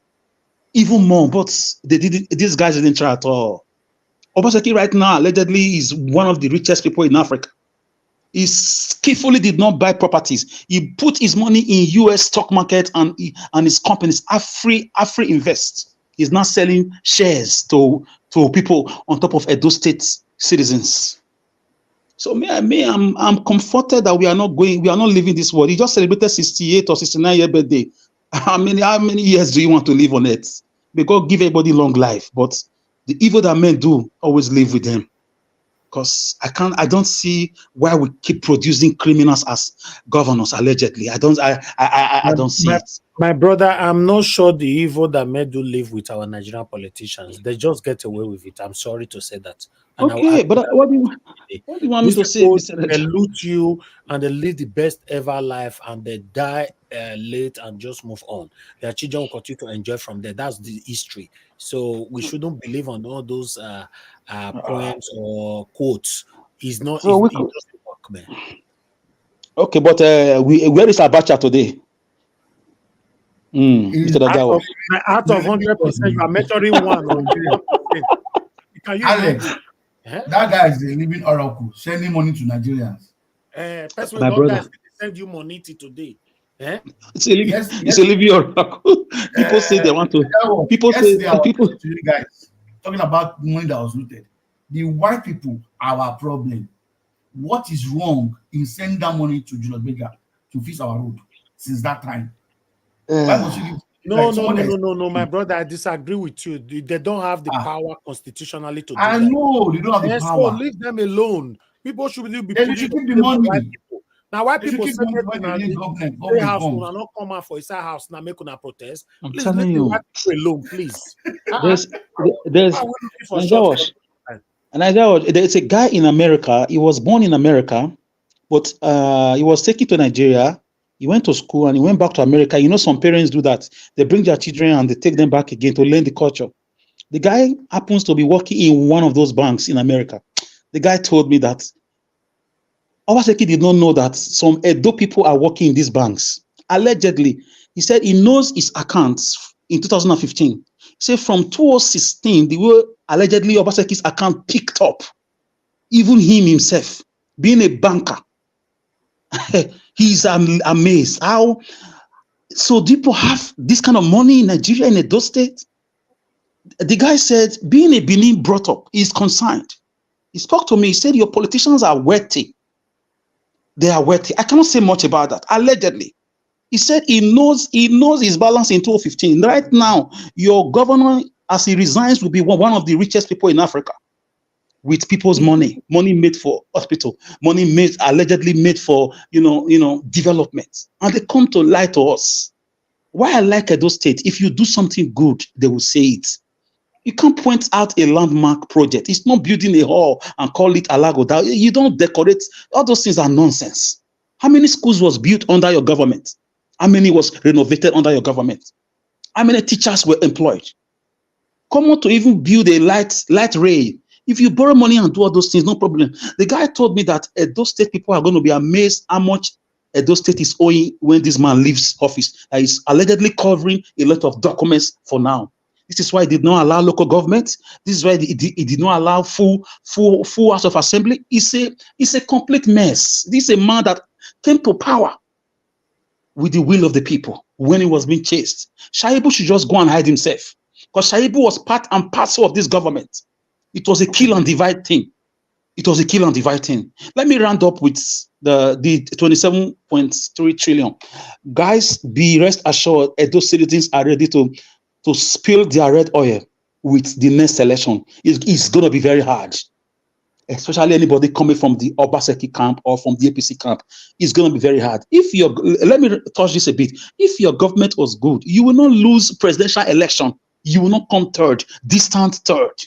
Even more, but they did. These guys didn't try at all. Obaseki right now allegedly is one of the richest people in Africa. He skillfully did not buy properties. He put his money in US stock market and his companies, Afri Invest. He's now selling shares to people on top of Edo State citizens. So I'm comforted that we are not living this world. He just celebrated 68 or 69 year birthday. How many years do you want to live on earth? May God give everybody long life, but the evil that men do always live with them. Because I don't see why we keep producing criminals as governors, allegedly. I don't see it. My brother, I'm not sure the evil that men do live with our Nigerian politicians. They just get away with it. I'm sorry to say that. And okay, but what do you want me to say? They loot you and they live the best ever life and they die late and just move on. Their children will continue to enjoy from there. That's the history. So we shouldn't believe on all those poems or quotes. It's not. So it doesn't work, man. Okay, but where is Abacha today? Out of 100%, you are measuring one. Can you Alex, that guy is a living oracle, sending money to Nigerians. My brother send you money today. It's a living oracle. People say they want to. People say people. To you guys talking about money that was looted. The white people are our problem. What is wrong in sending that money to Julius Berger to fix our road since that time? Why must you give? No, my brother, I disagree with you. They don't have the power constitutionally to do I that. know they don't have the power. So leave them alone. People should be they should keep the money. Now, why people say that house will not come out for his house now make una protest? I'm telling you, alone, please. There's a guy in America. He was born in America, but he was taken to Nigeria. He went to school and he went back to America. You know, some parents do that. They bring their children and they take them back again to learn the culture. The guy happens to be working in one of those banks in America. The guy told me that Obaseki did not know that some Edo people are working in these banks. Allegedly, he said he knows his accounts in 2015. He said from 2016, the way allegedly Obaseki's account picked up, even him himself, being a banker, he's amazed. How? So people have this kind of money in Nigeria, in Edo State? The guy said, being a Benin brought up, he's concerned. He spoke to me, he said, your politicians are wealthy. They are wealthy. I cannot say much about that. Allegedly. He said he knows his balance in 2015. Right now, your governor, as he resigns, will be one of the richest people in Africa. With people's money made for hospital, allegedly made for development, and they come to lie to us. Why I like Edo State? If you do something good, they will say it. You can't point out a landmark project. It's not building a hall and call it Alago. You don't decorate. All those things are nonsense. How many schools was built under your government? How many was renovated under your government? How many teachers were employed? Come on to even build a light rail. If you borrow money and do all those things, no problem. The guy told me that Edo State people are going to be amazed how much Edo State is owing when this man leaves office. He's allegedly covering a lot of documents for now. This is why he did not allow local government. This is why he did not allow full House of Assembly. It's a complete mess. This is a man that came to power with the will of the people when he was being chased. Shaibu should just go and hide himself, because Shaibu was part and parcel of this government. It was a kill and divide thing. It was a kill and divide thing. Let me round up with the 27.3 trillion. Guys, be rest assured, Edo citizens are ready to spill their red oil with the next election. It's going to be very hard, especially anybody coming from the Obaseki camp or from the APC camp. It's going to be very hard. Let me touch this a bit. If your government was good, you will not lose presidential election. You will not come third, distant third.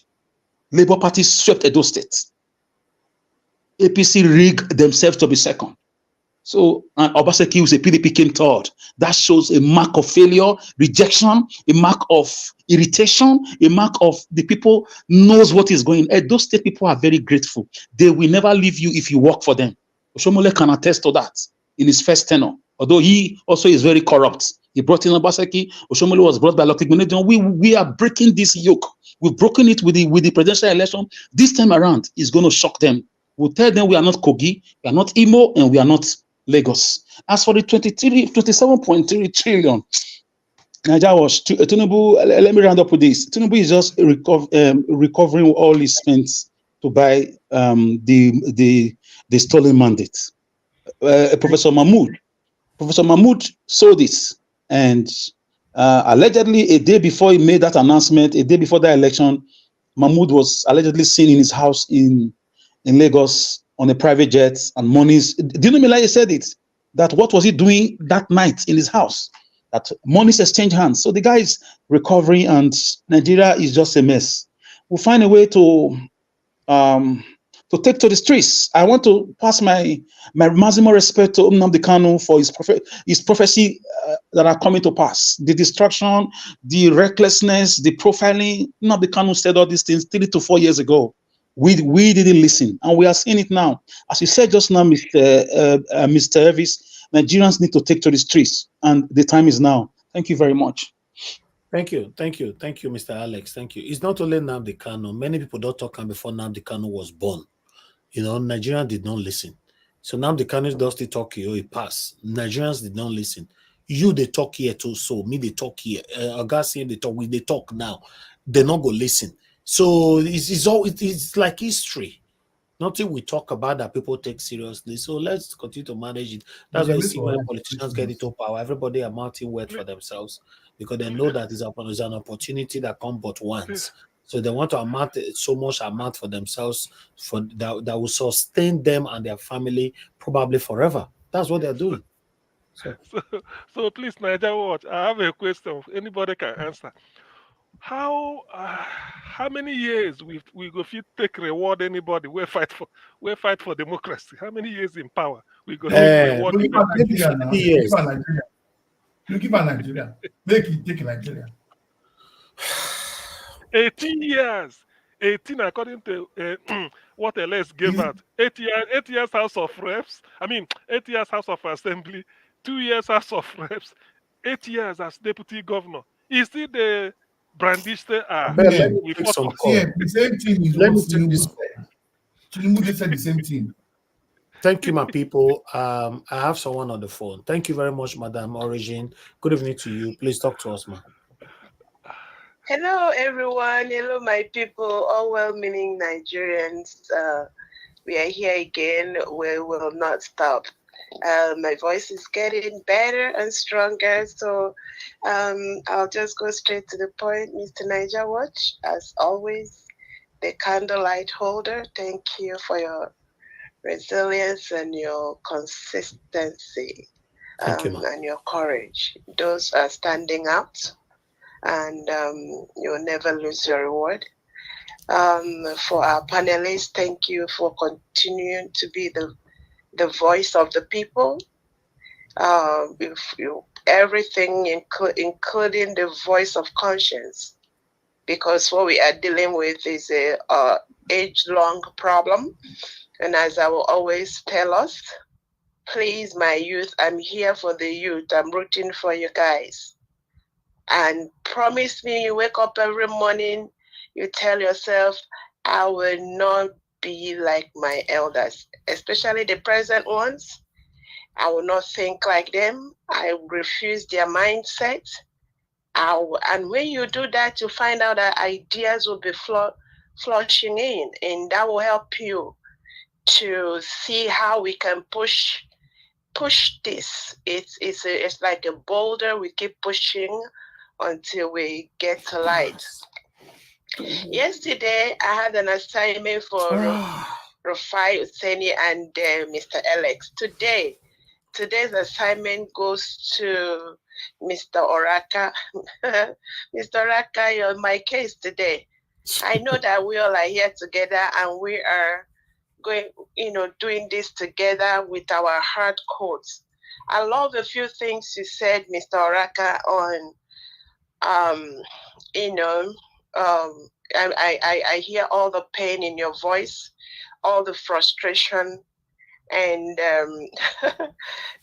Labour Party swept Edo State. APC rigged themselves to be second. So, and Obaseki, who's a PDP, came third. That shows a mark of failure, rejection, a mark of irritation, a mark of the people knows what is going on. Those state people are very grateful. They will never leave you if you work for them. Oshomole can attest to that in his first tenure. Although he also is very corrupt. He brought in Obaseki. Oshomole was brought by Lokic. We are breaking this yoke. We've broken it with the presidential election. This time around, it's going to shock them. We'll tell them we are not Kogi, we are not Imo, and we are not Lagos. As for the 27.3 trillion, Nigeria was Tinubu. Let me round up with this. Tinubu is just recovering all his spends to buy the stolen mandate. Professor Mahmoud sold it, and allegedly a day before he made that announcement, a day before that election, Mahmoud was allegedly seen in his house in Lagos on a private jet and monies. Dino Melaye said it, that what was he doing that night in his house? That monies exchange hands. So the guy is recovering and Nigeria is just a mess. We'll find a way to take to the streets. I want to pass my maximum respect to Nnamdi Kanu for his prophecy that are coming to pass. The destruction, the recklessness, the profiling. Nnamdi Kanu said all these things 3 to 4 years ago. We didn't listen, and we are seeing it now. As you said just now, Mr. Elvis, Nigerians need to take to the streets, and the time is now. Thank you very much. Thank you, Mr. Alex. Thank you. It's not only Nnamdi Kanu. Many people don't talk before Nnamdi Kanu was born. You know, Nigerians did not listen. So Nnamdi Kanu does the talk here, he pass. Nigerians did not listen. You they talk here too, so me they talk here. Agassi they talk. They talk now. They not go listen. So it's like history. Nothing we talk about that people take seriously. So let's continue to manage it. That's why you see when politicians get into power, everybody are mounting word for themselves because they know that it's an opportunity that comes but once. So they want to amount so much amount for themselves for that will sustain them and their family probably forever. That's what they're doing. So please, Niger Watch, I have a question. Anybody can answer. How many years we go fit take reward anybody we fight for democracy? How many years in power we go take reward years? You give a Nigeria. Make it take Nigeria. 18 years. 18 according to what LS gave out. 8 years House of Reps. 8 years House of Assembly. 2 years House of Reps. 8 years as deputy governor. Is it the brandish the same thing is what Tinubu said. The same thing. Thank you, my people. I have someone on the phone. Thank you very much, Madam Origin. Good evening to you. Please talk to us, ma'am. Hello, everyone. Hello, my people, all well-meaning Nigerians. We are here again. We will not stop. My voice is getting better and stronger, so I'll just go straight to the point. Mr. Niger Watch, as always, the candlelight holder, thank you for your resilience and your consistency and your courage. Those are standing out, and you'll never lose your reward. For our panelists, thank you for continuing to be the voice of the people. Everything, including the voice of conscience, because what we are dealing with is a age-long problem. And as I will always tell us, please, my youth, I'm here for the youth. I'm rooting for you guys. And promise me, you wake up every morning, you tell yourself, I will not be like my elders, especially the present ones. I will not think like them. I refuse their mindset. And when you do that, you find out that ideas will be flushing in, and that will help you to see how we can push this. It's like a boulder. We keep pushing until we get to light. Yesterday, I had an assignment for Rufai Useni and Mr. Alex. Today's assignment goes to Mr. Oraka. Mr. Oraka, you're on my case today. I know that we all are here together and we are going, doing this together with our hard codes. I love a few things you said, Mr. Oraka, on, I hear all the pain in your voice, all the frustration, and the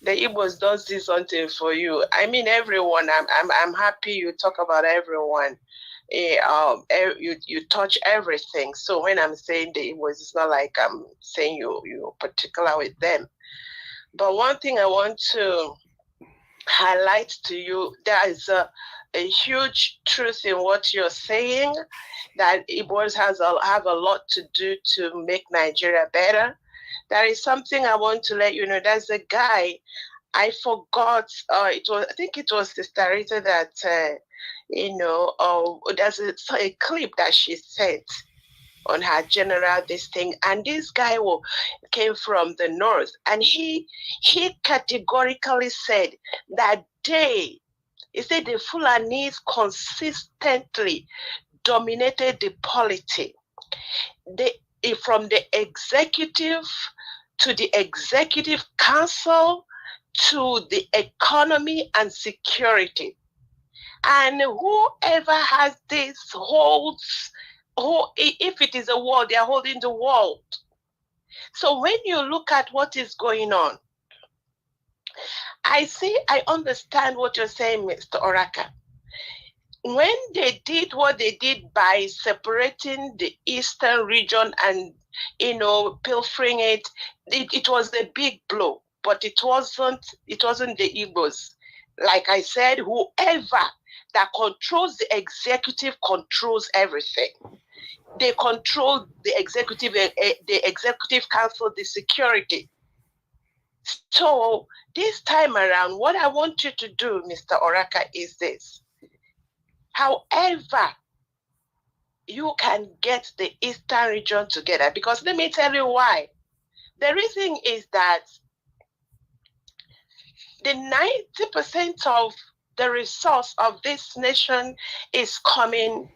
Ebos does this something for you. I mean, everyone. I'm happy you talk about everyone. You touch everything. So when I'm saying the Ebos, it's not like I'm saying you're particular with them. But one thing I want to highlight to you, there is a huge truth in what you're saying, that Ebos have a lot to do to make Nigeria better. There is something I want to let you know. There's a guy, I forgot, I think it was Sister Rita that, there's a clip that she sent on her general this thing, and this guy came from the north, and he categorically said that he said the Fulanese consistently dominated the polity. From the executive to the executive council to the economy and security. And whoever has this holds, if it is a world, they are holding the world. So when you look at what is going on, I understand what you're saying, Mr. Oraka. When they did what they did by separating the eastern region and, pilfering it was a big blow, but it wasn't the Igbos. Like I said, whoever that controls the executive controls everything. They control the executive council, the security. So this time around, what I want you to do, Mr. Oraka, is this. However, you can get the eastern region together, because let me tell you why. The reason is that the 90% of the resource of this nation is coming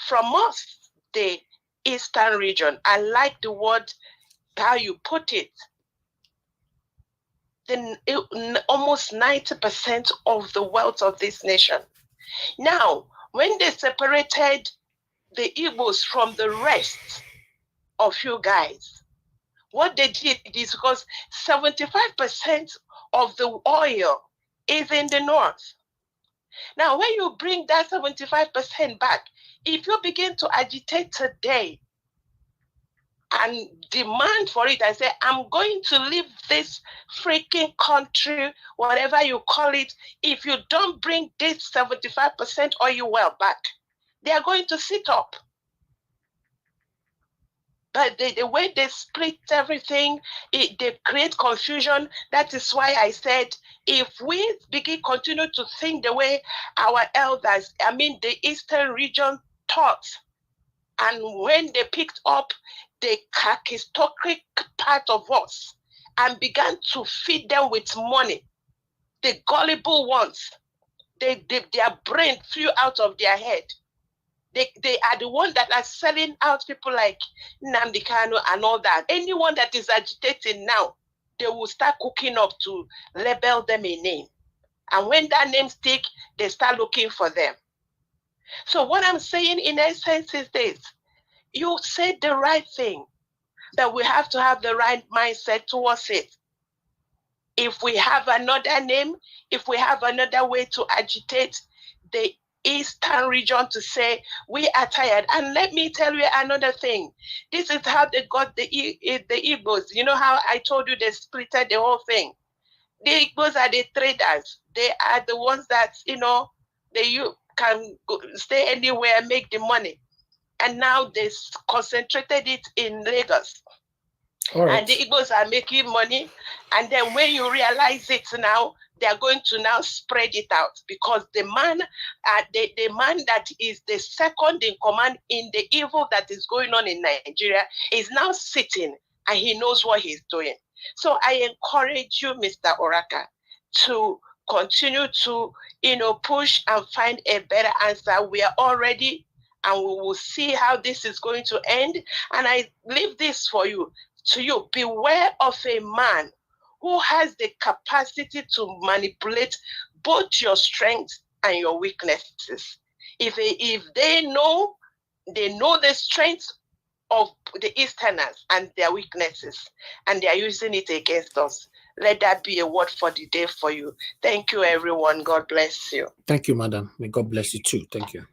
from us, the eastern region. I like the word, how you put it. Almost 90% of the wealth of this nation. Now, when they separated the Ebos from the rest of you guys, what they did is because 75% of the oil is in the north. Now, when you bring that 75% back, if you begin to agitate today and demand for it, I say, I'm going to leave this freaking country, whatever you call it, if you don't bring this 75% oil well back, they are going to sit up. But the way they split everything, they create confusion. That is why I said, if we continue to think the way our elders, the Eastern region taught, and when they picked up the historic part of us and began to feed them with money, the gullible ones, their brain flew out of their head. They are the ones that are selling out people like Nnamdi Kanu and all that. Anyone that is agitating now, they will start cooking up to label them a name. And when that name sticks, they start looking for them. So what I'm saying in essence is this. You said the right thing, that we have to have the right mindset towards it. If we have another name, if we have another way to agitate the Eastern region to say we are tired. And let me tell you another thing. This is how they got the Ebos. You know how I told you they splitted the whole thing. The Igbos are the traders. They are the ones that, you can stay anywhere, make the money. And now they concentrated it in Lagos. And the Igbos are making money. And then when you realize it now, they are going to now spread it out, because the man that is the second in command in the evil that is going on in Nigeria is now sitting, and he knows what he's doing. So I encourage you, Mr. Oraka, to continue to, push and find a better answer. We are all ready, and we will see how this is going to end. And I leave this for you. To you, beware of a man who has the capacity to manipulate both your strengths and your weaknesses. If they know the strengths of the Easterners and their weaknesses, and they are using it against us, let that be a word for the day for you. Thank you, everyone. God bless you. Thank you, madam. May God bless you too. Thank you.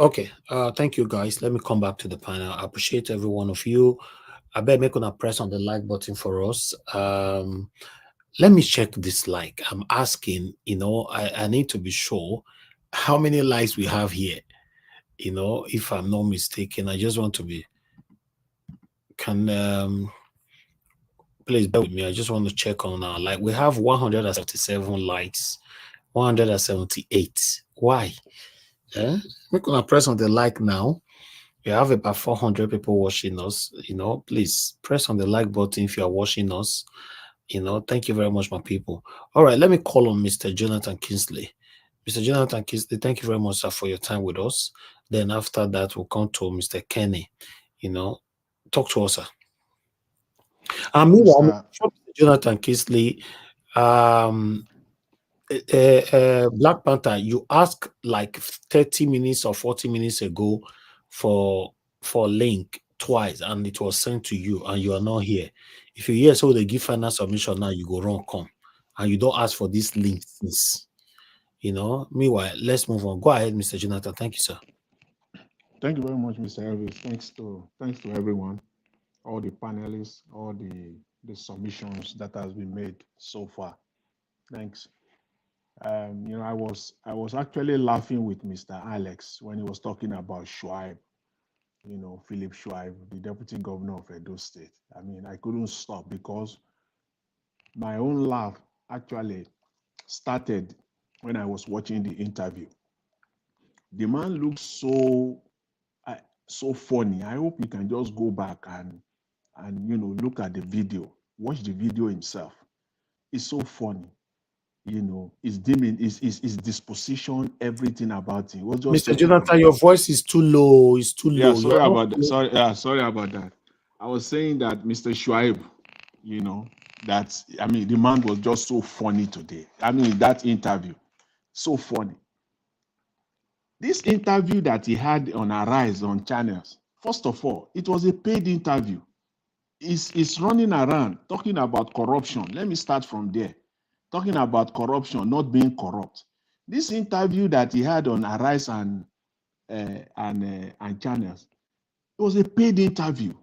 Okay. Thank you, guys. Let me come back to the panel. I appreciate every one of you. I bet make gonna press on the like button for us. Let me check this like. I'm asking, I need to be sure how many likes we have here. If I'm not mistaken, I just want to be, please bear with me. I just want to check on our like. We have 177 likes, 178. Why? We're gonna press on the like now. We have about 400 people watching us. Please press on the like button if you are watching us. Thank you very much, my people. All right, let me call on Mr. Jonathan Kingsley. Mr. Jonathan Kingsley, thank you very much, sir, for your time with us. Then after that, we'll come to Mr. Kenny. Talk to us, sir. Meanwhile, Mr. Jonathan Kingsley, Black Panther, you asked like 30 minutes or 40 minutes ago for link twice, and it was sent to you, and you are not here. If you hear so they give final submission now, you go wrong, come, and you don't ask for this link since. Meanwhile, let's move on. Go ahead, Mr. Jonathan. Thank you, sir. Thank you very much, Mr. Elvis. Thanks to everyone, all the panelists, all the submissions that has been made so far. Thanks. I was actually laughing with Mr. Alex when he was talking about Shaibu, Philip Shaibu, the deputy governor of Edo State. I mean, I couldn't stop because my own laugh actually started when I was watching the interview. The man looks so funny. I hope he can just go back and look at the video, watch the video himself. It's so funny. His demeanor, his disposition, everything about him. Was just Mr. Jonathan, your voice is too low. It's too low. Sorry about that. Sorry about that. I was saying that Mr. Shaibu, the man was just so funny today. That interview, so funny. This interview that he had on Arise on channels, first of all, it was a paid interview. He's running around talking about corruption. Let me start from there. Talking about corruption, not being corrupt. This interview that he had on Arise and channels, it was a paid interview.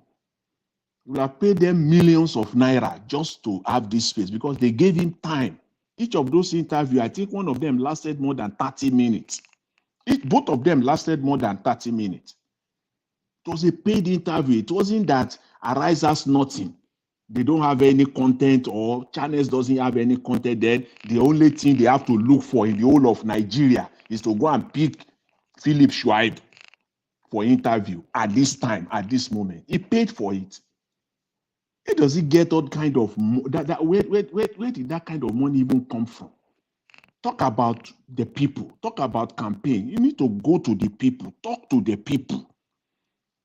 We have paid them millions of naira just to have this space because they gave him time. Each of those interviews, I think one of them lasted more than 30 minutes. Both of them lasted more than 30 minutes. It was a paid interview. It wasn't that Arise has nothing. They don't have any content, or channels doesn't have any content. Then the only thing they have to look for in the whole of Nigeria is to go and pick Philip Shaibu for interview at this time, at this moment. He paid for it. Where does he get all kind of where did that kind of money even come from? Talk about the people. Talk about campaign. You need to go to the people. Talk to the people.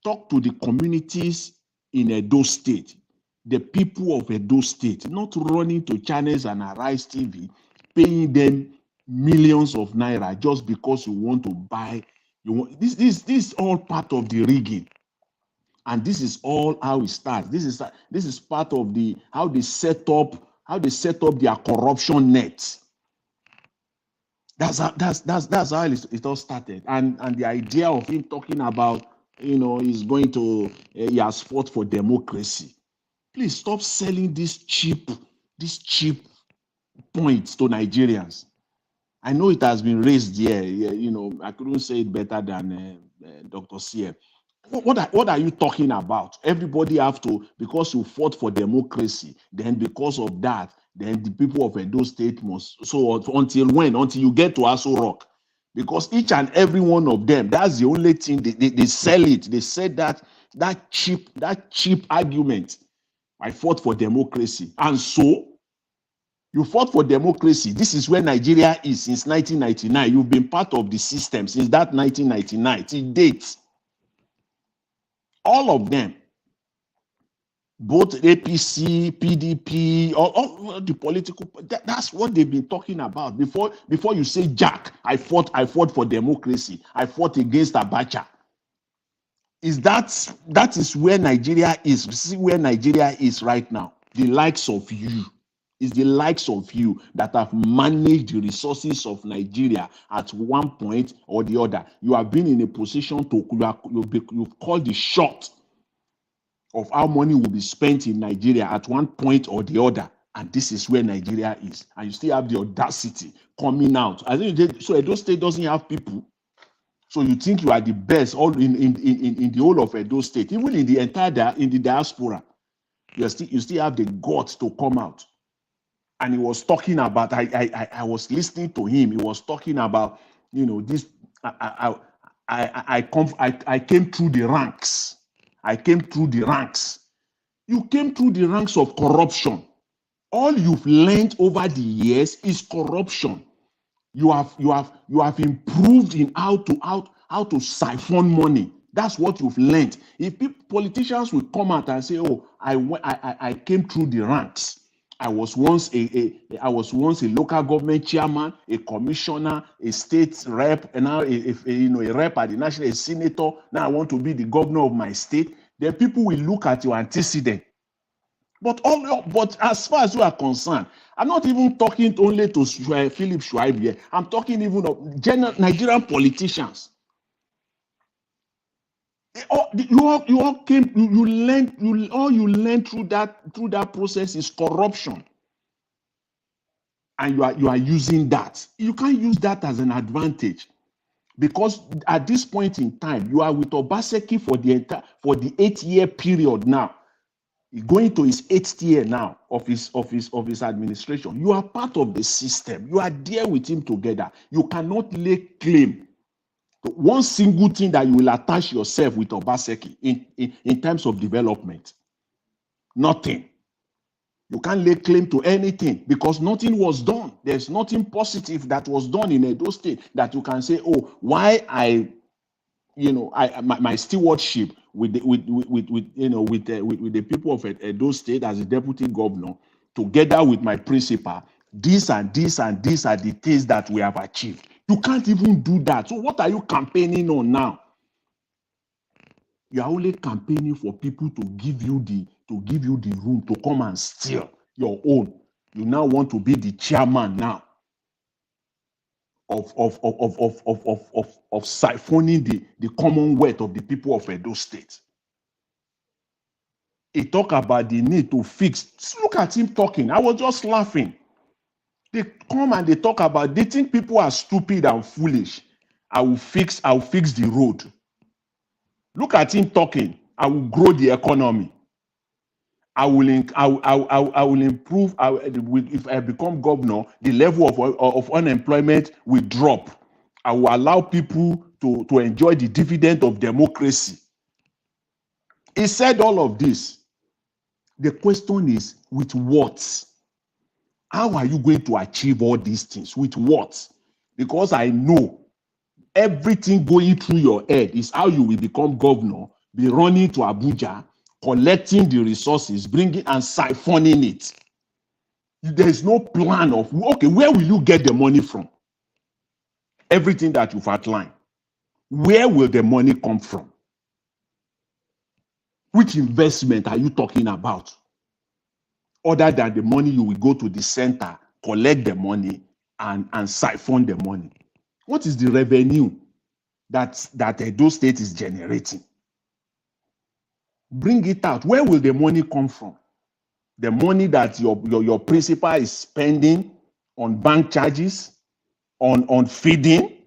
Talk to the communities in Edo State. The people of Edo State, not running to channels and Arise TV, paying them millions of naira just because you want to buy. This is all part of the rigging, and this is all how it starts. This is part of how they set up their corruption nets. That's how it all started, and the idea of him talking about he has fought for democracy. Please stop selling this cheap points to Nigerians. I know it has been raised here. I couldn't say it better than Dr. CF. What are you talking about? Everybody have to, because you fought for democracy, then because of that, then the people of Edo State must, so until when? Until you get to Aso Rock. Because each and every one of them, that's the only thing, they sell it. They said that cheap argument. I fought for democracy. And so, you fought for democracy. This is where Nigeria is since 1999. You've been part of the system since that 1999 till date. All of them, both APC, PDP, all the political, that's what they've been talking about. Before you say, Jack, I fought for democracy. I fought against Abacha. That is where Nigeria is. See where Nigeria is right now. The likes of you. It's the likes of you that have managed the resources of Nigeria at one point or the other. You have been in a position you've called the shot of how money will be spent in Nigeria at one point or the other. And this is where Nigeria is. And you still have the audacity coming out. I think so. Edo State doesn't have people. So you think you are the best all in the whole of Edo State, even in the diaspora. You still have the guts to come out. And he was talking about, I was listening to him. He was talking about, this. I came through the ranks. I came through the ranks. You came through the ranks of corruption. All you've learned over the years is corruption. You have improved in how to siphon money. That's what you've learned. If politicians will come out and say, "Oh, I came through the ranks. I was once a local government chairman, a commissioner, a state rep, and now a rep at the national, a senator. Now I want to be the governor of my state." Then people will look at your antecedent. But as far as you are concerned, I'm not even talking only to Philip Shaibu here. I'm talking even of Nigerian politicians. All you learned through that process is corruption, and you are using that. You can't use that as an advantage, because at this point in time you are with Obaseki for the 8-year period now, going to his 8th year now of his administration. You are part of the system. You are there with him together. You cannot lay claim one single thing that you will attach yourself with Obaseki in terms of development. Nothing. You can't lay claim to anything because nothing was done. There's nothing positive that was done in Edo State that you can say, "Oh, why my stewardship with the people of Edo State as a deputy governor, together with my principal, this and this and these are the things that we have achieved." You can't even do that. So what are you campaigning on now? You are only campaigning for people to give you the room to come and steal your own. You now want to be the chairman now of siphoning the commonwealth of the people of Edo State. He talk about the need to fix. Look at him talking. I was just laughing. They come and they talk about, they think people are stupid and foolish. I will fix the road. Look at him talking. I will grow the economy. I will improve. If I become governor, the level of unemployment will drop. I will allow people to enjoy the dividend of democracy. He said all of this. The question is, with what? How are you going to achieve all these things? With what? Because I know everything going through your head is how you will become governor, be running to Abuja, collecting the resources, bringing and siphoning it. There is no plan of, okay, where will you get the money from? Everything that you've outlined. Where will the money come from? Which investment are you talking about? Other than the money you will go to the center, collect the money, and siphon the money. What is the revenue that Edo State is generating? Bring it out. Where will the money come from? The money that your principal is spending on bank charges, on feeding,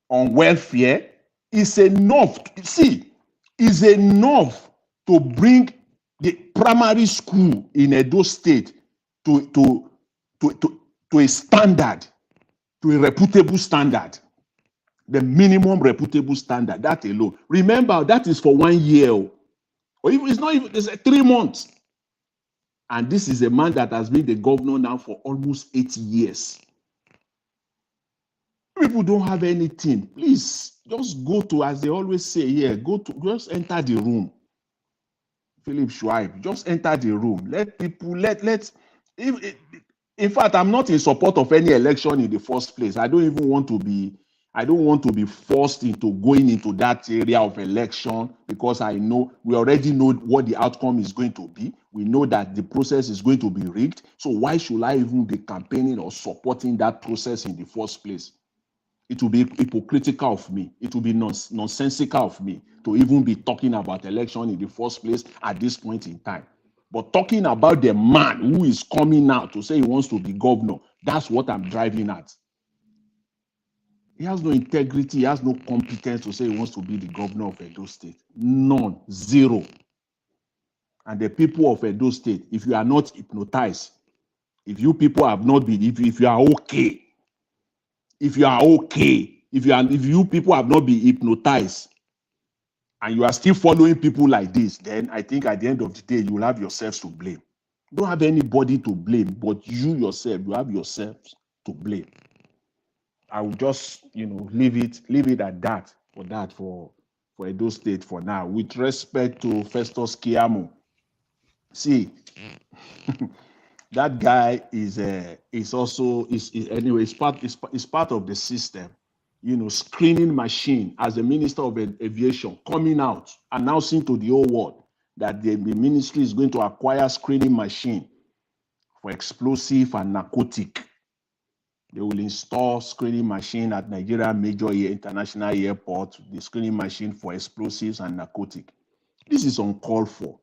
on welfare, is enough. See, is enough to bring the primary school in Edo State to a standard, to a reputable standard, the minimum reputable standard. That alone. Remember, that is for 1 year, or even it's not even. It's 3 months. And this is a man that has been the governor now for almost 8 years. People don't have anything. Please, just go to, as they always say here, just enter the room. Philip Shaibu, just enter the room. Let people, in fact, I'm not in support of any election in the first place. I don't want to be forced into going into that area of election, because we already know what the outcome is going to be. We know that the process is going to be rigged. So why should I even be campaigning or supporting that process in the first place? It will be hypocritical of me. It will be nonsensical of me to even be talking about election in the first place at this point in time. But talking about the man who is coming out to say he wants to be governor, that's what I'm driving at. He has no integrity. He has no competence to say he wants to be the governor of Edo State. None. Zero. And the people of Edo State, if you are not hypnotized, if you people have not been, if you are okay, if you people have not been hypnotized, and you are still following people like this, then I think at the end of the day, you will have yourselves to blame. You don't have anybody to blame, but you yourself, you have yourselves to blame. I will just, leave it at that for Edo State for now. With respect to Festus Keyamo, see, that guy is part of the system. Screening machine as the Minister of Aviation, coming out, announcing to the whole world that the ministry is going to acquire screening machine for explosive and narcotic. They will install screening machine at Nigeria major international airport, the screening machine for explosives and narcotic. This is uncalled for.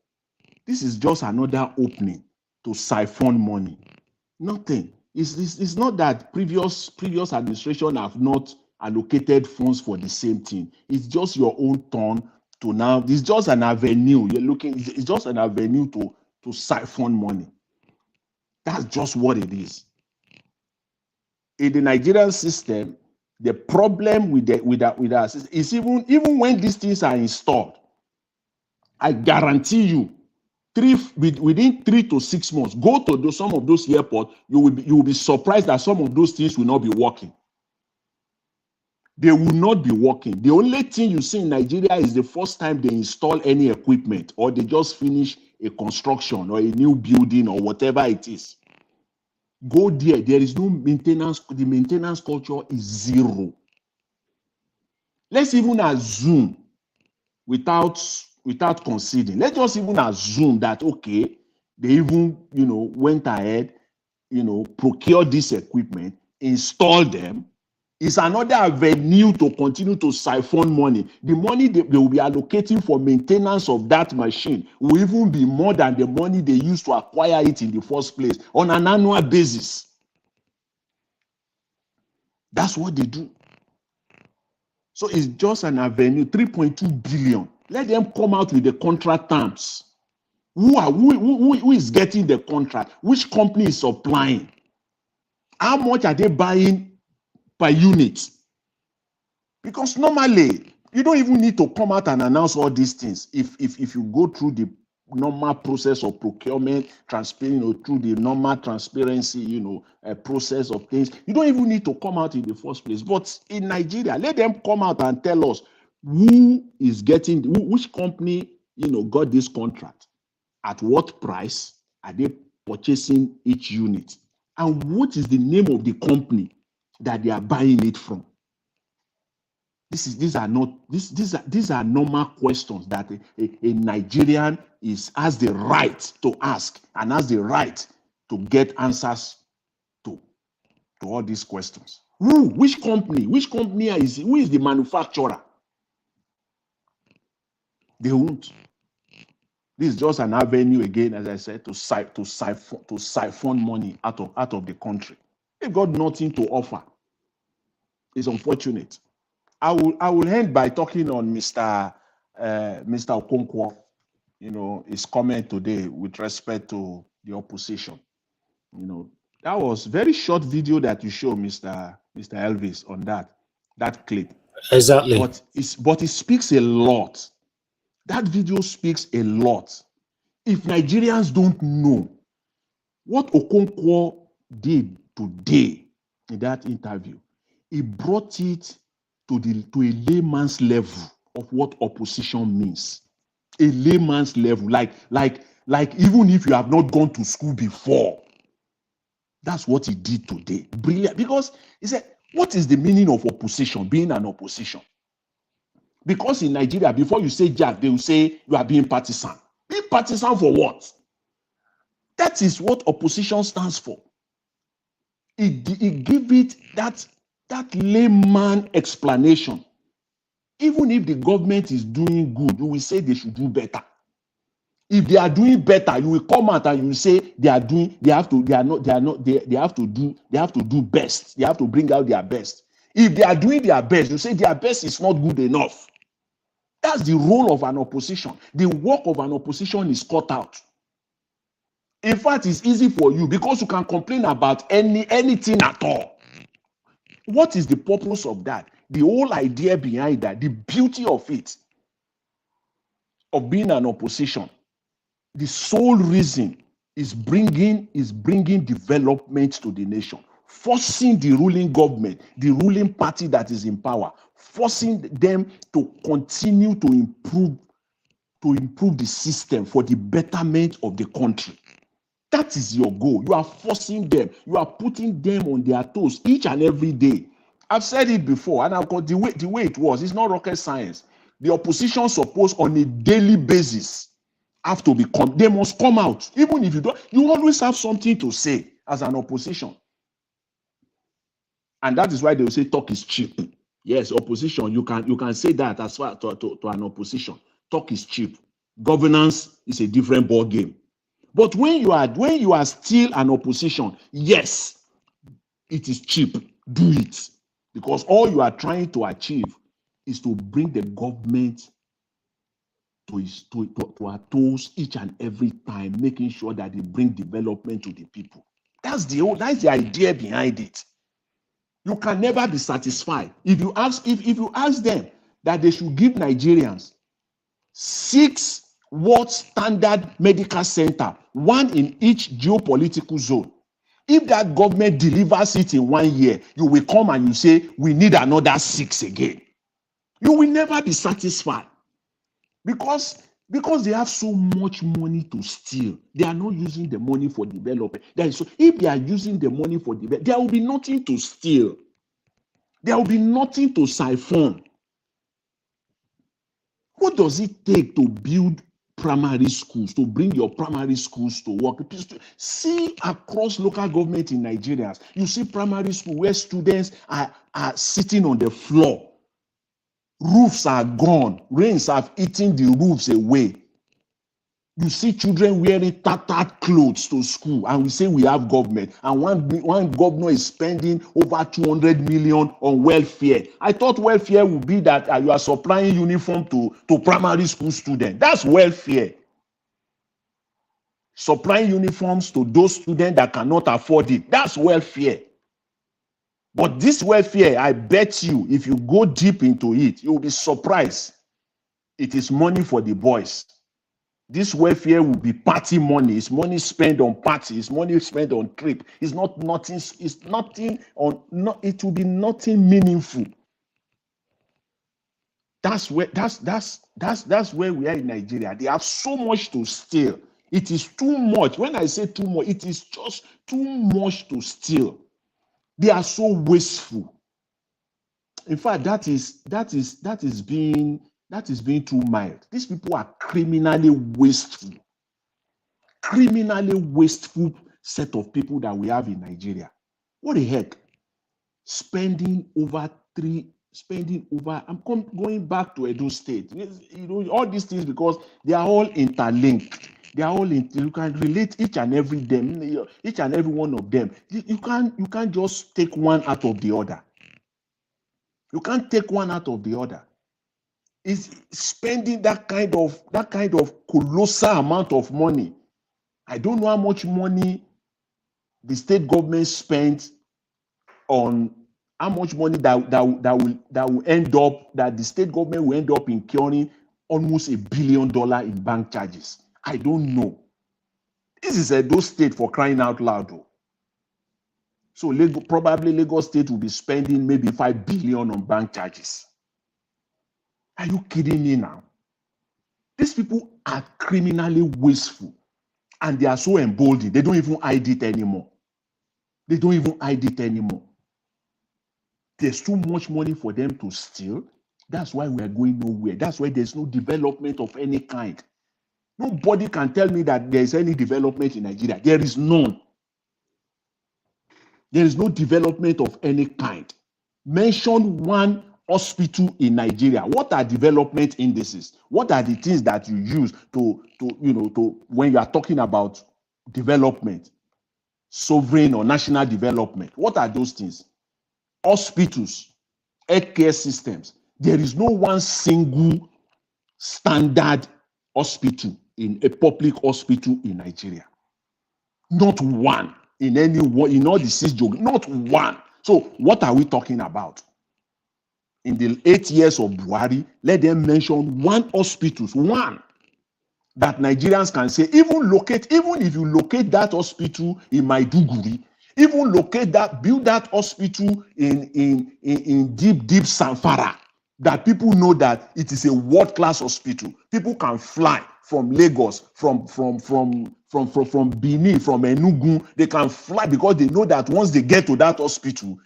This is just another opening to siphon money. Nothing. It's not that previous administration have not allocated funds for the same thing. It's just your own turn to now. It's just an avenue. It's just an avenue to siphon money. That's just what it is. In the Nigerian system, the problem with us is even when these things are installed, I guarantee you, within 3 to 6 months, go to some of those airports, you will be surprised that some of those things will not be working. They will not be working. The only thing you see in Nigeria is the first time they install any equipment, or they just finish a construction or a new building or whatever it is. Go there. There is no maintenance. The maintenance culture is zero. Let's even assume, without conceding, let's just even assume that, okay, they even, went ahead, procure this equipment, install them. It's another avenue to continue to siphon money. The money they will be allocating for maintenance of that machine will even be more than the money they used to acquire it in the first place on an annual basis. That's what they do. So it's just an avenue, 3.2 billion. Let them come out with the contract terms. Who is getting the contract? Which company is supplying? How much are they buying per unit? Because normally you don't even need to come out and announce all these things. If you go through the normal process of procurement, through the normal transparency, process of things, you don't even need to come out in the first place. But in Nigeria, let them come out and tell us who is getting, which company, got this contract, at what price are they purchasing each unit, and what is the name of the company that they are buying it from. These are normal questions that a Nigerian has the right to ask and has the right to get answers to all these questions. Which company who is the manufacturer? They won't. This is just an avenue again, as I said, to siphon money out of the country. They've got nothing to offer. It's unfortunate. I will end by talking on Mr. Okonkwo, his comment today with respect to the opposition. That was very short video that you show, Mr. Elvis, on that clip. Exactly. But it speaks a lot. That video speaks a lot. If Nigerians don't know what Okonkwo did today in that interview, he brought it to a layman's level of what opposition means. A layman's level, like even if you have not gone to school before, that's what he did today. Brilliant. Because he said, what is the meaning of opposition, being an opposition? Because in Nigeria, before you say Jack, they will say you are being partisan. Being partisan for what? That is what opposition stands for. He give it that layman explanation. Even if the government is doing good, you will say they should do better. If they are doing better, you will come out and you will say they have to do best. They have to bring out their best. If they are doing their best, you say their best is not good enough. That's the role of an opposition. The work of an opposition is cut out. In fact, it's easy for you because you can complain about anything at all. What is the purpose of that? The whole idea behind that, the beauty of it, of being an opposition, the sole reason is bringing development to the nation, forcing the ruling government, the ruling party that is in power, forcing them to continue to improve the system for the betterment of the country. That is your goal. You are forcing them. You are putting them on their toes each and every day. I've said it before, and I've got the way it was. It's not rocket science. The opposition supposed on a daily basis have to become. They must come out, even if you don't. You always have something to say as an opposition, and that is why they will say talk is cheap. Yes, opposition. You can say that as far to an opposition. Talk is cheap. Governance is a different ball game. But when you are still an opposition, yes, it is cheap. Do it. Because all you are trying to achieve is to bring the government to our toes each and every time, making sure that they bring development to the people. That's the idea behind it. You can never be satisfied. If you ask them that they should give Nigerians 6 world standard medical center, 1 in each geopolitical zone. If that government delivers it in 1 year, you will come and you say, we need another 6 again. You will never be satisfied because they have so much money to steal. They are not using the money for development. So if they are using the money for development, there will be nothing to steal. There will be nothing to siphon. What does it take to build primary schools, to bring your primary schools to work? See across local government in Nigeria, you see primary school where students are sitting on the floor. Roofs are gone. Rains have eaten the roofs away. You see children wearing tattered clothes to school, and we say we have government, and one governor is spending over 200 million on welfare. I thought welfare would be that you are supplying uniform to primary school students. That's welfare. Supplying uniforms to those students that cannot afford it. That's welfare. But this welfare, I bet you, if you go deep into it, you will be surprised. It is money for the boys. This welfare will be party money. It's money spent on party. It's money spent on trip. It's not nothing. It's nothing on. Not. It will be nothing meaningful. That's where we are in Nigeria. They have so much to steal. It is too much. When I say too much, it is just too much to steal. They are so wasteful. In fact, that is being too mild. These people are criminally wasteful. Criminally wasteful set of people that we have in Nigeria. What the heck? Spending over. I'm going back to Edo State. All these things because they are all interlinked. They are all in, you can relate each and every one of them. You can't just take one out of the other. You can't take one out of the other. It's spending that kind of colossal amount of money. I don't know how much money the state government spent on, how much money that will end up, that the state government will end up incurring almost $1 billion in bank charges. I don't know. This is Edo State, for crying out loud, though. So probably Lagos State will be spending maybe $5 billion on bank charges. Are you kidding me now? These people are criminally wasteful, and they are so emboldened. They don't even hide it anymore. They don't even hide it anymore. There's too much money for them to steal. That's why we are going nowhere. That's why there's no development of any kind. Nobody can tell me that there is any development in Nigeria. There is none. There is no development of any kind. Mention one hospital in Nigeria. What are development indices? What are the things that you use to when you are talking about development, sovereign or national development? What are those things? Hospitals, healthcare systems. There is no one single standard hospital, in a public hospital in Nigeria. Not one in all the 6 geographies. Not one. So what are we talking about? In the 8 years of Buhari, let them mention one hospital, one, that Nigerians can say, even if you locate that hospital in Maiduguri, even build that hospital in deep Zamfara, that people know that it is a world-class hospital. People can fly from Lagos, from Benin, from Enugu. They can fly because they know that once they get to that hospital,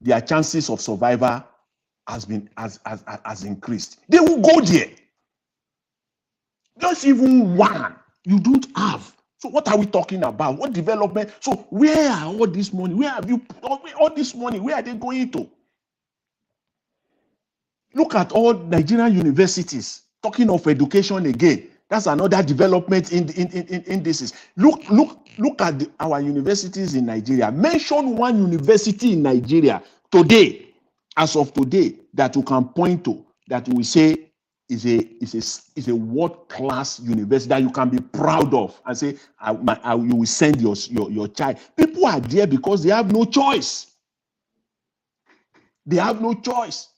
their chances of survival has increased. They will go there. Just even one you don't have. So what are we talking about? What development? So where are all this money? Where have you all this money? Where are they going to? Look at all Nigerian universities. Talking of education again, that's another development in this. Look at our universities in Nigeria. Mention one university in Nigeria today, as of today, that you can point to, that we say is a world-class university that you can be proud of and say, you will send your child. People are there because they have no choice. They have no choice.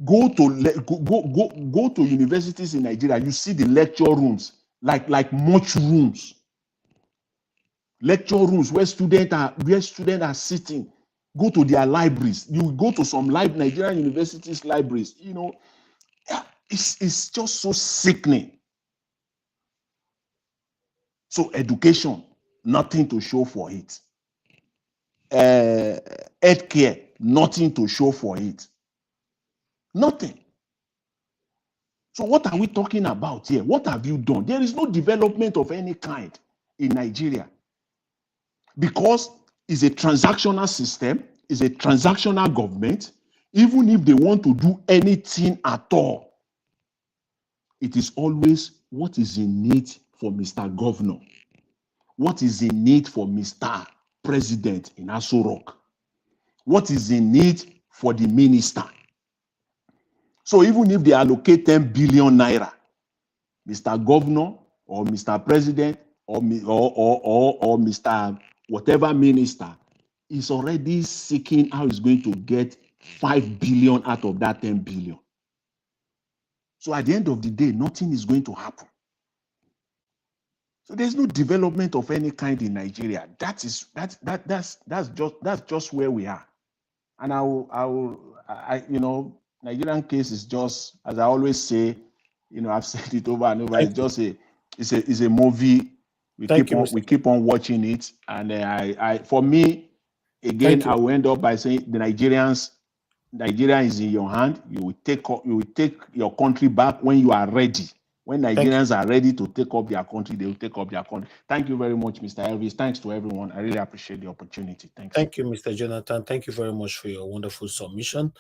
Go to universities in Nigeria. You see the lecture rooms like much rooms, lecture rooms where students are sitting. Go to their libraries. You go to some Nigerian universities libraries. It's just so sickening. So education, nothing to show for it. Healthcare, nothing to show for it. Nothing. So what are we talking about here? What have you done? There is no development of any kind in Nigeria because it's a transactional system, it's a transactional government. Even if they want to do anything at all, it is always what is in need for Mr. Governor, what is in need for Mr. President in Aso Rock, what is in need for the minister. So even if they allocate 10 billion naira, Mr. Governor or Mr. President or Mr. whatever minister is already seeking how he's going to get 5 billion out of that 10 billion. So at the end of the day, nothing is going to happen. So there's no development of any kind in Nigeria. That's just where we are. And Nigerian case is just, as I always say, I've said it over and over. It's a movie. We keep on watching it, and for me, again, I will end up by saying Nigeria is in your hand. You will take your country back when you are ready. When Nigerians are ready to take up their country, they will take up their country. Thank you very much, Mr. Elvis. Thanks to everyone. I really appreciate the opportunity. Thank you, Mr. Jonathan. Thank you very much for your wonderful submission.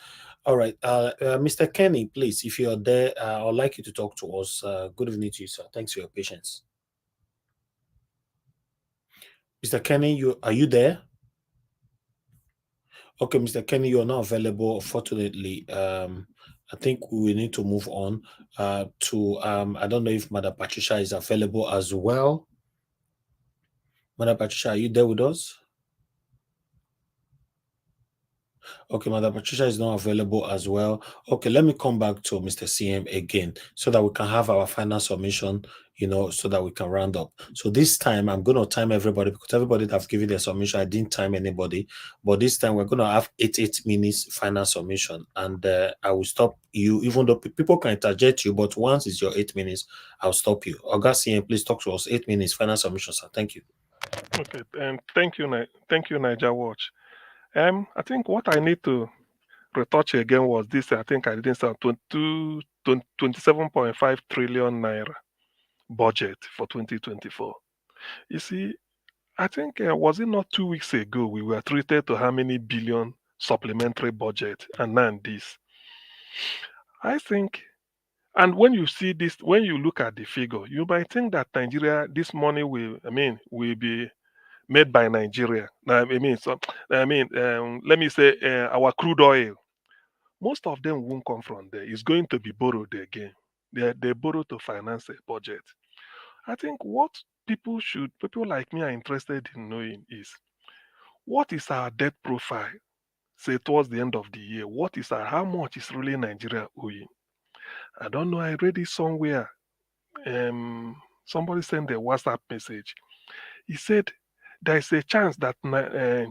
All right, Mr. Kenny, please, if you're there, I'd like you to talk to us. Good evening to you, sir. Thanks for your patience. Mr. Kenny, are you there? Okay, Mr. Kenny, you're not available, unfortunately. I think we need to move on to, I don't know if Madam Patricia is available as well. Madam Patricia, are you there with us? Okay, Madam Patricia is not available as well. Okay, let me come back to Mr. CM again so that we can have our final submission, so that we can round up. So this time I'm going to time everybody because everybody that have given their submission, I didn't time anybody. But this time we're going to have 8 minutes final submission. And I will stop you, even though people can interject you, but once it's your 8 minutes, I'll stop you. August CM, please talk to us. 8 minutes final submission, sir. Thank you. Okay, and thank you, Niger Watch. I think what I need to retouch again was this. I think I didn't say 27.5 trillion naira budget for 2024. You see, I think was it not 2 weeks ago we were treated to how many billion supplementary budget, and now this. I think, and when you see this, when you look at the figure, you might think that Nigeria, this money will be made by Nigeria. Now, let me say our crude oil. Most of them won't come from there. It's going to be borrowed again. They borrow to finance a budget. I think what people like me are interested in knowing is what is our debt profile, say towards the end of the year. How much is really Nigeria owing? I don't know. I read it somewhere. Somebody sent a WhatsApp message. He said there is a chance that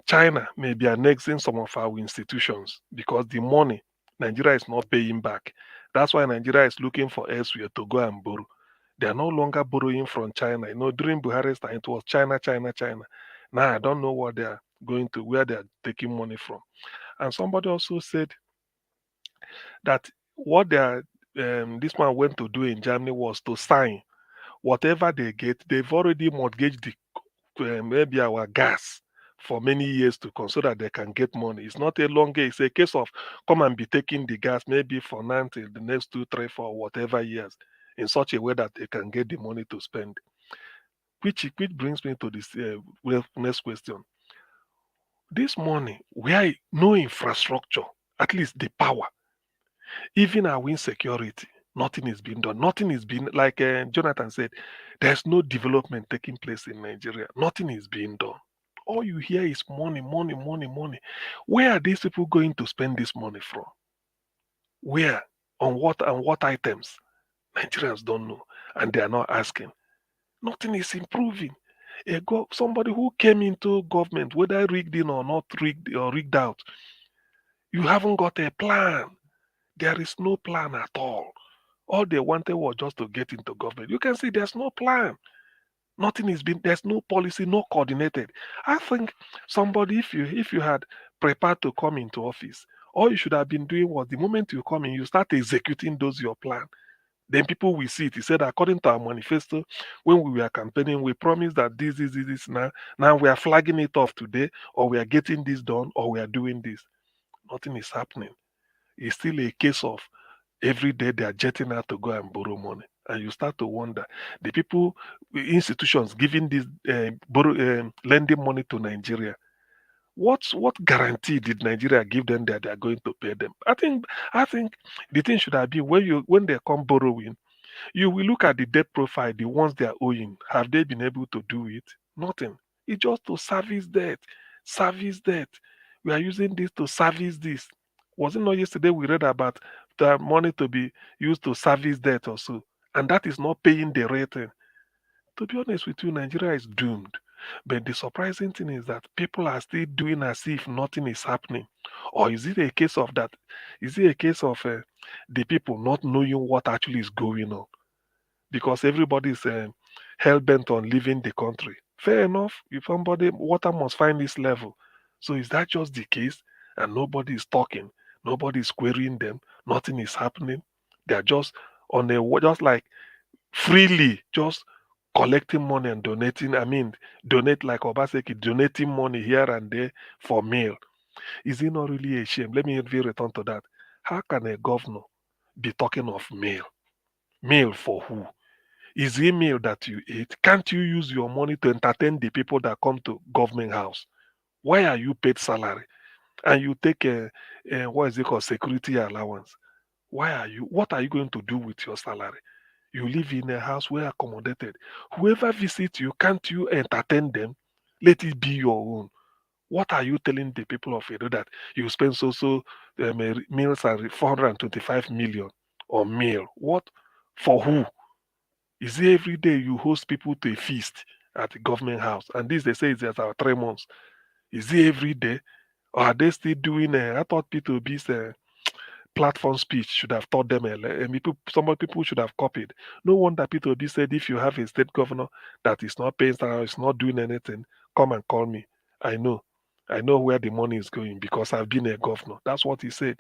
China may be annexing some of our institutions because the money Nigeria is not paying back. That's why Nigeria is looking for elsewhere to go and borrow. They are no longer borrowing from China. During Buhari's time, it was China. Now I don't know what they are going to, where they are taking money from. And somebody also said that what this man went to do in Germany was to sign whatever they get. They've already mortgaged maybe our gas for many years to come so that they can get money. It's not a long game. It's a case of come and be taking the gas maybe for now till the next 2, 3, 4, whatever years in such a way that they can get the money to spend. Which brings me to this next question. This money, where no infrastructure, at least the power, even our insecurity, nothing is being done. Nothing is being, like Jonathan said, there's no development taking place in Nigeria. Nothing is being done. All you hear is money, money, money, money. Where are these people going to spend this money from? Where? On what items? Nigerians don't know, and they are not asking. Nothing is improving. Somebody who came into government, whether rigged in or not rigged or rigged out, you haven't got a plan. There is no plan at all. All they wanted was just to get into government. You can see there's no plan. Nothing is being, there's no policy, no coordinated. I think somebody, if you had prepared to come into office, all you should have been doing was the moment you come in, you start executing your plan. Then people will see it. He said, according to our manifesto, when we were campaigning, we promised that this now. Now we are flagging it off today, or we are getting this done, or we are doing this. Nothing is happening. It's still a case of every day they are jetting out to go and borrow money. And you start to wonder, the people, institutions giving this lending money to Nigeria, what guarantee did Nigeria give them that they are going to pay them? I think the thing should have been when they come borrowing, you will look at the debt profile, the ones they are owing. Have they been able to do it? Nothing. It's just to service debt. Service debt. We are using this to service this. Was it not yesterday we read about the money to be used to service debt or so? And that is not paying the rating. To be honest with you, Nigeria is doomed. But the surprising thing is that people are still doing as if nothing is happening. Or is it a case of that? Is it a case of the people not knowing what actually is going on? Because everybody is hell-bent on leaving the country. Fair enough. If somebody, water must find this level. So is that just the case? And nobody is talking. Nobody is querying them. Nothing is happening. They are just on just like freely, just collecting money and donating. Donate like Obaseki, donating money here and there for meal. Is it not really a shame? Let me return to that. How can a governor be talking of meal? Meal for who? Is it meal that you eat? Can't you use your money to entertain the people that come to government house? Why are you paid salary? And you take a what is it called, security allowance? What are you going to do with your salary? You live in a house well accommodated. Whoever visits you, can't you entertain them? Let it be your own. What are you telling the people of Edo that you spend meals are 425 million on meal? What? For who? Is it every day you host people to a feast at the government house? And this they say is just our 3 months. Is it every day? Or are they still doing I thought P2B's platform speech should have taught them some people should have copied. No wonder P2B said if you have a state governor that is not paying salary, is not doing anything, come and call me. I know where the money is going because I've been a governor. That's what he said.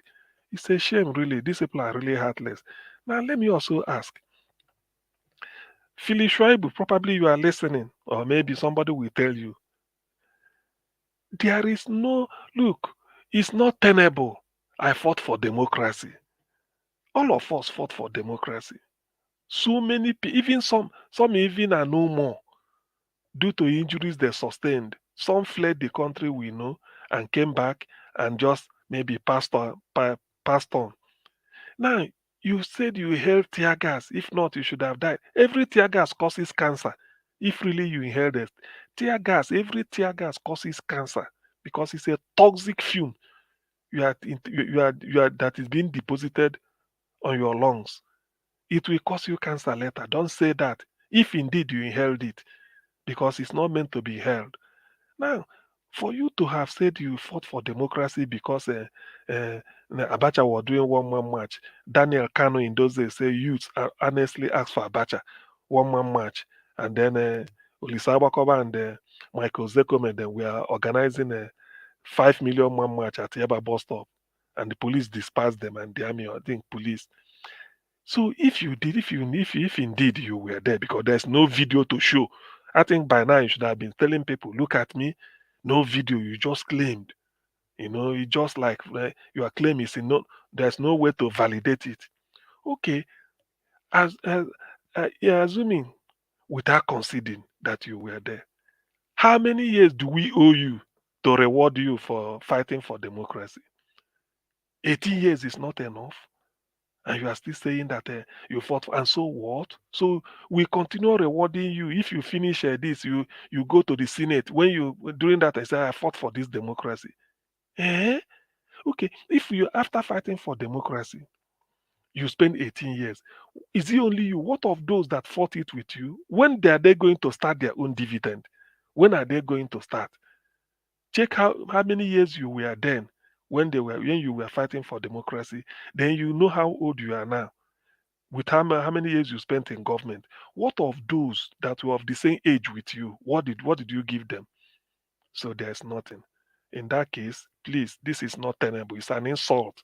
It's a shame, really. These people are really heartless. Now, let me also ask. Philly Shaibu, probably you are listening, or maybe somebody will tell you. There is no, look, it's not tenable. I fought for democracy. All of us fought for democracy. So many people, even some even are no more due to injuries they sustained. Some fled the country, we know, and came back and just maybe passed on. Now, you said you inhaled tear gas. If not, you should have died. Every tear gas causes cancer. If really you inhaled it, every tear gas causes cancer because it's a toxic fume. That is being deposited on your lungs. It will cause you cancer later. Don't say that. If indeed you inhaled it, because it's not meant to be held. Now, for you to have said you fought for democracy because Abacha was doing one-man march, Daniel Kano in those days say youths honestly asked for Abacha, one-man march, and then Olisa Abakoba and Michael Zekome, then we are organizing a 5 million man march at Yaba bus stop, and the police dispersed them, and the army, I think, police. So if indeed you were there, because there's no video to show, I think by now you should have been telling people, look at me, no video, you just claimed. You just like you are claiming, there's no way to validate it. Okay, assuming without conceding that you were there, how many years do we owe you to reward you for fighting for democracy? 18 years is not enough. And you are still saying that you fought and so what? So we continue rewarding you. If you finish this, you go to the Senate. When you during that, I say I fought for this democracy. Okay. If you after fighting for democracy, you spend 18 years. Is it only you? What of those that fought it with you? When are they going to start their own dividend? When are they going to start? Check how many years you were then when you were fighting for democracy. Then you know how old you are now. With how many years you spent in government. What of those that were of the same age with you? What did you give them? So there's nothing. In that case, please, this is not tenable. It's an insult.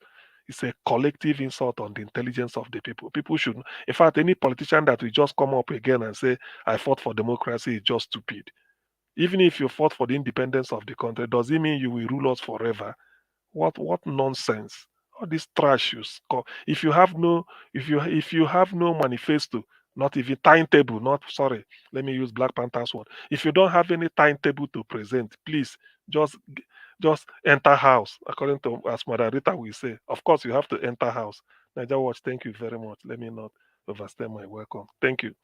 It's a collective insult on the intelligence of the people. People should, in fact, any politician that will just come up again and say, I fought for democracy is just stupid. Even if you fought for the independence of the country, does it mean you will rule us forever? What nonsense! All this trash you score. If you have no manifesto, not even timetable, let me use Black Panther's word. If you don't have any timetable to present, please just enter house. According to as Mother Rita will say, of course you have to enter house. Niger Watch, thank you very much. Let me not overstay my welcome. Thank you.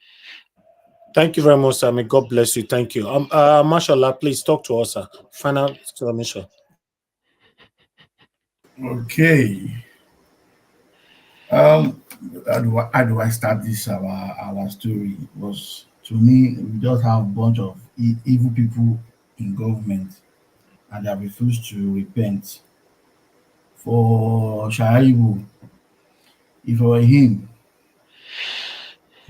Thank you very much, sir. May God bless you. Thank you. Mashallah, please talk to us, sir. Final submission. Okay. How do I start this our story? Was to me, we just have a bunch of evil people in government, and they have refused to repent. For Shaibu, if I were him,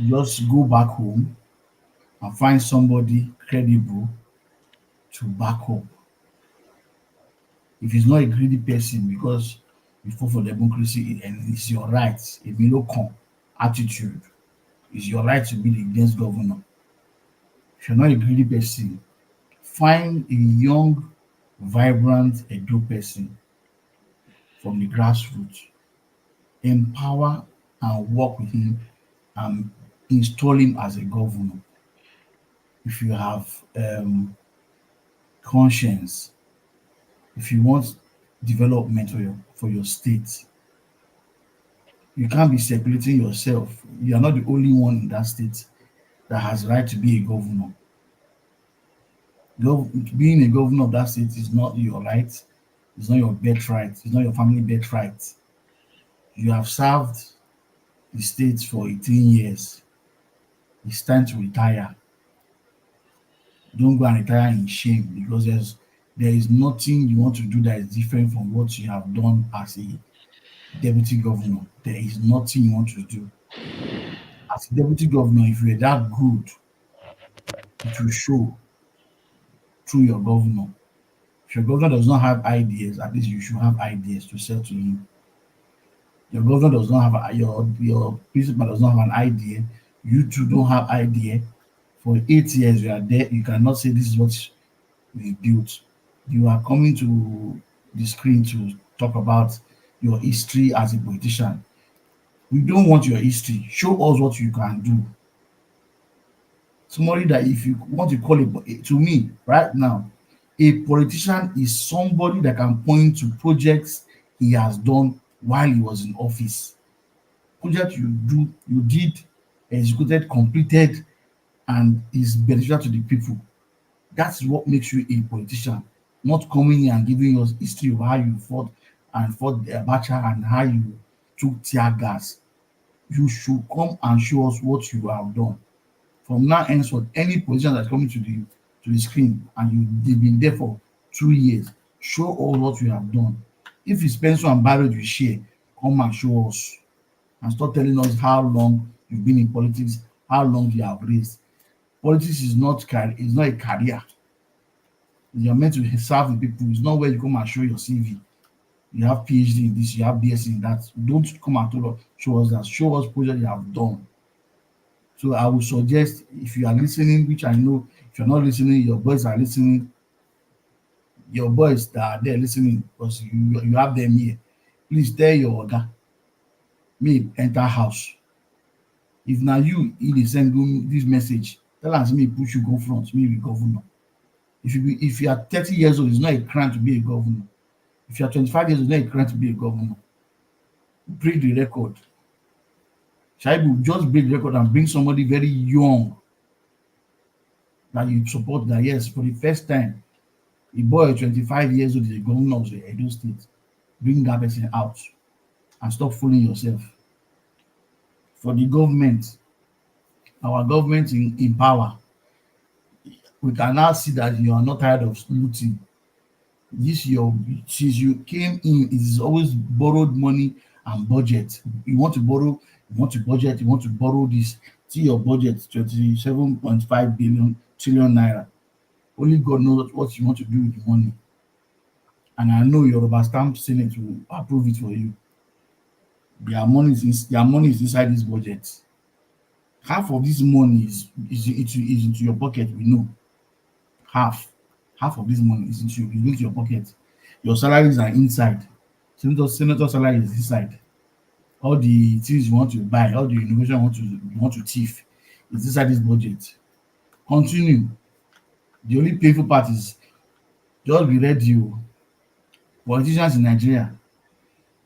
just go back home and find somebody credible to back up. If he's not a greedy person, because you fought for democracy and it's your right, a Milocon attitude, it's your right to be the next governor. If you're not a greedy person, find a young, vibrant Edo person from the grassroots, empower and work with him and install him as a governor, if you have conscience, if you want development for your state, you can't be separating yourself. You are not the only one in that state that has right to be a governor. Being a governor of that state is not your right, it's not your birthright, it's not your family birthright. You have served the state for 18 years. It's time to retire. Don't go and retire in shame, because there is nothing you want to do that is different from what you have done as a deputy governor. There is nothing you want to do. As a deputy governor, if you're that good, it will show through your governor. If your governor does not have ideas, at least you should have ideas to sell to him. Your governor does not have your principal does not have an idea. You two don't have idea. For 8 years you are there. You cannot say this is what we built. You are coming to the screen to talk about your history as a politician. We don't want your history. Show us what you can do. Somebody that, if you want to call it, to me right now, a politician is somebody that can point to projects he has done while he was in office. Project you did, executed, completed, and is beneficial to the people. That's what makes you a politician. Not coming in and giving us history of how you fought the Abacha and how you took tear gas. You should come and show us what you have done. From now henceforth, any position that's coming to the screen and they've been there for 2 years, show us what you have done. If it's pencil and barrel you share, come and show us. And start telling us how long you've been in politics, how long you have raised. Politics is not a career. You're meant to serve the people. It's not where you come and show your CV. You have PhD in this, you have BSc in that. Don't come and show us that. Show us projects you have done. So I would suggest, if you are listening, which I know, if you're not listening, your boys are listening. Your boys that are there listening, because you have them here. Please tell your order, me enter house. If now you send this message, tell us me push you go front, me be governor. If you are 30 years old, it's not a crime to be a governor. If you are 25 years old, it's not a crime to be a governor. Break the record. Shaibu, just break the record and bring somebody very young that you support, that yes, for the first time, a boy 25 years old is a governor of the Edo State. Bring that person out and stop fooling yourself. For the government, our government in power, we can now see that you are not tired of looting. Since you came in, it is always borrowed money and budget. You want to borrow, you want to budget, you want to borrow this. See your budget, 27.5 trillion naira. Only God knows what you want to do with the money. And I know your Yoruba Stamp Senate will approve it for you. Their money is inside this budget. Half of this money is into your pocket, we know. Half of this money is into your pocket. Your salaries are inside. Senator salary is inside. All the things you want to buy, all the innovation you want to thief, is inside this budget. Continue. The only painful part is just be ready. Politicians in Nigeria,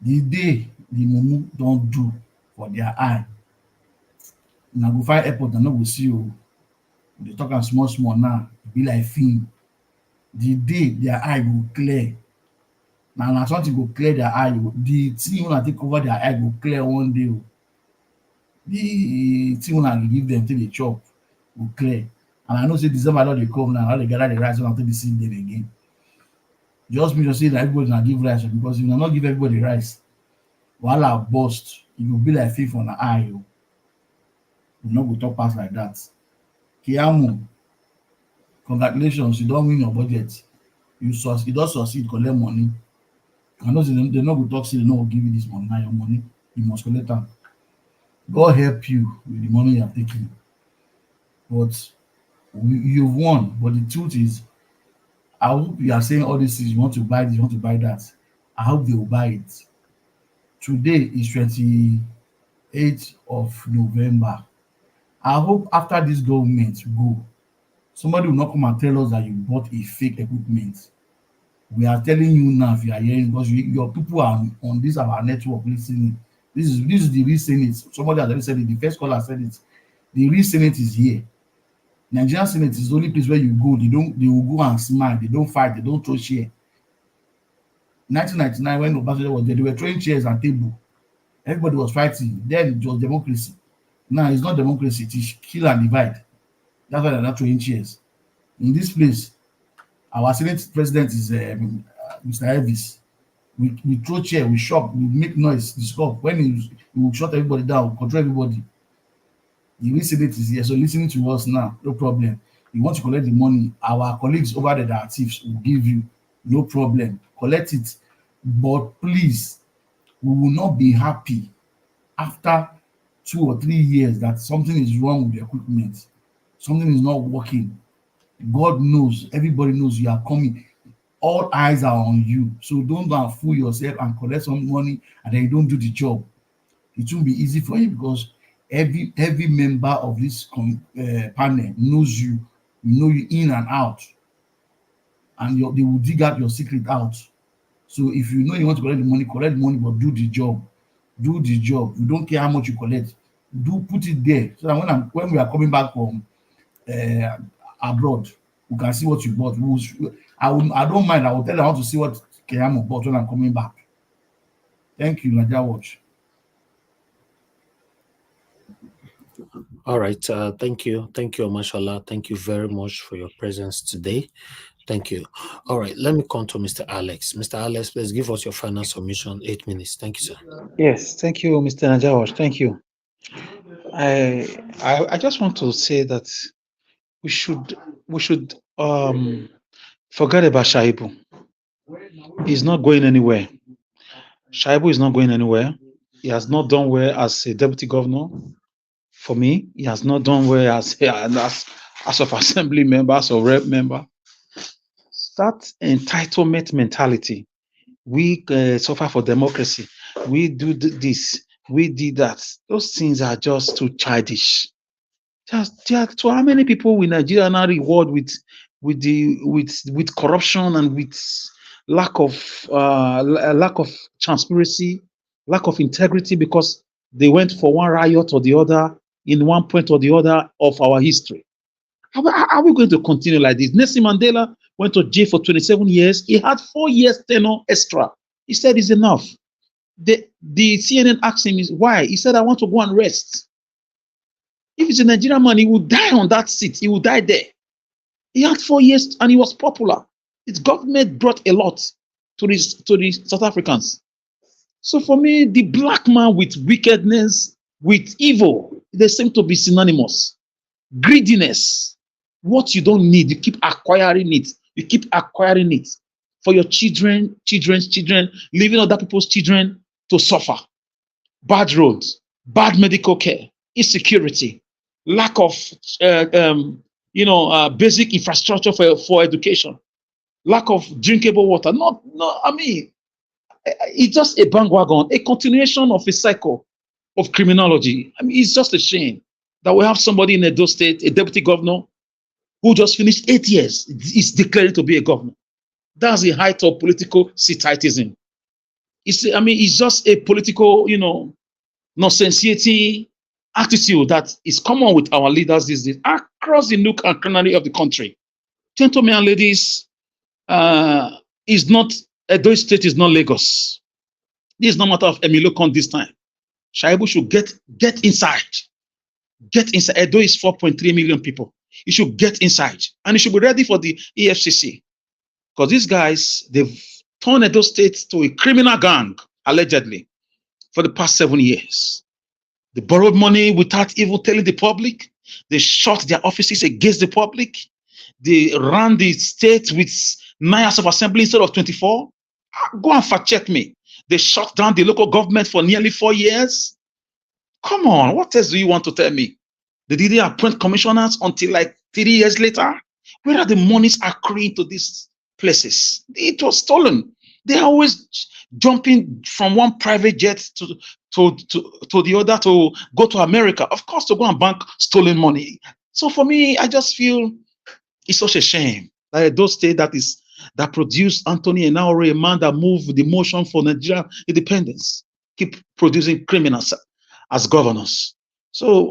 the day the mumu don't do for their eye, na go find airport and no go see you. They talk am small now, be like film. The day their eye go clear, na something go clear their eye. The thing una take cover their eye go clear one day. The thing una give them till they chop go clear. And I know say December don dey come now, how they gather the rice until they see them again. Just make sure say that everybody na give rice, because if you not give everybody rice, wahala burst. E go be like thief on the eye. You no go talk pass like that. Kiamu, congratulations, you don win your budget. You don succeed, collect money. I know say they no go talk say they no go give you this money. Now your money, you must collect am. God help you with the money you have taken. But you've won. But the truth is, I hope you are saying all these things. You want to buy this, you want to buy that. I hope they will buy it. Today is 28th of November. I hope after this government go, somebody will not come and tell us that you bought a fake equipment. We are telling you now, if you are hearing, because your people are on this our network listening. This is the real Senate. Somebody has already said it. The first caller said it. The real Senate is here. Nigerian Senate is the only place where you go. They will go and smile. They don't fight. They don't throw chair. 1999, when Obaseki was there, they were throwing chairs and table. Everybody was fighting. Then it was democracy. Now it's not democracy. It is kill and divide. That's why they're not throwing chairs. In this place, our Senate president is Mr. Ebos. We throw chair, we shock, we make noise, discourse. When he will shut everybody down, control everybody. The real Senate is here, so listening to us now, no problem. You want to collect the money, our colleagues over there that are thieves will give you, no problem. Collect it. But please, we will not be happy after 2 or 3 years that something is wrong with the equipment. Something is not working. God knows, everybody knows you are coming. All eyes are on you. So don't go and fool yourself and collect some money and then you don't do the job. It won't be easy for you because every member of this panel knows you. You know you in and out. And they will dig out your secret out. So if you know you want to collect the money, but do the job. Do the job. You don't care how much you collect. Put it there. So that when we are coming back from abroad, we can see what you bought. I don't mind. I will tell them how to see what Keyamo bought when I'm coming back. Thank you, Nadia Watch. All right. Thank you, Mashallah. Thank you very much for your presence today. Thank you. All right. Let me come to Mr. Alex. Mr. Alex, please give us your final submission. 8 minutes. Thank you, sir. Yes, thank you, Mr. Najawash. Thank you. I just want to say that we should forget about Shaibu. He's not going anywhere. Shaibu is not going anywhere. He has not done well as a deputy governor. For me, he has not done well as of assembly member, as a rep member. That entitlement mentality. We suffer for democracy. We do this. We did that. Those things are just too childish. So how many people in Nigeria now reward with corruption and with lack of transparency, lack of integrity because they went for one riot or the other in one point or the other of our history? How are we going to continue like this? Nelson Mandela went to jail for 27 years. He had 4 years tenure extra. He said it's enough. The CNN asked him why. He said, I want to go and rest. If it's a Nigerian man, he would die on that seat. He would die there. He had 4 years and he was popular. His government brought a lot to the South Africans. So for me, the black man with wickedness, with evil, they seem to be synonymous. Greediness, what you don't need, you keep acquiring it. You keep acquiring it for your children's children, leaving other people's children to suffer. Bad roads, bad medical care, insecurity, lack of basic infrastructure for education, lack of drinkable water. It's just a bandwagon, a continuation of a cycle of criminology. It's just a shame that we have somebody in Edo State, a deputy governor, who just finished 8 years, is declared to be a governor. That's the height of political setitism. It's just a political, nonsensiety attitude that is common with our leaders these days across the nook and cranny of the country. Gentlemen and ladies, Edo State is not Lagos. This is not a matter of Emilokon this time. Shaibu should get inside. Get inside. Edo is 4.3 million people. He should get inside. And he should be ready for the EFCC. Because these guys, they've turned Edo State to a criminal gang, allegedly, for the past 7 years. They borrowed money without even telling the public. They shut their offices against the public. They ran the state with 9 hours of assembly instead of 24. Go and fact check me. They shut down the local government for nearly 4 years. Come on, what else do you want to tell me? They didn't appoint commissioners until like 3 years later. Where are the monies accruing to these places? It was stolen. They're always jumping from one private jet to the other to go to America, of course, to go and bank stolen money. So for me, I just feel it's such a shame that Edo State that produced Anthony Enaore, a man that moved the motion for Nigeria independence, keep producing criminals as governors. So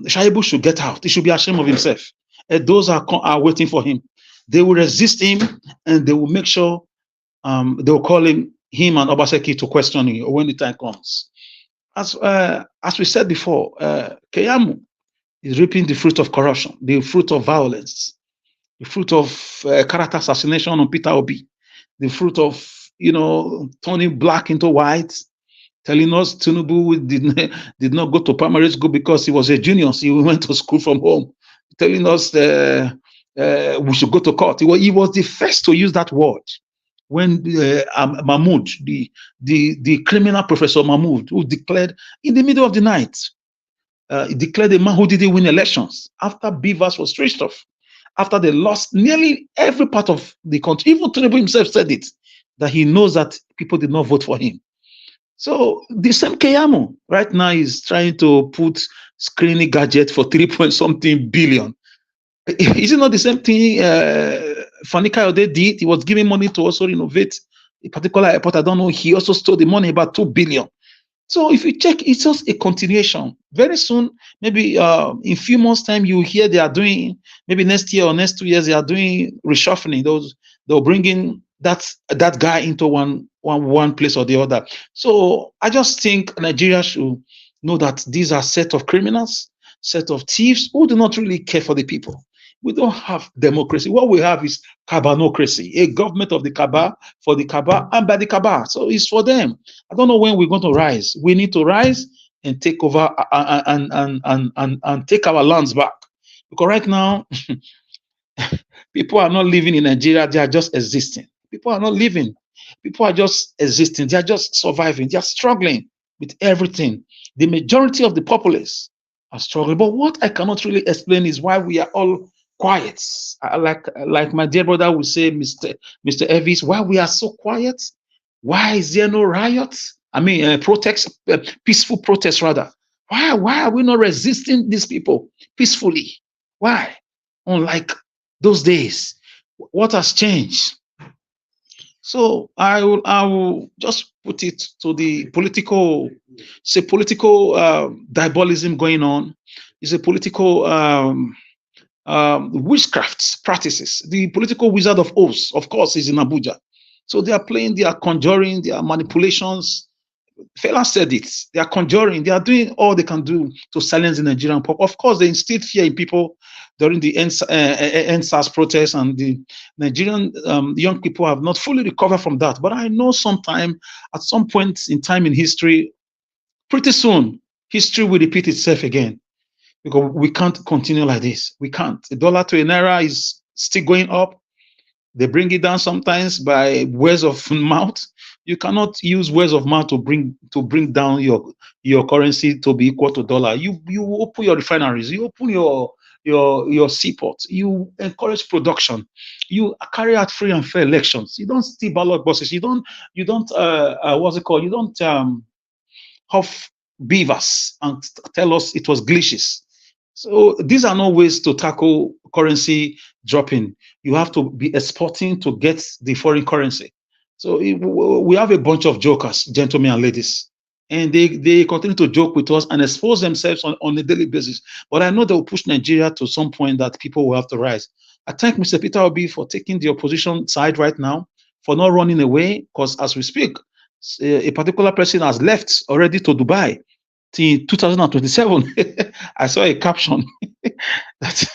Shaibu should get out. He should be ashamed of himself. And those are waiting for him. They will resist him, and they will make sure they will call him and Obaseki to question him when the time comes. As we said before, Keyamu is reaping the fruit of corruption, the fruit of violence, the fruit of character assassination on Peter Obi, the fruit of turning black into white, telling us Tinubu did not go to primary school because he was a genius. He went to school from home, telling us we should go to court. He was the first to use that word when Mahmoud, the criminal Professor Mahmoud, who declared in the middle of the night, he declared a man who didn't win elections after Beavers was switched off, after they lost nearly every part of the country. Even Tinubu himself said it, that he knows that people did not vote for him. So the same Keyamu right now is trying to put screening gadget for 3-point-something billion. Is it not the same thing Fani Kayode did? He was giving money to also renovate a particular airport. I don't know. He also stole the money, about 2 billion. So if you check, it's just a continuation. Very soon, maybe in a few months' time, you hear they are doing, maybe next year or next 2 years, they are doing reshuffling. They'll bring in that guy into one place or the other. So I just think Nigeria should know that these are set of criminals, set of thieves who do not really care for the people. We don't have democracy. What we have is cabanocracy, a government of the cabal, for the cabal, and by the cabal. So it's for them. I don't know when we're going to rise. We need to rise and take over and take our lands back. Because right now, people are not living in Nigeria. They are just existing. People are not living. People are just existing. They are just surviving. They are struggling with everything. The majority of the populace are struggling. But what I cannot really explain is why we are all quiet. Like my dear brother would say, Mr. Evis, why we are so quiet? Why is there no riots? I mean, protests, peaceful protests rather. Why are we not resisting these people peacefully? Why? Unlike those days, what has changed? So I will just put it to the political diabolism going on. It's a political witchcraft practices. The political wizard of Oz, of course, is in Abuja. So they are playing, they are conjuring, they are manipulations. Fela said it. They are conjuring. They are doing all they can do to silence the Nigerian people. Of course, they instilled fear in people during the NSAS protests, and the Nigerian young people have not fully recovered from that. But I know at some point in time in history, pretty soon, history will repeat itself again. Because we can't continue like this. We can't. The dollar to a naira is still going up. They bring it down sometimes by words of mouth. You cannot use words of mouth to bring down your currency to be equal to dollar. You open your refineries. You open your seaports. You encourage production. You carry out free and fair elections. You don't steal ballot boxes. You don't what's it called? You don't huff beavers and tell us it was glitches. So these are no ways to tackle currency dropping. You have to be exporting to get the foreign currency. So we have a bunch of jokers, gentlemen and ladies, and they continue to joke with us and expose themselves on a daily basis. But I know they will push Nigeria to some point that people will have to rise. I thank Mr. Peter Obi for taking the opposition side right now, for not running away, because as we speak, a particular person has left already to Dubai till 2027. I saw a caption that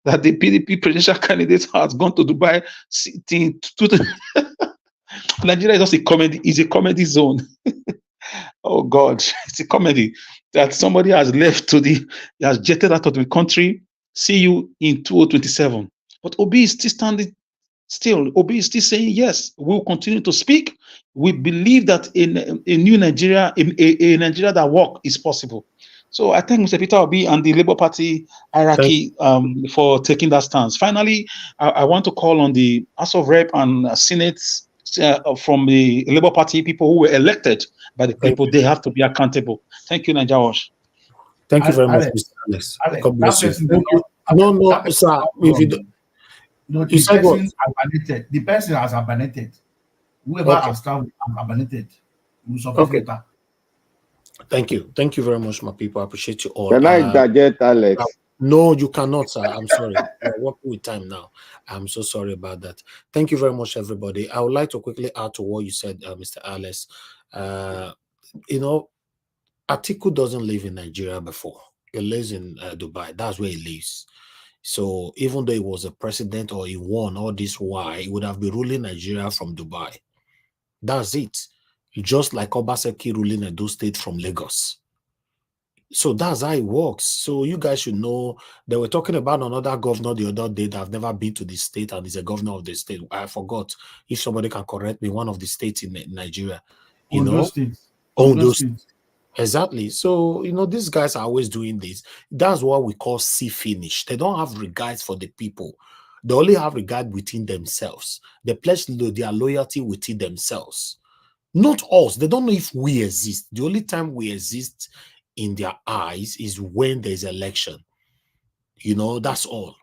the PDP presidential candidate has gone to Dubai. Nigeria is just a comedy. Is a comedy zone. Oh God, it's a comedy that somebody has left has jetted out of the country. See you in 2027. But Obi is still standing. Obi is still saying yes. We'll continue to speak. We believe that in a new Nigeria, a Nigeria that works is possible. So I thank Mr. Peter Obi and the Labour Party hierarchy for taking that stance. Finally, I want to call on the House of Rep and Senate from the Labour Party, people who were elected by the people, they have to be accountable. Thank you, Najawash. Thank you very much, Mr. Alex. God bless you. No, sir. If you do, no, you said what? The person has abandoned. Whoever has traveled has abandoned. We suffer later. Thank you. Thank you very much, my people. I appreciate you all. Can I interject, Alex? No, you cannot, sir. I'm sorry. We're working with time now. I'm so sorry about that. Thank you very much, everybody. I would like to quickly add to what you said, Mr. Alex. You know, Atiku doesn't live in Nigeria before. He lives in Dubai. That's where he lives. So even though he was a president or he won all this while, he would have been ruling Nigeria from Dubai. That's it. Just like Obaseki ruling Edo State from Lagos. So that's how it works. So you guys should know. They were talking about another governor the other day that I've never been to the state and is a governor of the state. I forgot. If somebody can correct me, one of the states in Nigeria. You know? Ondo State. Exactly. So, you know, these guys are always doing this. That's what we call see finish. They don't have regards for the people. They only have regard within themselves. They pledge their loyalty within themselves. Not us. They don't know if we exist. The only time we exist in their eyes is when there's election. You know, that's all.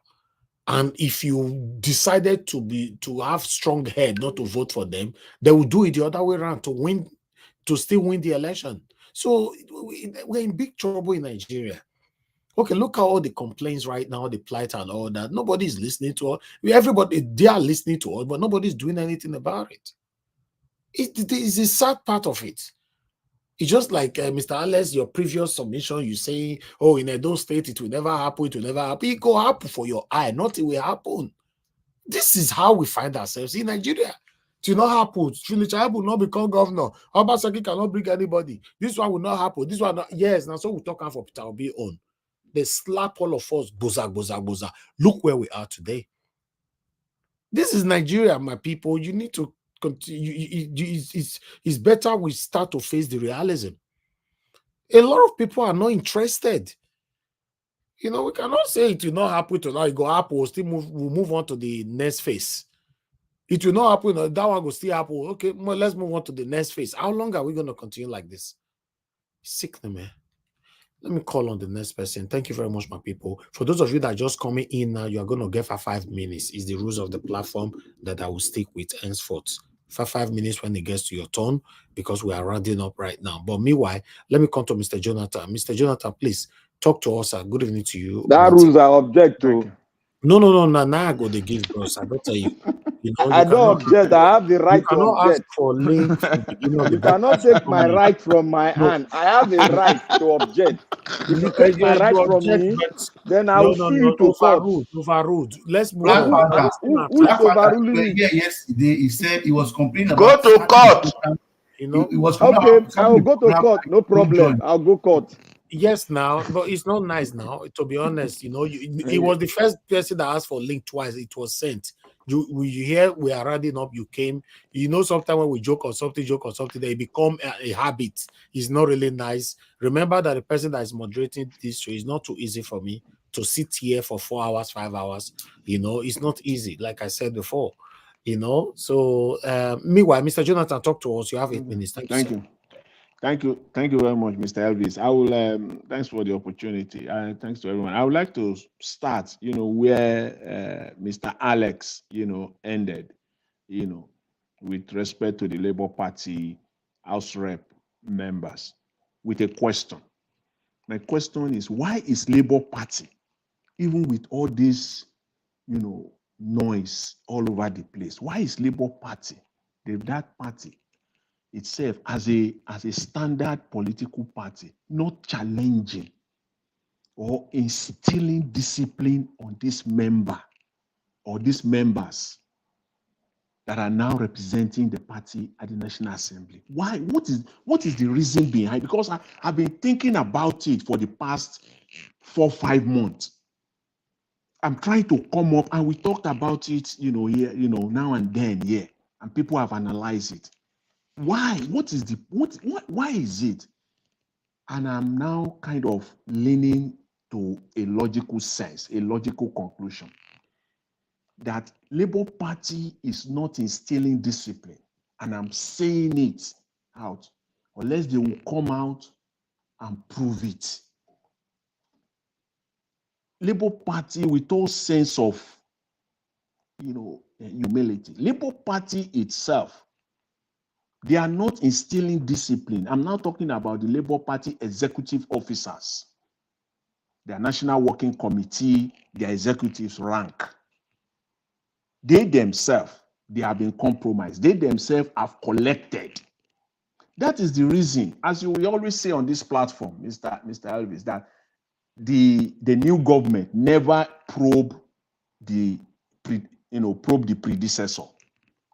And if you decided to have strong head not to vote for them, they will do it the other way around to still win the election. So we're in big trouble in Nigeria. Okay, look at all the complaints right now, the plight and all that. Nobody's listening to us. Everybody, they are listening to us, but nobody's doing anything about it. It's a sad part of it. It's just like Mr. Alex, your previous submission, you say, oh, in Edo State, it will never happen, it will never happen. It will happen for your eye, nothing will happen. This is how we find ourselves in Nigeria. It will not happen. Shaibu will not become governor. Obaseki cannot bring anybody. This one will not happen. This one, not. Yes, now so we're talking for Peter Obi own. They slap all of us, boza, boza, boza. Look where we are today. This is Nigeria, my people. You need to continue. It's better we start to face the realism. A lot of people are not interested. You know, we cannot say it will not happen tonight. It will happen. We'll move on to the next phase. It will not happen. That one will still happen. Okay, well, let's move on to the next phase. How long are we going to continue like this? Sickening, man. Let me call on the next person. Thank you very much, my people. For those of you that are just coming in now, you are going to get for 5 minutes. It's the rules of the platform that I will stick with henceforth. For 5 minutes when it gets to your turn, because we are rounding up right now. But meanwhile, let me come to Mr. Jonathan. Mr. Jonathan, please talk to us. Good evening to you. That rules are object to. No. Now I go to give bros. I don't tell you. You know, I don't object. I have the right to object. Ask for link from the beginning of the you cannot take my right from my hand. I have a right to object. If you take my right from me, then I will sue you to court. Overruled. Let's move on. Who's overruling me? Yesterday, he said he was complaining about. Go to court. You know, it was okay. I will go to court. No problem. I'll go court. Yes, now, but it's not nice now. To be honest, you know, it was the first person that asked for link twice. It was sent. You hear we are rounding up. You came. You know, sometimes when we joke on something, they become a habit. It's not really nice. Remember that the person that is moderating this show is not too easy for me to sit here for 4 hours, 5 hours. You know, it's not easy. Like I said before, you know. So meanwhile, Mr. Jonathan, talk to us. You have 8 minutes. Thank you. Thank you very much, Mr. Elvis. I will. Thanks for the opportunity. Thanks to everyone. I would like to start, you know, where Mr. Alex, you know, ended, you know, with respect to the Labour Party House Rep members, with a question. My question is, why is Labour Party, even with all this, you know, noise all over the place, why is Labour Party, that party itself as a standard political party, not challenging or instilling discipline on this member or these members that are now representing the party at the National Assembly? Why? What is the reason behind? Because I've been thinking about it for the past 4-5 months. I'm trying to come up, and we talked about it, you know, here, you know, now and then, yeah, and people have analyzed it. Why? Why is it? And I'm now kind of leaning to a logical sense, a logical conclusion, that Labour Party is not instilling discipline And I'm saying it out, unless they will come out and prove it. Labour Party, with all sense of, humility. Labour Party itself, they are not instilling discipline. I'm now talking about the Labour Party executive officers, their National Working Committee, their executives rank. They themselves, they have been compromised. They themselves have collected. That is the reason, as you will always say on this platform, Mr. Elvis, that the new government never probe the predecessor.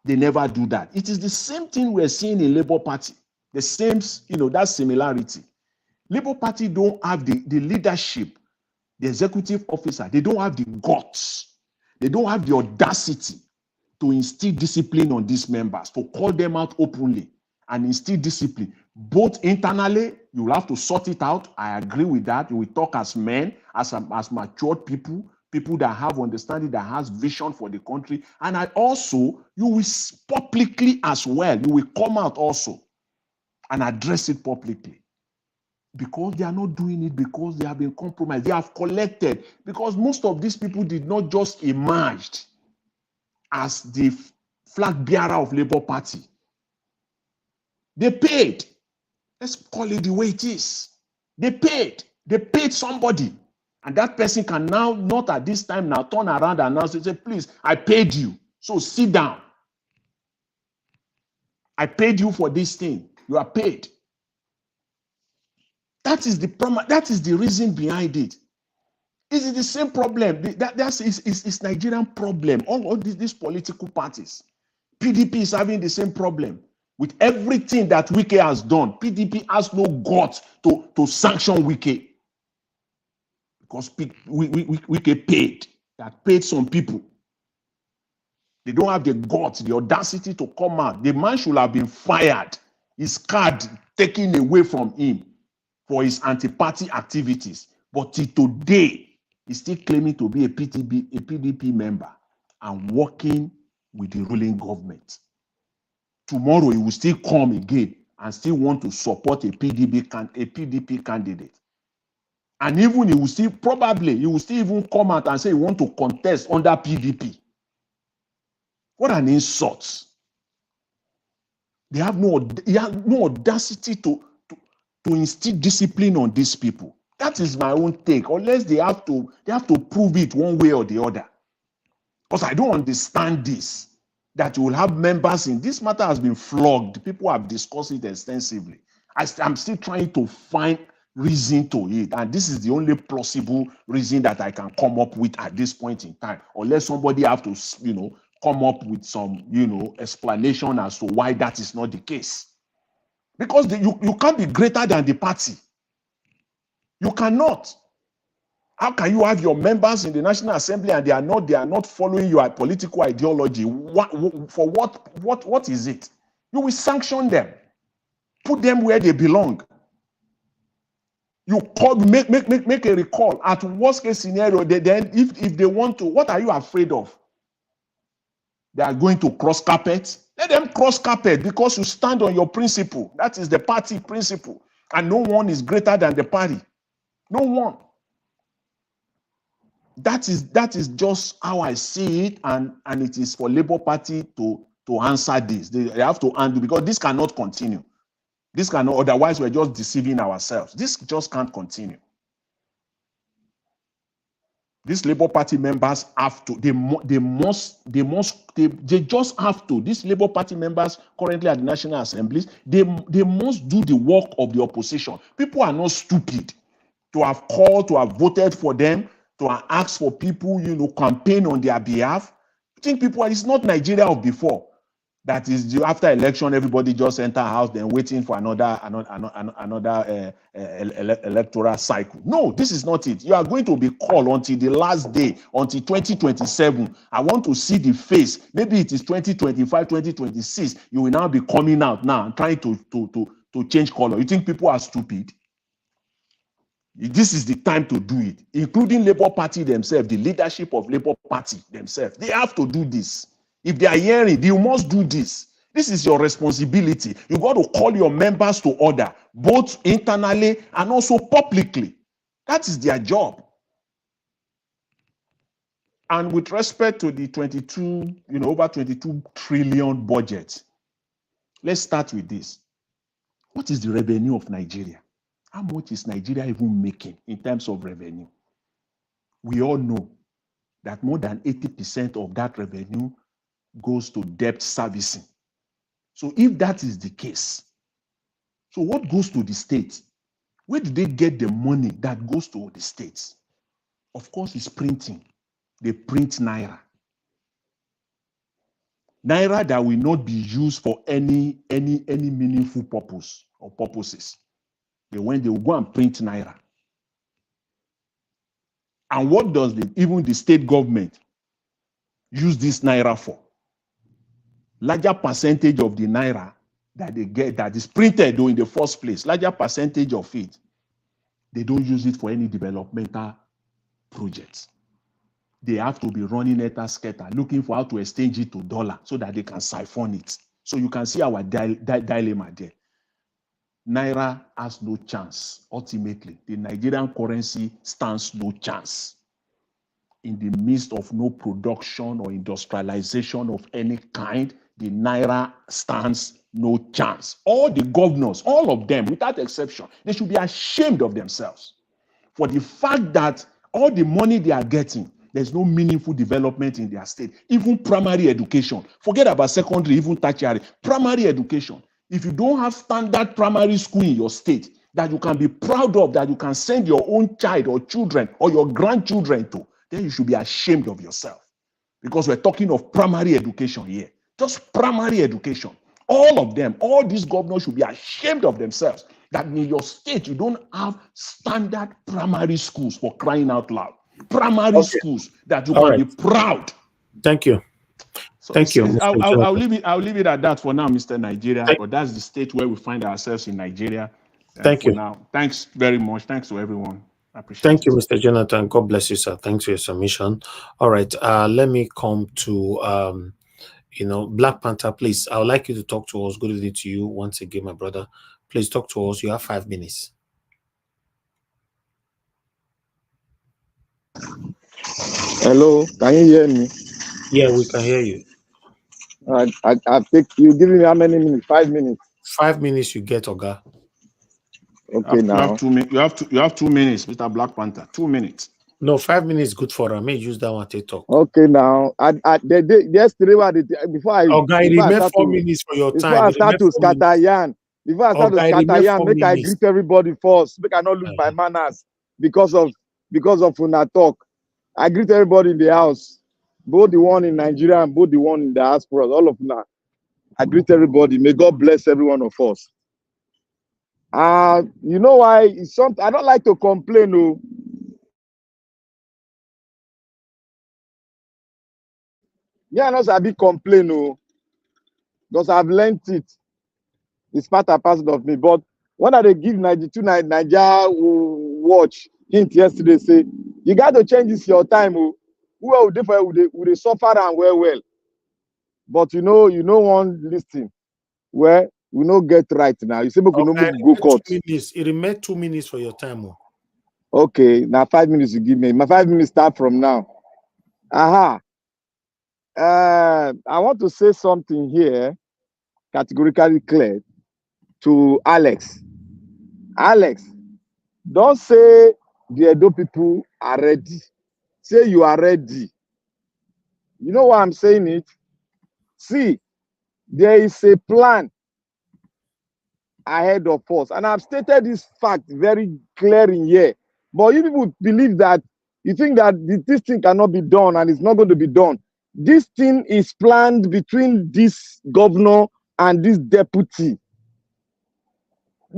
They never do that. It is the same thing we're seeing in Labour Party. The same, that similarity. Labour Party don't have the leadership, the executive officer. They don't have the guts. They don't have the audacity to instill discipline on these members, to call them out openly and instill discipline. Both internally, you will have to sort it out. I agree with that. You will talk as men, as matured people that have understanding, that has vision for the country. And you will publicly as well, you will come out also and address it publicly. Because they are not doing it because they have been compromised. They have collected. Because most of these people did not just emerge as the flag bearer of Labour Party. They paid. Let's call it the way it is. They paid. They paid somebody. And that person can now, not at this time now, turn around and now say, please, I paid you. So sit down. I paid you for this thing. You are paid. That is the reason behind it. Is it the same problem? It's Nigerian problem. All these political parties. PDP is having the same problem. With everything that Wike has done, PDP has no guts to sanction Wike. Because Wike paid. That paid some people. They don't have the guts, the audacity to come out. The man should have been fired. His card taken away from him for his anti-party activities. But till today, he's still claiming to be a PDP member and working with the ruling government. Tomorrow, he will still come again and still want to support a PDP candidate. And even he will still even come out and say he want to contest under PDP. What an insult. They have no audacity to instill discipline on these people. That is my own take. Unless they have to prove it one way or the other. Because I don't understand this. That you will have members in this matter has been flogged. People have discussed it extensively. I'm still trying to find reason to it, and this is the only plausible reason that I can come up with at this point in time. Unless somebody have to, come up with some, explanation as to why that is not the case. Because you can't be greater than the party. You cannot. How can you have your members in the National Assembly and they are not following your political ideology? What is it? You will sanction them. Put them where they belong. You make a recall. At worst case scenario, then if they want to, what are you afraid of? They are going to cross carpet. Let them cross carpet because you stand on your principle. That is the party principle. And no one is greater than the party. No one. That is just how I see it, and it is for Labour Party to answer this. They have to undo, because this cannot continue. This cannot, otherwise we're just deceiving ourselves. This just can't continue. These Labour Party members have to, they just have to. These Labour Party members currently at the National Assemblies, they must do the work of the opposition. People are not stupid to have called, to have voted for them, to have asked for people, campaign on their behalf. I think it's not Nigeria of before. That is, after election, everybody just enter a house, then waiting for another electoral cycle. No, this is not it. You are going to be called until the last day, until 2027. I want to see the face. Maybe it is 2025, 2026. You will now be coming out now and trying to change color. You think people are stupid? This is the time to do it, including Labour Party themselves, the leadership of Labour Party themselves. They have to do this. If they are hearing, they must do this. This is your responsibility. You got to call your members to order, both internally and also publicly. That is their job. And with respect to the over 22 trillion budget, let's start with this. What is the revenue of Nigeria? How much is Nigeria even making in terms of revenue? We all know that more than 80% of that revenue goes to debt servicing. So if that is the case, so what goes to the state? Where do they get the money that goes to the states? Of course, it's printing. They print Naira. Naira that will not be used for any meaningful purpose or purposes. They will go and print Naira. And what does even the state government use this Naira for? Larger percentage of the Naira that they get, that is printed though in the first place, larger percentage of it, they don't use it for any developmental projects. They have to be running eta-sketa, looking for how to exchange it to dollar so that they can siphon it. So you can see our dilemma there. Naira has no chance. Ultimately, the Nigerian currency stands no chance. In the midst of no production or industrialization of any kind, the Naira stands no chance. All the governors, all of them, without exception, they should be ashamed of themselves for the fact that all the money they are getting, there's no meaningful development in their state. Even primary education. Forget about secondary, even tertiary. Primary education. If you don't have standard primary school in your state that you can be proud of, that you can send your own child or children or your grandchildren to, then you should be ashamed of yourself. Because we're talking of primary education here. Just primary education. All of them, all these governors should be ashamed of themselves that in your state you don't have standard primary schools, for crying out loud. Primary schools that you can be proud. Thank you. So Thank you. I'll leave it at that for now, Mr. Nigeria. But that's the state where we find ourselves in Nigeria. Thank you. Now, thanks very much. Thanks to everyone. I appreciate it. Thank you, Mr. Jonathan. God bless you, sir. Thanks for your submission. All right. Let me come to Black Panther, please. I would like you to talk to us. Good evening to you once again, my brother. Please talk to us. You have 5 minutes. Hello, can you hear me? Yeah, we can hear you. I think you giving me how many minutes? 5 minutes. 5 minutes you get, Oga. Okay, now. You have 2 minutes, Mr. Black Panther. 2 minutes. No, 5 minutes good for her. May use that one to talk. Okay, now. Yesterday, before I remain 4 minutes for your time. Before I start to scatter yarn, make I greet everybody first. Make I not lose my manners because of una talk. I greet everybody in the house, both the one in Nigeria and both the one in the diaspora, all of them. I greet everybody. May God bless every one of us. You know why? It's something I don't like to complain. No. Yeah, I know I be complain, no, because I've learned it. It's part and parcel of me. But when I give Nigeria watch hint yesterday, say you got to change this your time. Who will they suffer and well. But you know one listing where we no get right now. You say we no go court. It remains 2 minutes for your time. Okay, now 5 minutes you give me. My 5 minutes start from now. Aha. I want to say something here, categorically clear to Alex. Alex, don't say the Edo people are ready. Say you are ready. You know why I'm saying it? See, there is a plan ahead of us. And I've stated this fact very clear in here. But you people believe that, you think that this thing cannot be done and it's not going to be done. This thing is planned between this governor and this deputy.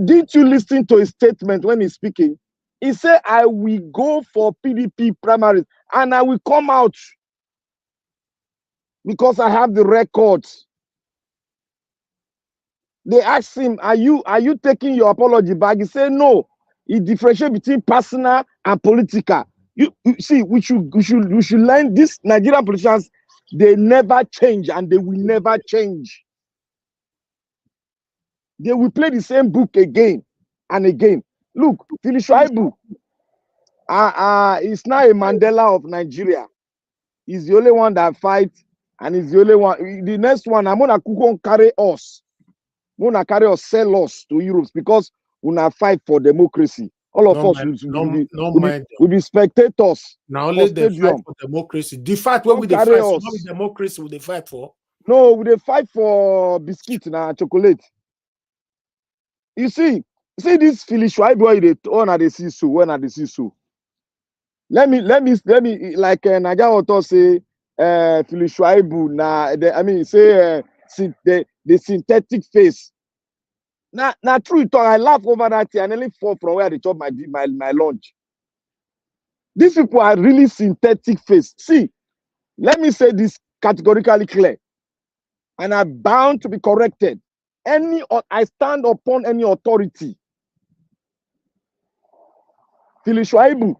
Did you listen to his statement when he's speaking? He said, I will go for PDP primaries and I will come out because I have the records. They asked him, are you taking your apology back? He said, no. He differentiates between personal and political. You see, we should learn this. Nigerian politicians, they never change and they will never change. they will play the same book again and again. Look, Shaibu, is now a Mandela of Nigeria. He's the only one that fights, and he's the only one. The next one, I'm gonna carry us. I'm gonna carry us, sell us to Europe because we're gonna fight for democracy. All of us will be spectators. Now only they fight for democracy. The fight where we fight for democracy will they fight for? No, we they fight for biscuit and chocolate. You see this Shaibu boy they on at the see so when at the see so. Let me like Naja Auto say Shaibu na say the synthetic face. Now true talk, I laugh over that and nearly fall from where they chop my lunch. These people are really synthetic face. See, let me say this categorically clear, and I'm bound to be corrected. I stand upon any authority. Shaibu,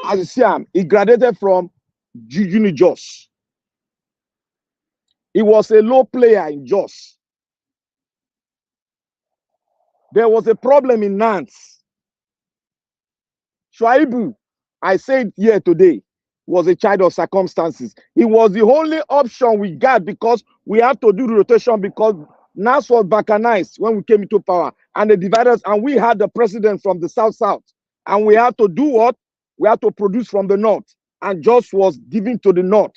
as you see him, he graduated from Jos. He was a low player in Jos. There was a problem in Nantes. Shaibu, I said here today, was a child of circumstances. It was the only option we got because we had to do the rotation because Nantes was balkanized when we came into power and they divided us, and we had the president from the south, and we had to do what? We had to produce from the north, and Jos was given to the north.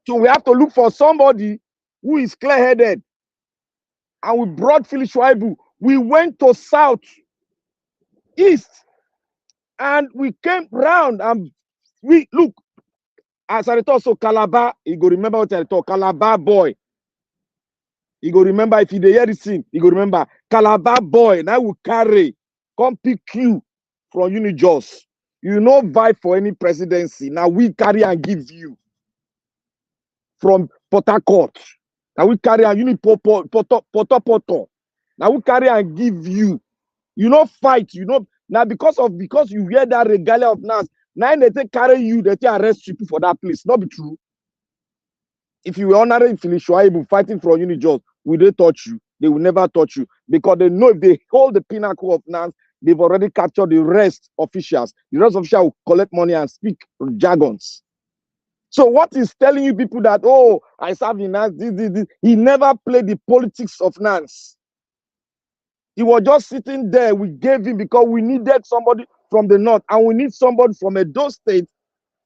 So we have to look for somebody who is clear-headed, and we brought Shaibu. We went to south, east, and we came round and we look. As I talk, so Calabar, you go remember what I talk, Calabar boy. You go remember if you hear this thing, you go remember Calabar boy. Now we carry, come pick you from Unijos. You know, vibe for any presidency. Now we carry and give you from Port Harcourt. Now we carry and Poto. Now we carry and give you. You know, fight. You know, now because you hear that regalia of Nas, now they carry you, they arrest people for that place. Not be true. If you were honoring Shaibu fighting for Unijos, will they touch you? They will never touch you because they know if they hold the pinnacle of Nance, they've already captured the rest officials. The rest officials will collect money and speak jargons. So what is telling you people that, oh, I serve in Nance, this. He never played the politics of Nance. He was just sitting there. We gave him because we needed somebody from the north, and we need somebody from Edo State,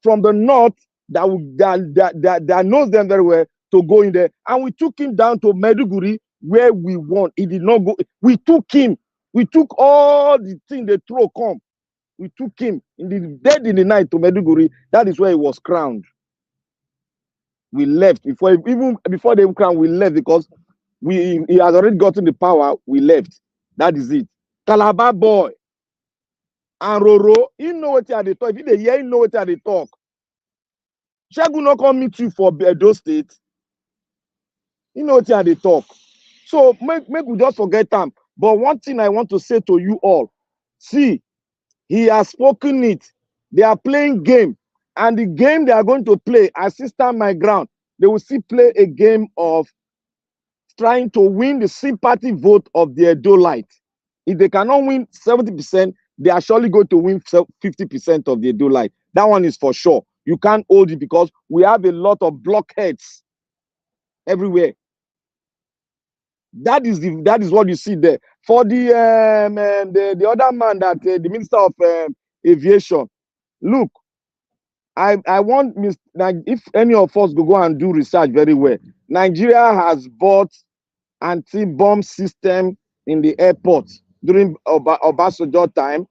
from the north, that knows them very well to go in there. And we took him down to Maiduguri where we won. He did not go. We took him. We took all the things they throw come. We took him in the night to Maiduguri. That is where he was crowned. We left before they crowned. We left because he has already gotten the power. We left. That is it. Calabar boy and Roro, he know what they talk. If they hear, he know what they talk. Shaibu not come meet you for Edo State. You know what they talk. So make we just forget them. But one thing I want to say to you all, see, he has spoken it. They are playing game. And the game they are going to play, I still stand my ground. They will still play a game of trying to win the sympathy vote of the Edolite. If they cannot win 70%, they are surely going to win 50% of the Edolite. That one is for sure. You can't hold it because we have a lot of blockheads everywhere. That is what you see there. For the other man that the Minister of Aviation, look, I want if any of us go and do research very well. Nigeria has bought anti-bomb system in the airport during Obasanjo time.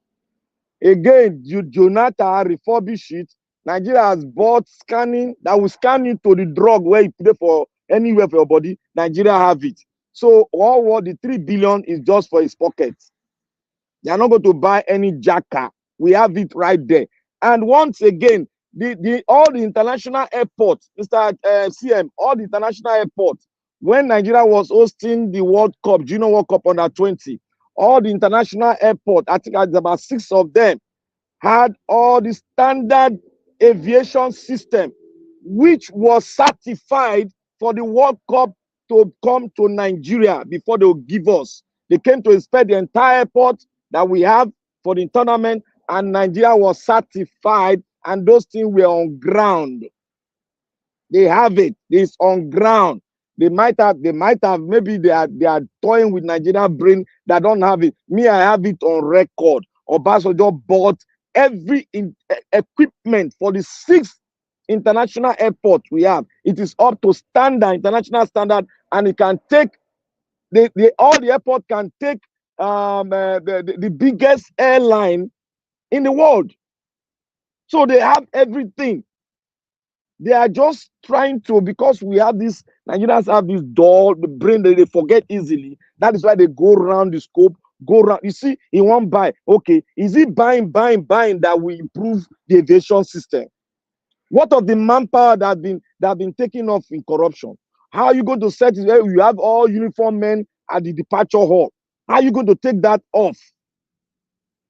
Again, Jonathan refurbished it. Nigeria has bought scanning that will scan into the drug where you pay for anywhere for your body. Nigeria have it. So all the 3 billion is just for his pockets. They are not going to buy any jacker. We have it right there. And once again, all the international airports, Mr. CM, all the international airports, when Nigeria was hosting the World Cup, Junior World Cup under 20, all the international airports, I think about 6 of them, had all the standard aviation system, which was certified for the World Cup to come to Nigeria before they will give us. They came to inspect the entire airport that we have for the tournament, and Nigeria was certified, and those things were on ground. They have it. It's on ground. They might have, maybe they are toying with Nigerian brain that don't have it. Me, I have it on record. Obasanjo bought every equipment for the 6 international airport we have. It is up to standard, international standard, and it can take all the airport can take the biggest airline in the world. So they have everything. They are just trying to, because we have this, Nigerians have this dull brain that they forget easily. That is why they go around the scope, go around. You see, he won't buy. Okay, is it buying that will improve the aviation system? What of the manpower that have been taken off in corruption? How are you going to set it where you have all uniform men at the departure hall? How are you going to take that off?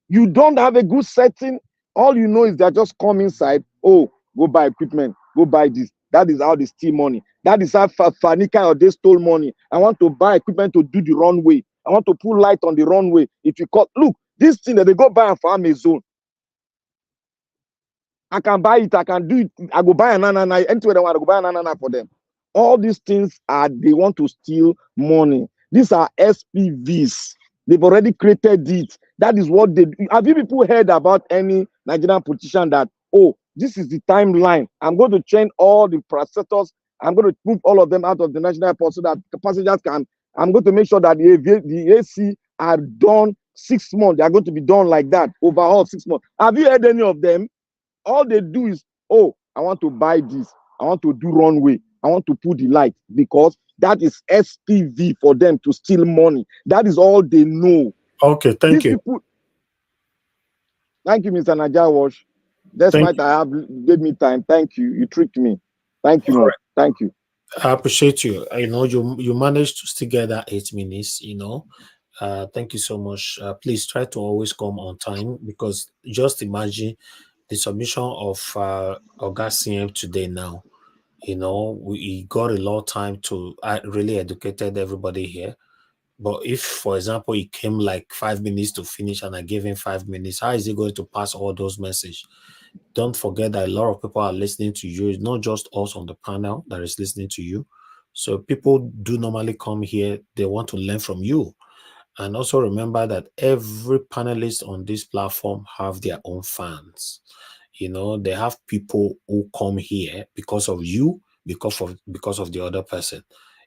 You don't have a good setting. All you know is they just come inside. Oh, go buy equipment. Go buy this. That is how they steal money. That is how Fanika or they stole money. I want to buy equipment to do the runway. I want to put light on the runway. If you cut, look, this thing that they go buy for Amazon. I can buy it. I can do it. I go buy an anana. Anywhere they want to go buy an anana for them. All these things they want to steal money. These are SPVs. They've already created it. That is what they do. Have you people heard about any Nigerian politician that, oh, this is the timeline. I'm going to train all the processors. I'm going to move all of them out of the national airport so that the passengers can. I'm going to make sure that the AC are done 6 months. They are going to be done like that, overall 6 months. Have you heard any of them? All they do is, oh, I want to buy this. I want to do runway. I want to put the light, because that is SPV for them to steal money. That is all they know. Okay, thank you. Thank you, Mr. Najawash. Despite gave me time. Thank you. You tricked me. Thank you, right. Thank you. I appreciate you. You know, you managed to still get that 8 minutes, you know. Thank you so much. Please try to always come on time, because just imagine the submission of Oga CM today now. You know, we got a lot of time to really educated everybody here. But if, for example, he came like 5 minutes to finish and I gave him 5 minutes, how is he going to pass all those messages? Don't forget that a lot of people are listening to you. It's not just us on the panel that is listening to you. So people do normally come here. They want to learn from you. And also remember that every panelist on this platform have their own fans. You know, they have people who come here because of you, because of the other person.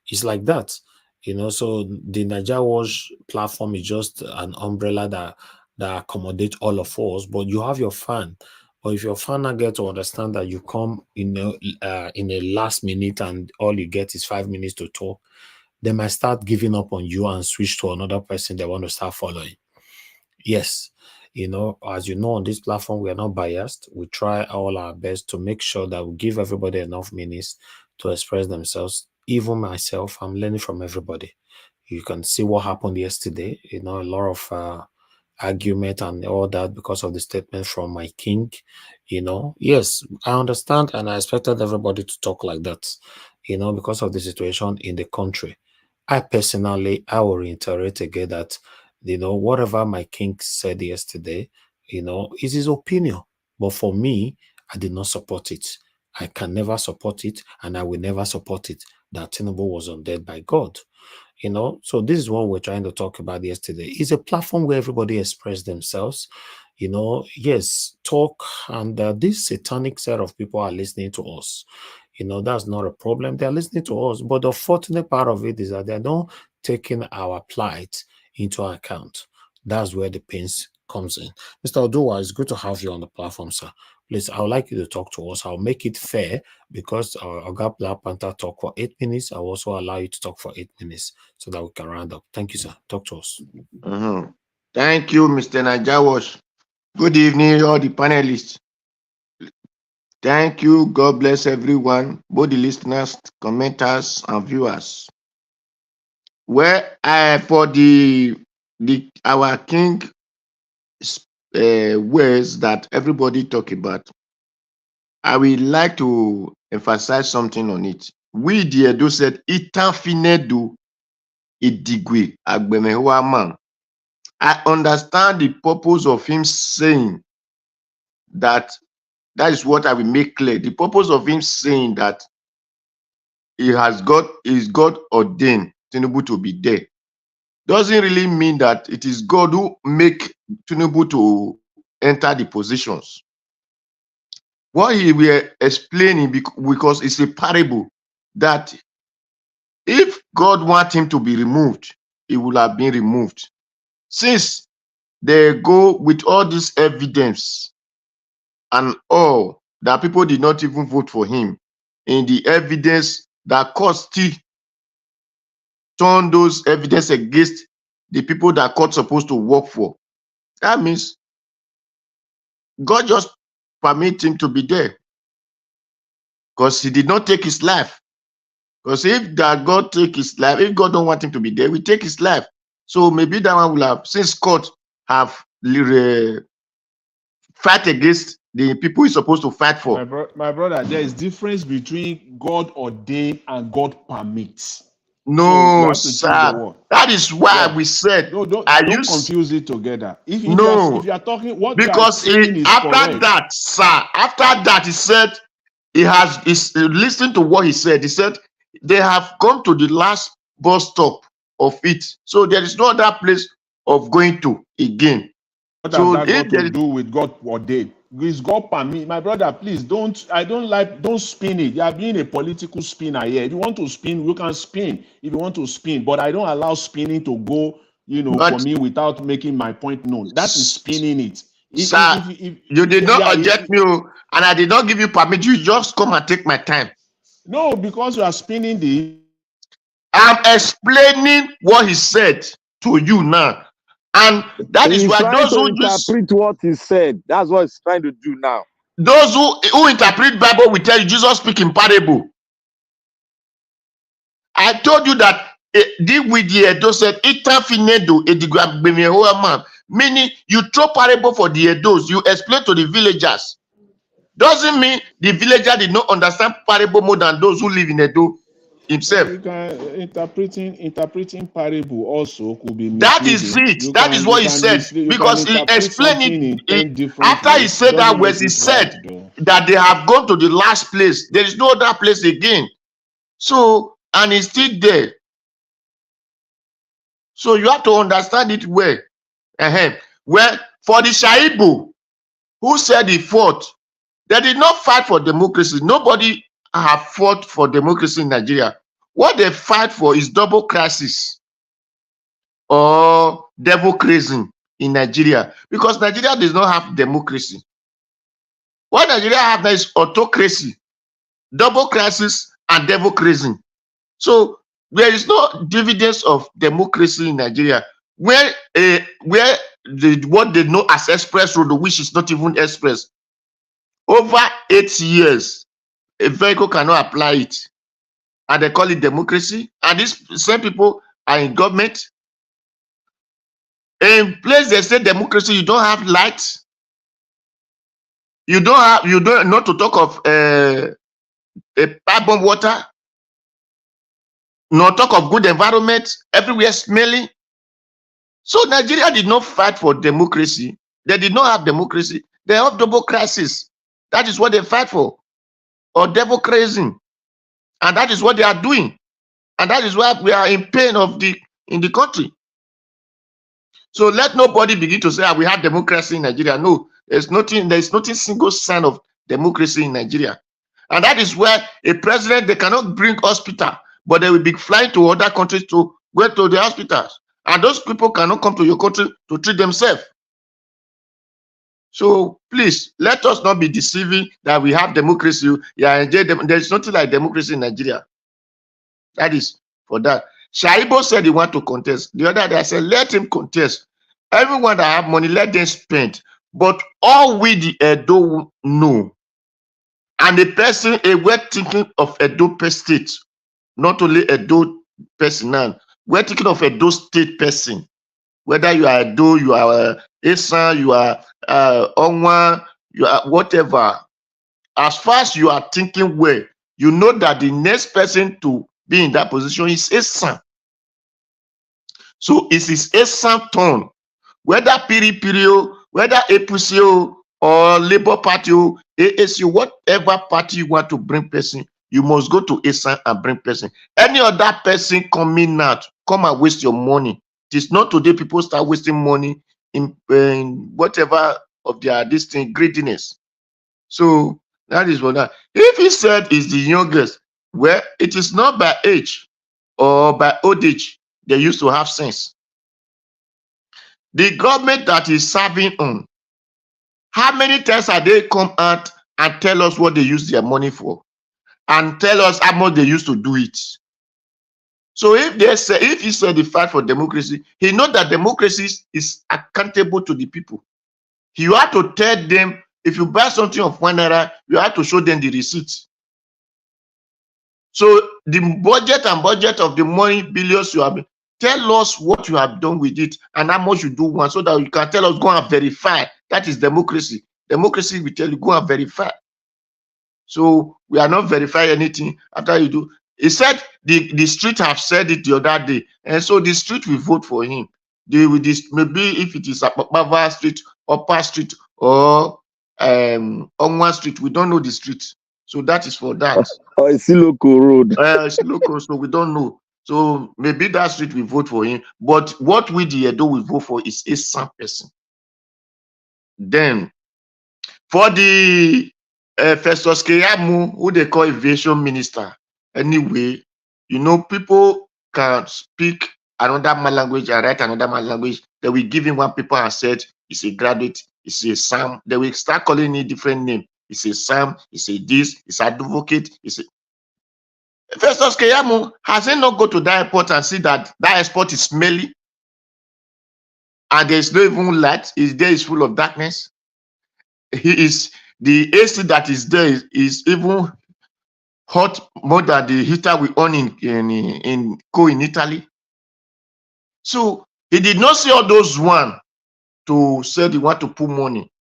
It's like that. You know, so the Najawash platform is just an umbrella that accommodates all of us, but you have your fan. But if your fan not get to understand that you come in a last minute and all you get is 5 minutes to talk, they might start giving up on you and switch to another person they want to start following. Yes, you know, as you know, on this platform, we are not biased. We try all our best to make sure that we give everybody enough minutes to express themselves. Even myself, I'm learning from everybody. You can see what happened yesterday. You know, a lot of argument and all that because of the statement from my king. You know, yes, I understand, and I expected everybody to talk like that, you know, because of the situation in the country. I personally, I will reiterate again that, you know, whatever my king said yesterday, you know, is his opinion. But for me, I did not support it. I can never support it, and I will never support it, that Tinubu was undead by God. You know, so this is what we're trying to talk about yesterday. It's a platform where everybody express themselves. You know, yes, talk, and this satanic set of people are listening to us. You know, that's not a problem. They're listening to us. But the fortunate part of it is that they're not taking our plight into account. That's where the pains comes in. Mr. Oduwa, it's good to have you on the platform, sir. Please, I would like you to talk to us. I'll make it fair because Oga Black Panther talk for 8 minutes. I'll also allow you to talk for 8 minutes so that we can round up. Thank you, sir. Talk to us. Thank you, Mr. Najawash. Good evening, all the panelists. Thank you. God bless everyone, both the listeners, commenters, and viewers. Well, for our king words that everybody talk about, I would like to emphasize something on it. we the Edo said, Itanfinedu idigwe agbemewa man. I understand the purpose of him saying that. That is what I will make clear. The purpose of him saying that is God ordained Tinubu to be there doesn't really mean that it is God who make Tinubu to enter the positions. What he were explaining, because it's a parable, that if God wants him to be removed, he will have been removed. Since they go with all this evidence and all that people did not even vote for him, in the evidence that court still turn those evidence against the people that court supposed to work for. That means God just permit him to be there because he did not take his life. Because if that God take his life, if God don't want him to be there, we take his life. So maybe that one will have, since court have fight against the people he's supposed to fight for. My brother, there is difference between God ordained and God permits. No, so sir. That is why we said don't confuse it together. If you are talking what because you are saying is after correct. that, sir, after that he said he's listened to what he said. He said they have come to the last bus stop of it. So there is no other place of going to again. What has that got to do with God ordained? Is God permit? My brother, please don't spin it. You are being a political spinner here. If you want to spin, you can spin. If you want to spin, but I don't allow spinning to go, for me without making my point known. That is spinning it. Sir, you did not object me, and I did not give you permission. You just come and take my time. No, because you are spinning the. I'm explaining what he said to you now. And that is why those who interpret what he said, that's what he's trying to do now. Those who interpret Bible will tell you Jesus speak in parable. I told you that with the Edo said, meaning you throw parable for the Edos, you explain to the villagers. Doesn't mean the villager did not understand parable more than those who live in Edo himself. Interpreting parable also could be misleading. That is it. That is what he said. Because he explained it after he said that words, he said that they have gone to the last place. There is no other place again. So, and he's still there. So you have to understand it well. Well, for the Shaibu, who said he fought, they did not fight for democracy. Nobody have fought for democracy in Nigeria. What they fight for is double crisis or devil-crazing in Nigeria, because Nigeria does not have democracy. What Nigeria have now is autocracy, double crisis, and devil-crazing. So there is no dividends of democracy in Nigeria, where what they know as express road, which is not even express. Over 8 years, a vehicle cannot apply it, and they call it democracy. And these same people are in government. In place they say democracy, you don't have lights. You don't not to talk of a pipe-bomb water. Not talk of good environment. Everywhere smelling. So Nigeria did not fight for democracy. They did not have democracy. They have double crisis. That is what they fight for, or devil crazing, and that is what they are doing, and that is why we are in pain in the country. So let nobody begin to say we have democracy in Nigeria. No, there's nothing single sign of democracy in Nigeria, and that is where a president, they cannot bring hospital, but they will be flying to other countries to go to the hospitals, and those people cannot come to your country to treat themselves. So please, let us not be deceiving that we have democracy. Yeah, there is nothing like democracy in Nigeria. That is for that. Shaibu said he want to contest. The other day I said, let him contest. Everyone that have money, let them spend. But all we the Edo know, and the person, we're thinking of Edo State, not only Edo person. We're thinking of Edo State person. Whether you are Edo, you are Esan, you are Onwa, you are whatever. As far as you are thinking well, you know that the next person to be in that position is a son. So it is a son turn. Whether PDP, whether APC or Labour Party, ASU, whatever party you want to bring person, you must go to ASAN and bring person. Any other person coming out, come and waste your money. It is not today people start wasting money in whatever of their this thing, greediness. So that is what that. If he said is the youngest, well, it is not by age or by old age. They used to have sense. The government that is serving on, how many times have they come out and tell us what they use their money for, and tell us how much they used to do it? So if they say, if he said the fight for democracy, he knows that democracy is accountable to the people. You have to tell them, if you buy something of £1, you have to show them the receipt. So the budget and budget of the money, billions you have, tell us what you have done with it and how much you do want, so that you can tell us, go and verify. That is democracy. Democracy will tell you, go and verify. So we are not verifying anything after you do. He said the street have said it the other day, and so the street will vote for him. They will maybe if it is Bava Street, Upper Street, or Onwa Street, we don't know the street. So that is for that. Or Siloko Road. Siloko, so we don't know. So maybe that street will vote for him. But what we the Edo will vote for is a some person. Then for the Festus Keyamo, who they call aviation minister, anyway, you know, people can speak another language and write another language. They will give him one paper and said it's a graduate, it's a Sam. They will start calling it different name. It's a Sam, it's a this, it's advocate, it's a Festus Keyamo. Has he not go to that airport and see that that airport is smelly and there's no even light? Is there is full of darkness? He is the AC that is there is even hot more than the heater we own in Italy. So he did not see all those one to say they want to put money.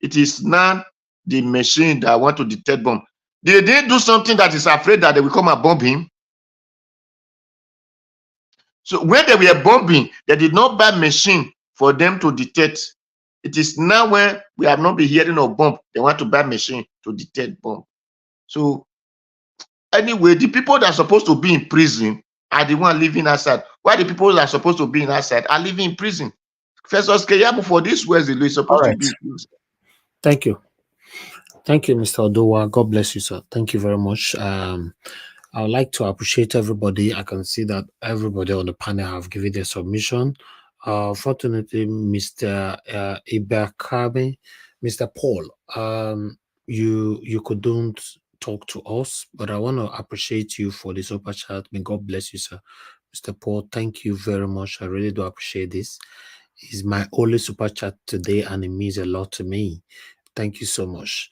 It is now the machine that want to detect bomb. They didn't do something that is afraid that they will come and bomb him. So when they were bombing, they did not buy machine for them to detect. It is now when we have not been hearing of bomb, they want to buy machine to detect bomb. So anyway, the people that are supposed to be in prison are the one living outside. Why the people that are supposed to be outside are living in prison? Festus Keyamo, for this was is supposed to be in prison. Thank you. Thank you, Mr. Odowa. God bless you, sir. Thank you very much. I would like to appreciate everybody. I can see that everybody on the panel have given their submission. Fortunately, Mr. Ibakabe, Mr. Paul, you couldn't talk to us, but I want to appreciate you for the super chat. May God bless you, sir. Mr. Paul, thank you very much. I really do appreciate this. It's my only super chat today, and it means a lot to me. Thank you so much.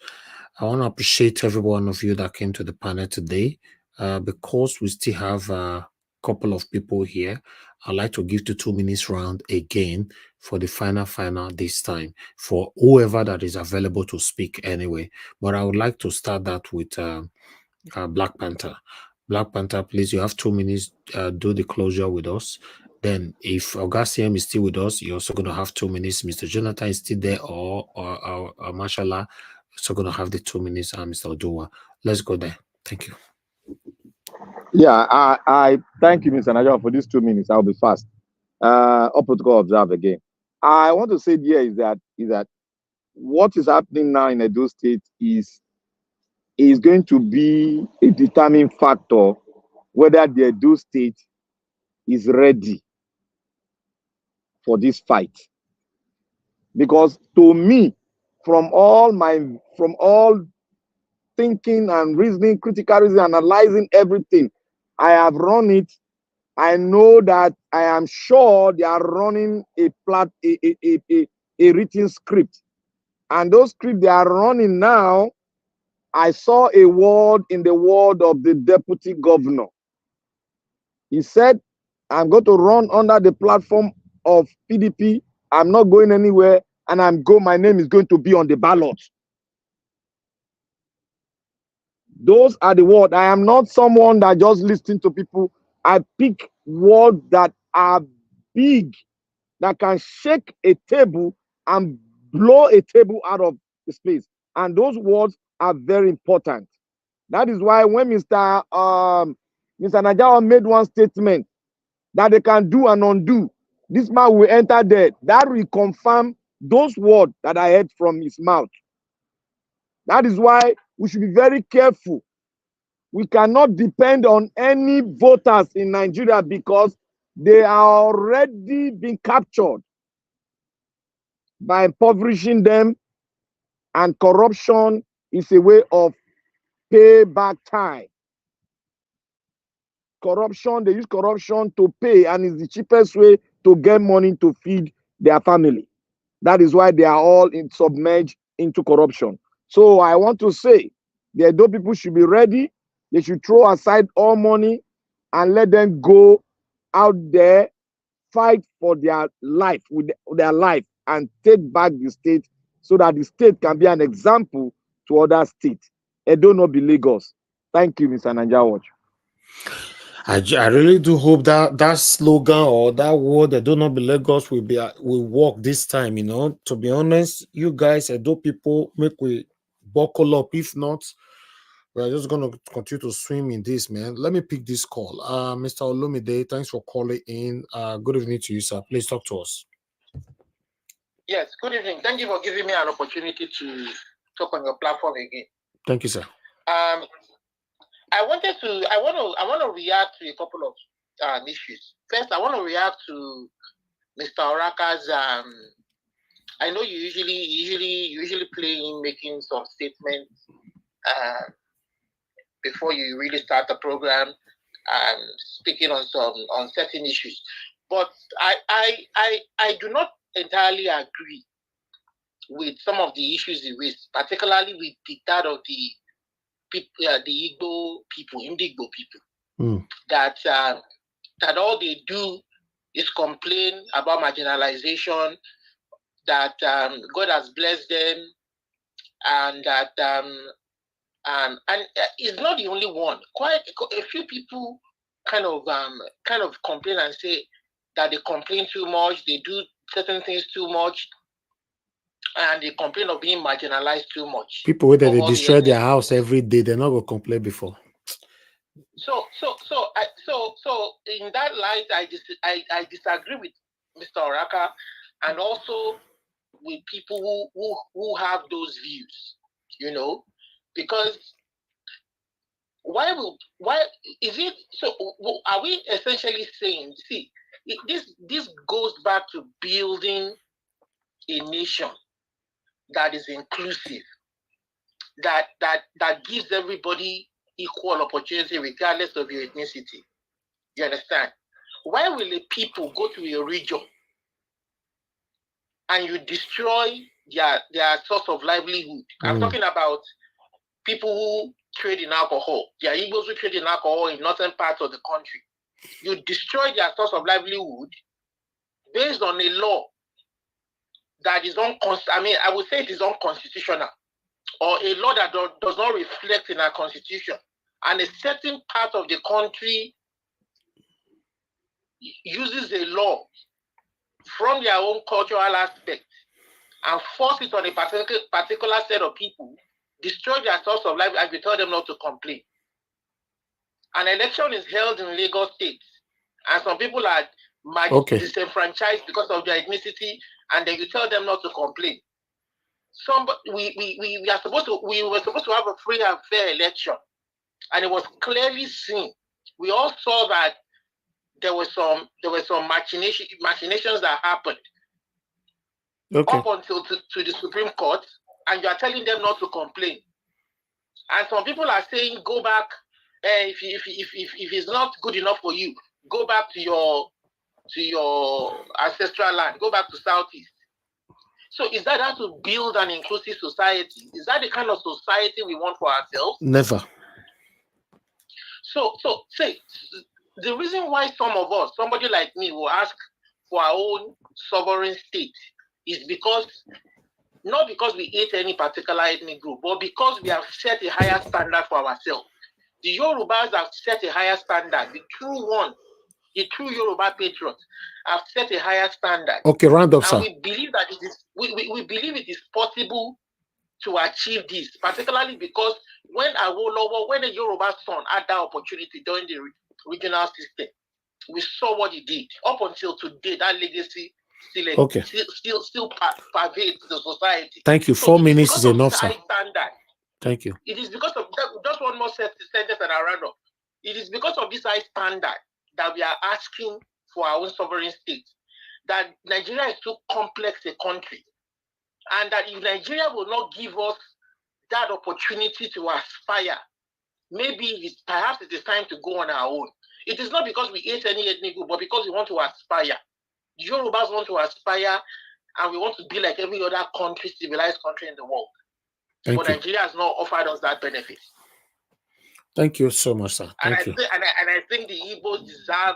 I want to appreciate every one of you that came to the panel today. Because we still have a couple of people here, I'd like to give the 2 minutes round again for the final this time for whoever that is available to speak anyway. But I would like to start that with Black Panther. Black Panther, please, you have 2 minutes. Do the closure with us. Then if Augustine is still with us, you're also going to have 2 minutes. Mr. Jonathan is still there, or Mashallah, also going to have the 2 minutes. Mr. Odowa, let's go there. Thank you. Yeah, I thank you, Mr. Najawa, for these 2 minutes. I'll be fast. Up to go observe again. I want to say here is that what is happening now in Edo State is going to be a determining factor whether the Edo State is ready for this fight. Because to me, from all thinking and reasoning, critically analyzing everything, I have run it. I know that I am sure they are running a written script. And those scripts they are running now, I saw a word in the word of the deputy governor. He said, I'm going to run under the platform of PDP. I'm not going anywhere, and my name is going to be on the ballot. Those are the words. I am not someone that just listens to people. I pick words that are big, that can shake a table and blow a table out of the space. And those words are very important. That is why when Mr. Najawa made one statement that they can do and undo, this man will enter there. That will confirm those words that I heard from his mouth. That is why we should be very careful. We cannot depend on any voters in Nigeria because they are already being captured by impoverishing them, and corruption is a way of payback time. Corruption, they use corruption to pay, and it's the cheapest way to get money to feed their family. That is why they are all submerged into corruption. So I want to say, the Edo people should be ready. They should throw aside all money and let them go out there, fight for their life, with their life, and take back the state so that the state can be an example to other states. Edo no be Lagos. Thank you, Mr. Naija. I really do hope that that slogan or that word that do not be Lagos will work this time. You know, to be honest, you guys, Edo people, make we buckle up. If not, we're just gonna continue to swim in this, man. Let me pick this call. Mr. Olumide, thanks for calling in. Good evening to you, sir. Please talk to us. Yes, good evening. Thank you for giving me an opportunity to talk on your platform again. Thank you, sir. I want to react to a couple of issues. First, I want to react to Mr. Oraka's. I know you usually play in making some statements before you really start the program and speaking on certain issues, but I do not entirely agree with some of the issues he raised, particularly with that of the Igbo people, Indigbo people, that all they do is complain about marginalization, that God has blessed them, and that and it's not the only one. Quite a few people kind of complain and say that they complain too much, they do certain things too much, and they complain of being marginalized too much. People where they destroy their house every day, they're not gonna complain before. So in that light, I disagree with Mr. Oraka, and also with people who have those views, you know, because why is it so? Are we essentially saying, see, this goes back to building a nation that is inclusive, that gives everybody equal opportunity regardless of your ethnicity. You understand? Why will the people go to a region and you destroy their source of livelihood? I'm talking about people who trade in alcohol. There are Igbos who trade in alcohol in northern parts of the country. You destroy their source of livelihood based on a law that is I would say it is unconstitutional, or a law that does not reflect in our constitution. And a certain part of the country uses a law from their own cultural aspect and force it on a particular set of people, destroy their source of life, and we tell them not to complain. An election is held in Lagos State, and some people are disenfranchised because of their ethnicity, and then you tell them not to complain. We were supposed to have a free and fair election, and it was clearly seen. We all saw that there were some machinations that happened up until to the Supreme Court, and you are telling them not to complain. And some people are saying, go back. If it's not good enough for you, go back to your ancestral land. Go back to Southeast. So is that how to build an inclusive society? Is that the kind of society we want for ourselves? Never. So say the reason why some of us, somebody like me, will ask for our own sovereign state is because not because we hate any particular ethnic group, but because we have set a higher standard for ourselves. The Yorubas have set a higher standard. The true Yoruba patriots have set a higher standard. Okay, round up, sir. And we believe that we believe it is possible to achieve this, particularly because when the Yoruba son had that opportunity during the regional system, we saw what he did. Up until today, that legacy still pervades the society. Thank you. So 4 minutes is enough, sir. Standard. Thank you. It is because of just one more sentence and I round up. It is because of this high standard that we are asking for our own sovereign state. That Nigeria is too complex a country, and that if Nigeria will not give us that opportunity to aspire, maybe perhaps it is time to go on our own. It is not because we hate any ethnic group, but because we want to aspire. The Yorubas want to aspire, and we want to be like every other country, civilized country in the world. But Nigeria has not offered us that benefit. Thank you so much, sir. Thank you. I think the Ebos deserve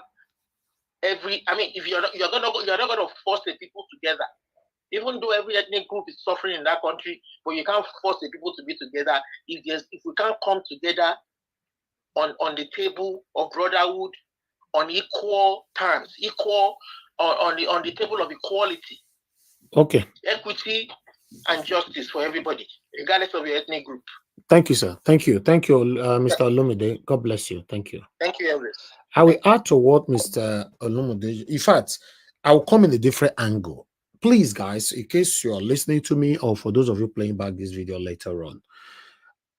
if you're not going to force the people together, even though every ethnic group is suffering in that country, but you can't force the people to be together. If we can't come together on the table of brotherhood, on equal terms, on the table of equality, equity and justice for everybody, regardless of your ethnic group. Thank you, sir. Thank you, Mr. Olumide. God bless you. Thank you. Thank you, Ebos. I will add to what Mr. Olumide. In fact, I will come in a different angle. Please, guys, in case you are listening to me, or for those of you playing back this video later on,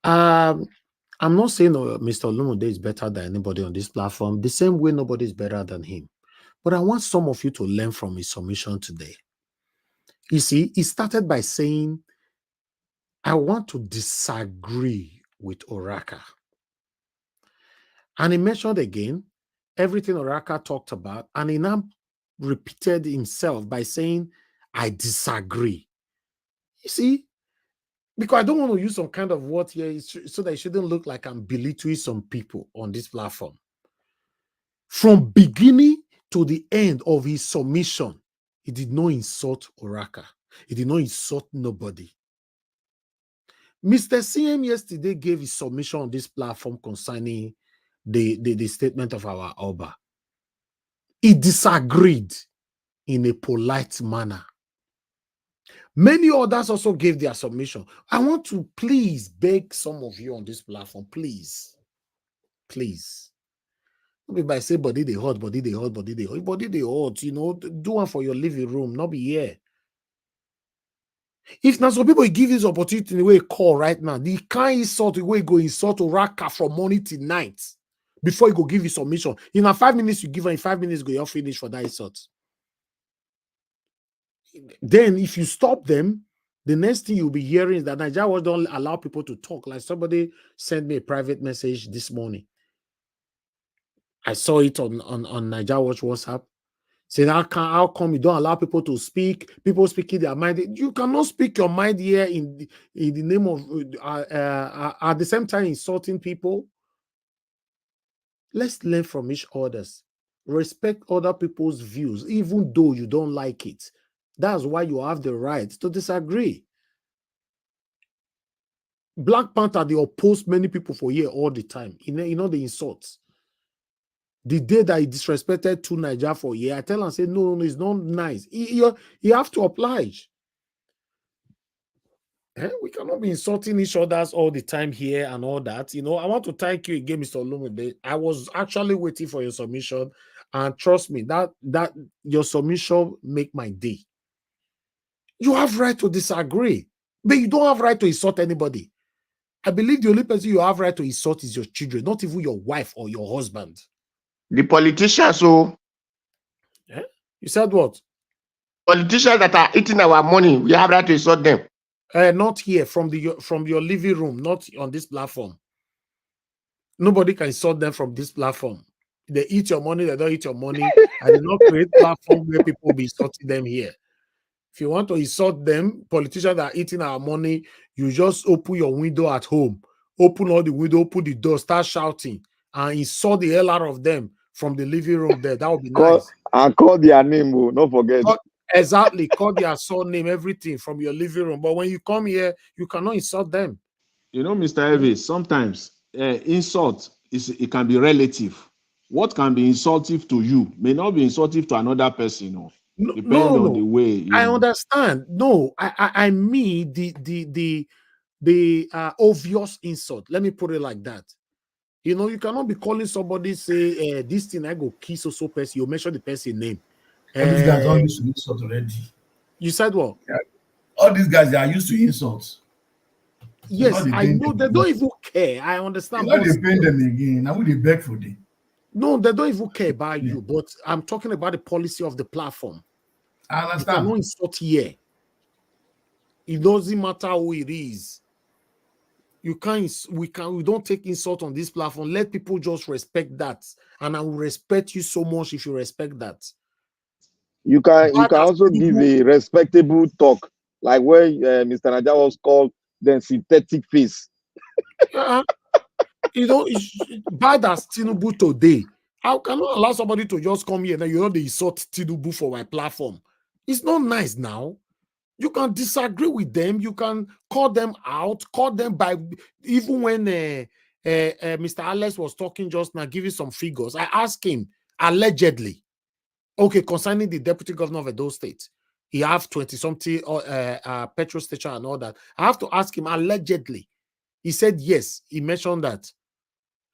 I'm not saying Mr. Olumide is better than anybody on this platform. The same way, nobody is better than him. But I want some of you to learn from his submission today. You see, he started by saying, I want to disagree with Oraka. And he mentioned again everything Oraka talked about, and he now repeated himself by saying, I disagree. You see, because I don't want to use some kind of word here so that it shouldn't look like I'm belittling some people on this platform. From beginning to the end of his submission, he did not insult Oraka. He did not insult nobody. Mr. CM yesterday gave his submission on this platform concerning the statement of our Oba. He disagreed in a polite manner. Many others also gave their submission. I want to please beg some of you on this platform, please. Not be by say body they hot, body they hot, body they hot. Body they hot, do one for your living room, not be here. If now some people give this opportunity in a way call right now, the kind insult the way go insult Oraka from morning till night before you go give his submission. In a 5 minutes, you give her in 5 minutes, go you're finished for that insult. Then if you stop them, the next thing you'll be hearing is that Nigeria don't allow people to talk. Like somebody sent me a private message this morning. I saw it on Nigeria Watch WhatsApp. Saying, how come you don't allow people to speak? People speaking their mind. You cannot speak your mind here in the name of, at the same time, insulting people. Let's learn from each other. Respect other people's views, even though you don't like it. That's why you have the right to disagree. Black Panther, they oppose many people for here all the time. You know the insults. The day that he disrespected to Nigeria for a year, I tell him, say, no, it's not nice. You have to oblige. We cannot be insulting each other all the time here and all that. I want to thank you again, Mr. Olumide. I was actually waiting for your submission. And trust me, that your submission make my day. You have right to disagree, but you don't have right to insult anybody. I believe the only person you have right to insult is your children, not even your wife or your husband. The politicians, so you said what? Politicians that are eating our money, we have right to insult them. Not here, from your living room, not on this platform. Nobody can insult them from this platform. They eat your money, they don't eat your money. I did not create a platform where people will be insulting them here. If you want to insult them, politicians that are eating our money, you just open your window at home. Open all the window, open the door, start shouting, and insult the hell out of them from the living room there. That would be nice. And call their name, don't forget. Exactly. Call their surname, everything from your living room. But when you come here, you cannot insult them. You know, Mr. Elvis, sometimes insult it can be relative. What can be insultive to you may not be insultive to another person, or depend on the way. I understand. No, I mean the obvious insult. Let me put it like that. You know, you cannot be calling somebody, say, this thing I go kiss so person, you mention the person name. All these guys are used to insult already. You said what? Yeah. All these guys, they are used to insults. Yes, I know they don't even care. I understand. They defend them again. Now they beg for them. No, they don't even care about you. But I'm talking about the policy of the platform. I understand. You cannot insult here. It doesn't matter who it is. We don't take insult on this platform. Let people just respect that. And I will respect you so much if you respect that. You can also give a respectable talk, like where Mr. Naja was called the synthetic face. You know, it's bad as Tinubu today. How can I allow somebody to just come here and they insult Tinubu for my platform? It's not nice now. You can disagree with them. You can call them out, call them by, even when Mr. Alex was talking just now, giving some figures. I asked him, allegedly, okay, concerning the deputy governor of Edo State, he have 20-something petrol station and all that. I have to ask him, allegedly. He said yes. He mentioned that.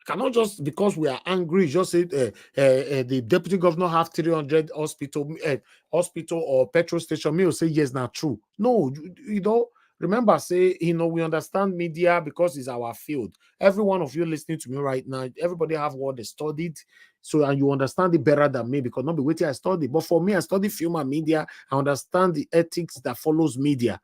Cannot just because we are angry, just say the deputy governor have 300 hospital or petrol station. Me will say yes, not true. No, you know, remember, say, you know, we understand media because it's our field. Every one of you listening to me right now, everybody have what they studied. So, and you understand it better than me because not be waiting I study. But for me, I study film and media. I understand the ethics that follows media.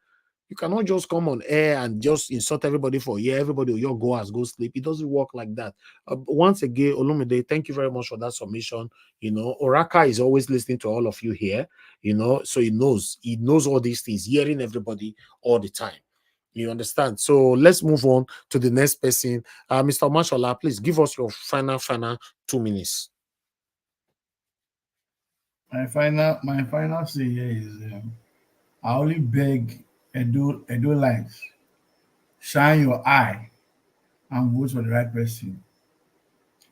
You cannot just come on air and just insult everybody for everybody will go sleep. It doesn't work like that. Once again, Olumide, thank you very much for that submission. You know, Oraka is always listening to all of you here, you know, so he knows all these things, hearing everybody all the time. You understand? So let's move on to the next person. Mr. Mashallah, please give us your final 2 minutes. My final say here is I only beg Edo lines, shine your eye and vote for the right person.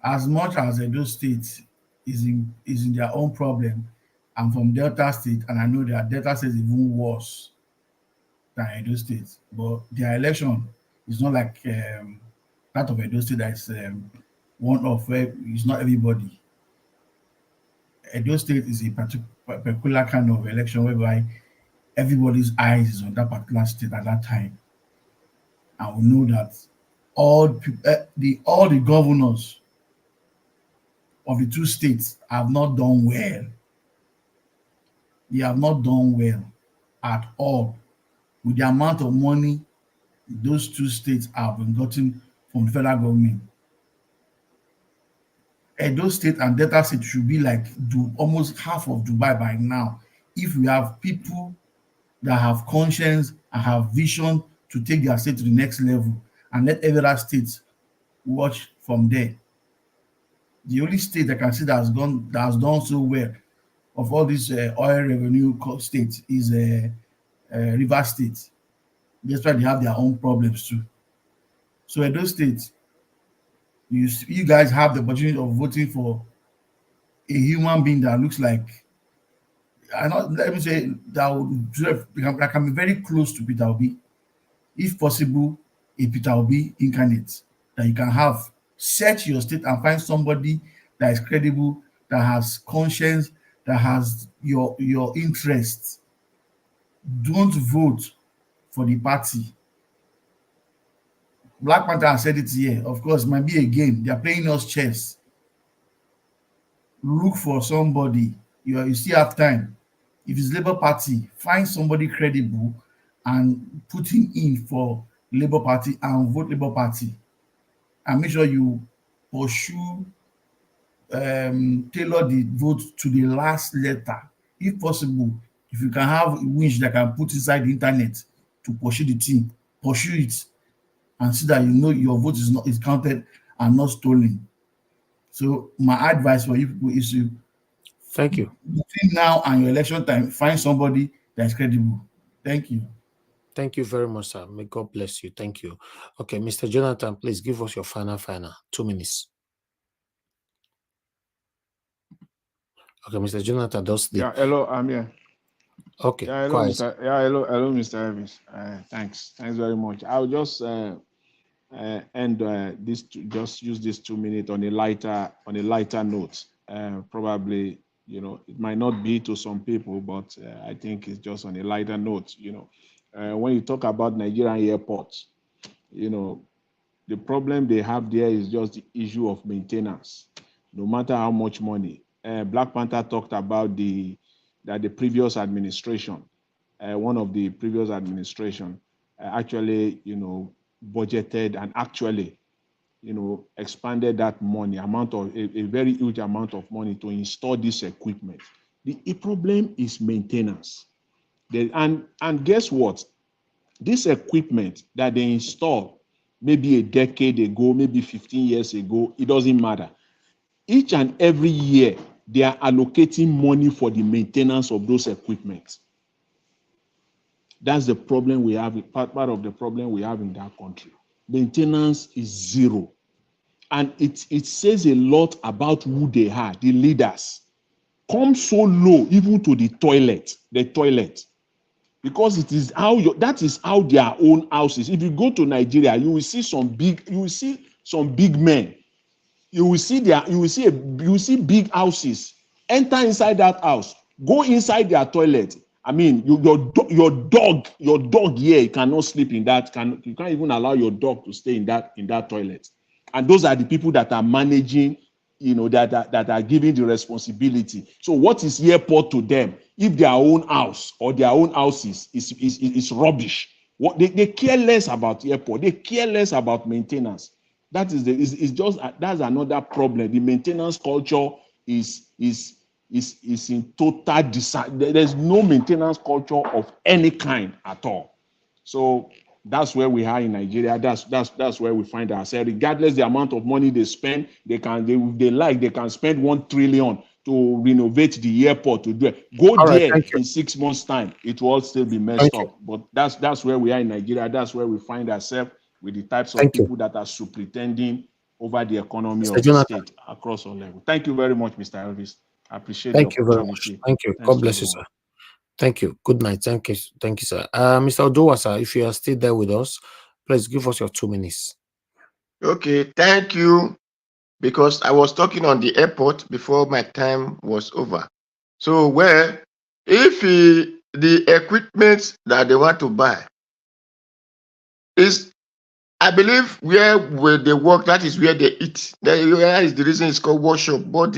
As much as Edo State is in their own problem, I'm from Delta State, and I know that Delta State is even worse than Edo State. But their election is not like that of Edo State. That's one of where it's not everybody. Edo State is a particular kind of election whereby everybody's eyes is on that particular state at that time. And we know that all the governors of the two states have not done well. They have not done well at all with the amount of money those two states have been gotten from the federal government. Edo State and Delta State should be like almost half of Dubai by now. If we have people that have conscience and have vision to take their state to the next level and let every other state watch from there. The only state I can see that has done so well of all these oil revenue states is River State. That's why they have their own problems too. So Edo State, you guys have the opportunity of voting for a human being that looks like, let me say, that can be very close to Peter Obi. If possible, a Peter Obi incarnate that you can have. Search your state and find somebody that is credible, that has conscience, that has your interests. Don't vote for the party. Black Panther has said it here. Of course, it might be a game. They are playing us chess. Look for somebody. You still have time. If it's Labour Party, find somebody credible and put him in for Labour Party and vote Labour Party. And make sure you pursue, tailor the vote to the last letter. If possible, if you can have a winch that can put inside the internet to pursue the team, pursue it and see that you know your vote is counted and not stolen. So my advice for you people is to Thank you. Between now and your election time, find somebody that's credible. Thank you. Thank you very much, sir. May God bless you. Thank you. Okay, Mr. Jonathan, please give us your final. 2 minutes. Okay, Mr. Jonathan, does the... Yeah, hello, I'm here. Okay, yeah, hello, quiet. Mr. Yeah, hello, Mr. Evans. Thanks very much. I'll just end this. Just use this 2 minutes on a lighter note. Probably, it might not be to some people, but I think it's just on a lighter note. When you talk about Nigerian airports, the problem they have there is just the issue of maintenance. No matter how much money. Black Panther talked about that the previous administration, one of the previous administration, actually, budgeted and actually, expanded that money, a very huge amount of money to install this equipment. The problem is maintenance. And guess what? This equipment that they installed maybe a decade ago, maybe 15 years ago, it doesn't matter. Each and every year, they are allocating money for the maintenance of those equipment. That's the problem we have, part of the problem we have in that country. Maintenance is zero. And it says a lot about who they are, the leaders. Come so low, even to the toilet. Because that is how their own houses. If you go to Nigeria, you will see some big men. You will see big houses. Enter inside that house. Go inside their toilet. I mean, your dog here cannot sleep in that. You can't even allow your dog to stay in that toilet. And those are the people that are managing, that are giving the responsibility. So what is airport to them if their own house or their own houses is rubbish? They care less about airport. They care less about maintenance. That's another problem. The maintenance culture is in total design. There's no maintenance culture of any kind at all. So that's where we are in Nigeria. That's where we find ourselves. Regardless the amount of money they spend, they can spend 1 trillion to renovate the airport to do it. In 6 months' time, it will all still be messed up. But that's where we are in Nigeria. That's where we find ourselves with the types of people that are superintending over the economy of the state across all levels. Thank you very much, Mr. Elvis. I appreciate the opportunity. Very much. Thank you. God bless you, sir. Thank you. Good night. Thank you, sir. Mr. Odowa, sir, if you are still there with us, please give us your 2 minutes. Okay, thank you. Because I was talking on the airport before my time was over. So, if the equipment that they want to buy is, I believe, where they work, that is where they eat. That is the reason it's called workshop. But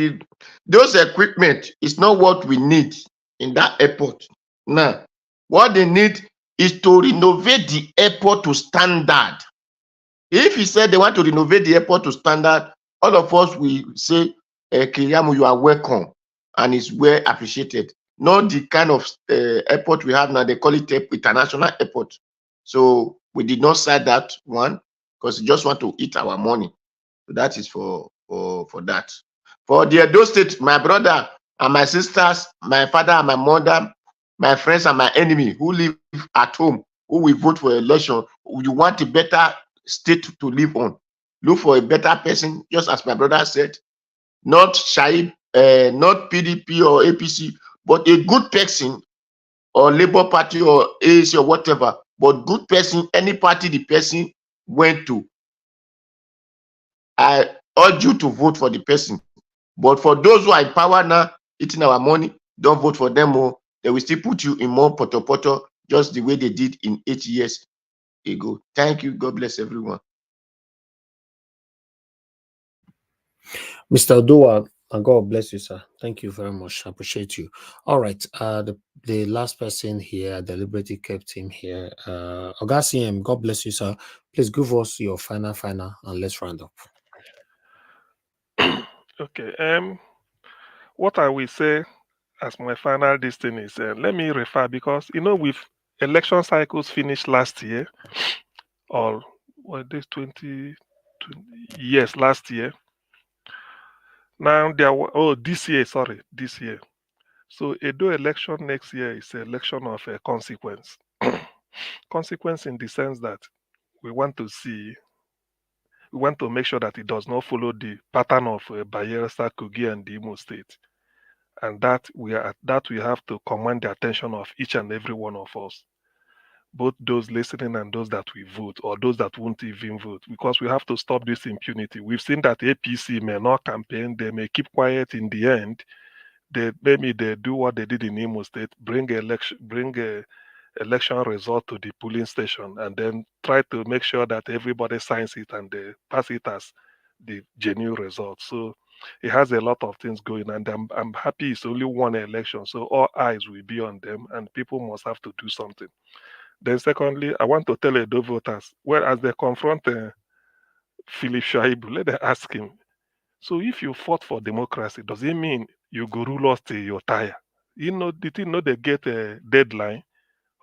those equipment is not what we need in that airport. Now, what they need is to renovate the airport to standard. If he said they want to renovate the airport to standard, all of us will say, Kiriamu, you are welcome, and it's well appreciated. Not the kind of airport we have now, they call it international airport. So we did not say that one, because we just want to eat our money. So that is for that. For the Edo State, my brother and my sisters, my father and my mother, my friends and my enemy who live at home, who will vote for election, you want a better state to live on. Look for a better person, just as my brother said, not Shaibu, not PDP or APC, but a good person, or Labour Party or AAC or whatever, but good person, any party the person went to. I urge you to vote for the person. But for those who are in power now, eating our money, don't vote for them. They will still put you in more poto, just the way they did in 8 years ago. Thank you. God bless everyone. Mr. Odowa, God bless you, sir. Thank you very much. I appreciate you. All right. The last person here, deliberately kept him here. Ogasiem, God bless you, sir. Please give us your final, and let's round up. Okay. What I will say as my final destiny is, let me refer, because with election cycles finished last year, or this 20 yes, last year. Now this year, sorry, this year. So Edo election next year is an election of a consequence. Consequence in the sense that we want to make sure that it does not follow the pattern of Bayelsa, Kogi, and the Imo State, and that we have to command the attention of each and every one of us, both those listening and those that we vote, or those that won't even vote, because we have to stop this impunity. We've seen that APC may not campaign, they may keep quiet. In the end, maybe they do what they did in Imo State, bring a election result to the polling station, and then try to make sure that everybody signs it and they pass it as the genuine result. So it has a lot of things going, and I'm happy it's only one election, so all eyes will be on them, and people must have to do something. Then secondly, I want to tell Edo voters, well, as they confront Philip Shaibu, let them ask him, so if you fought for democracy, does it mean you go rule us till you're tired? Did you know they get a deadline?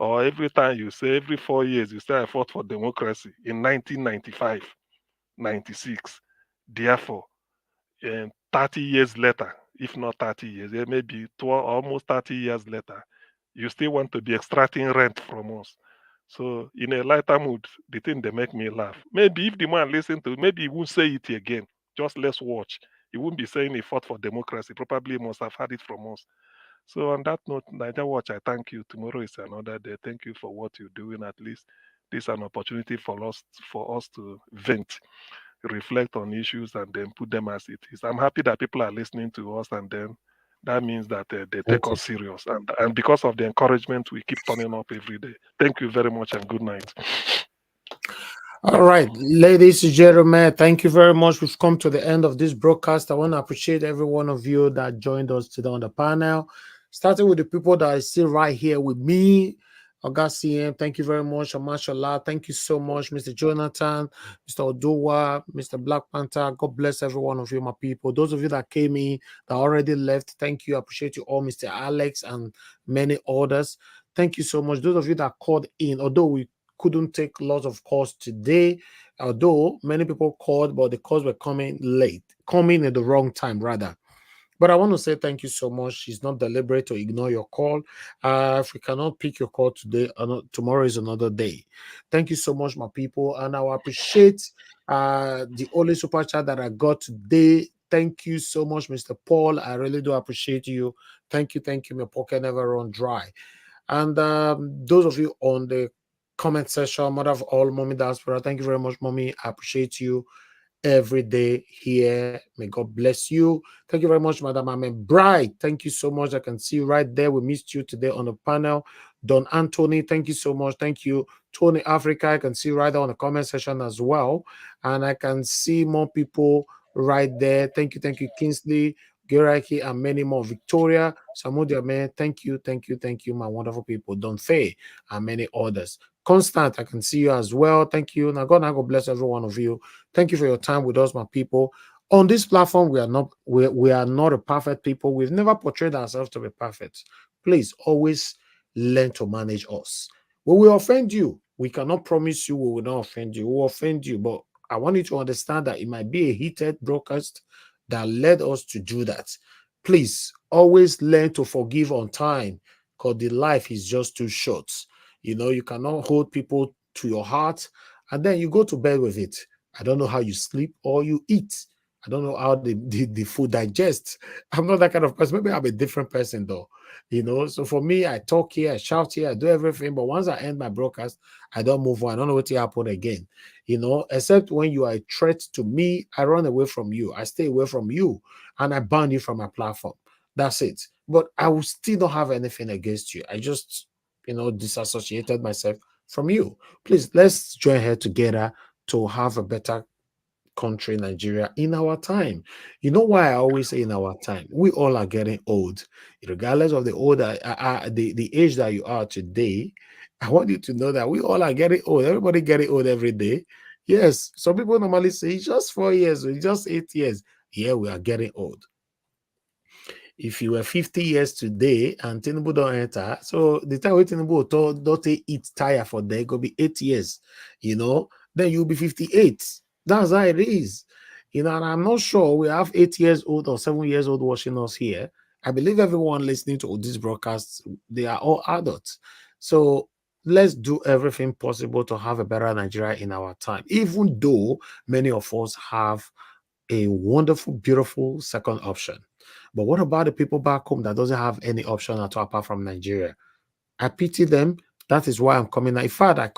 Or every time you say, every 4 years, you say, I fought for democracy in 1995, 96. Therefore, 30 years later, if not 30 years, maybe 12, almost 30 years later, you still want to be extracting rent from us. So in a lighter mood, the thing they make me laugh. Maybe if the man listen to, maybe he won't say it again. Just let's watch. He won't be saying he fought for democracy. Probably he must have had it from us. So on that note, Niger Watch, I thank you. Tomorrow is another day. Thank you for what you're doing. At least this is an opportunity for us to vent, reflect on issues, and then put them as it is. I'm happy that people are listening to us, and then that means that they take us serious. And because of the encouragement, we keep turning up every day. Thank you very much, and good night. All right, ladies and gentlemen, thank you very much. We've come to the end of this broadcast. I want to appreciate every one of you that joined us today on the panel, starting with the people that are still right here with me. Augustine, thank you very much. Mashallah, thank you so much. Mr. Jonathan, Mr. Oduwa, Mr. Black Panther, God bless every one of you, my people. Those of you that came in, that already left, thank you. I appreciate you all, Mr. Alex and many others. Thank you so much. Those of you that called in, although we couldn't take lots of calls today, although many people called, but the calls were coming late, coming at the wrong time, rather. But I want to say thank you so much. It's not deliberate to ignore your call. If we cannot pick your call today, tomorrow is another day. Thank you so much, my people. And I appreciate the only super chat that I got today. Thank you so much, Mr. Paul. I really do appreciate you. Thank you. My pocket never run dry. And those of you on the comment section, mother of all, Mommy Diaspora, thank you very much, Mommy. I appreciate you every day here. May God bless you. Thank you very much, Madam Amen Bright. Thank you so much. I can see you right there. We missed you today on the panel. Don Anthony, thank you so much. Thank you. Tony Africa, I can see right there on the comment section as well. And I can see more people right there. Thank you, Kingsley, Geraki, and many more. Victoria, Samudia, man, thank you, my wonderful people. Don Faye, and many others. Constant, I can see you as well. Thank you. Now God bless every one of you. Thank you for your time with us, my people. On this platform, we are not a perfect people. We've never portrayed ourselves to be perfect. Please always learn to manage us. When we offend you, we cannot promise you we will not offend you. We will offend you, but I want you to understand that it might be a heated broadcast that led us to do that. Please always learn to forgive on time, because the life is just too short. You cannot hold people to your heart and then you go to bed with it. I don't know how you sleep or you eat. I don't know how the food digests. I'm not that kind of person. Maybe I'm a different person though. So for me, I talk here, I shout here, I do everything. But once I end my broadcast, I don't move on. I don't know what will happen again. Except when you are a threat to me, I run away from you. I stay away from you and I ban you from my platform. That's it. But I will still not have anything against you. I just disassociated myself from you. Please, let's join here together to have a better country, Nigeria, in our time. You know why I always say in our time? We all are getting old. Regardless of the age that you are today, I want you to know that we all are getting old. Everybody getting old every day. Yes, some people normally say it's just 4 years, or just 8 years. Yeah, we are getting old. If you were 50 years today and Tinubu don't enter, so the time when Tinubu don't eat tire for there, it could be 8 years, then you'll be 58. That's how it is. You know, and I'm not sure we have 8 years old or 7 years old watching us here. I believe everyone listening to these broadcasts, they are all adults. So let's do everything possible to have a better Nigeria in our time, even though many of us have a wonderful, beautiful second option. But what about the people back home that doesn't have any option at all apart from Nigeria? I pity them. That is why I'm coming out. In fact,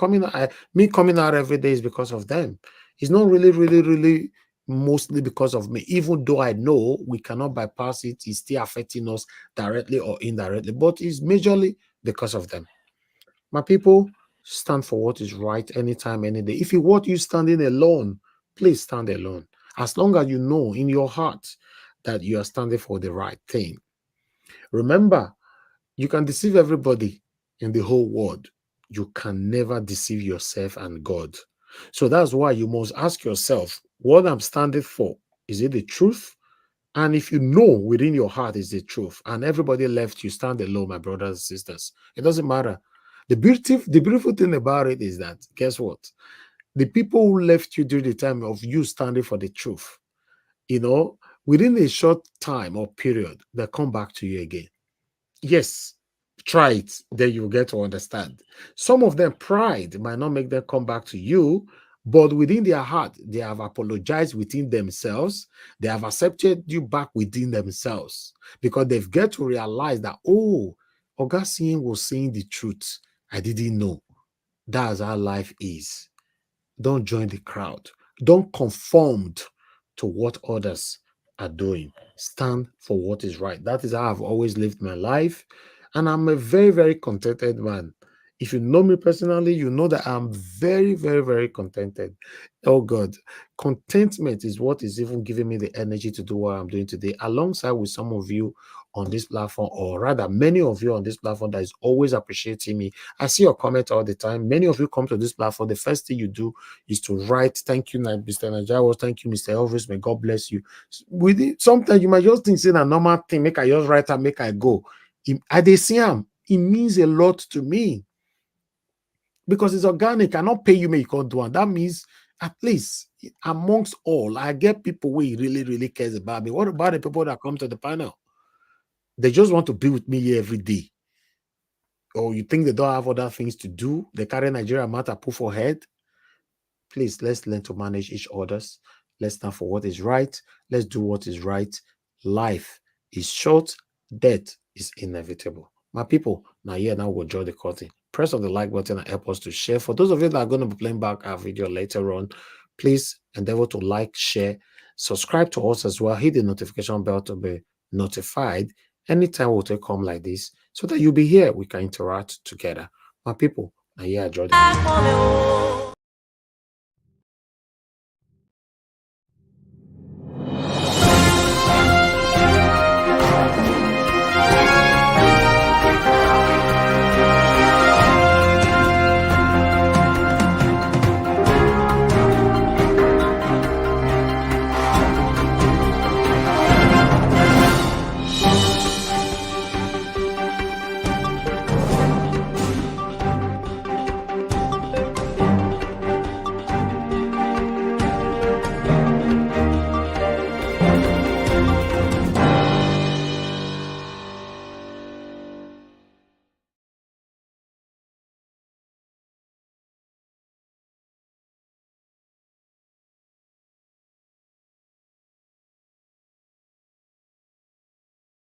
me coming out every day is because of them. It's not really mostly because of me, even though I know we cannot bypass it. It's still affecting us directly or indirectly, but it's majorly because of them. My people, stand for what is right anytime, any day. If you want you standing alone, please stand alone. As long as you know in your heart that you are standing for the right thing. Remember, you can deceive everybody in the whole world. You can never deceive yourself and God. So that's why you must ask yourself, what I'm standing for, is it the truth? And if you know within your heart is the truth, and everybody left you, stand alone, my brothers and sisters. It doesn't matter. The beautiful thing about it is that, guess what? The people who left you during the time of you standing for the truth, you know, within a short time or period, they come back to you again. Yes, try it, then you'll get to understand. Some of them, pride might not make them come back to you, but within their heart, they have apologized within themselves. They have accepted you back within themselves because they've got to realize that, oh, Ogasien was saying the truth. I didn't know. That's how life is. Don't join the crowd. Don't conform to what others are doing. Stand for what is right. That is how I've always lived my life. And I'm a very contented man. If you know me personally, you know that I'm very contented. Oh God, contentment is what is even giving me the energy to do what I'm doing today, alongside with some of you on this platform, or rather many of you on this platform that is always appreciating me. I see your comment all the time. Many of you come to this platform, the first thing you do is to write, thank you, Mr. Najawas, thank you, Mr. Elvis, may God bless you. Sometimes you might just think it's a normal thing, make I just write and make I go. I dey see am. It means a lot to me because it's organic. I not pay you, make you can't do it. That means at least amongst all, I get people who really cares about me. What about the people that come to the panel? They just want to be with me here every day. Or you think they don't have other things to do? They carry Nigeria matter put for head. Please, let's learn to manage each other's. Let's stand for what is right. Let's do what is right. Life is short. Death is inevitable. My people, now we'll draw the curtain. Press on the like button and help us to share. For those of you that are going to be playing back our video later on, please endeavor to like, share, subscribe to us as well. Hit the notification bell to be notified anytime we'll take home like this, so that you'll be here. We can interact together. My people, now enjoy the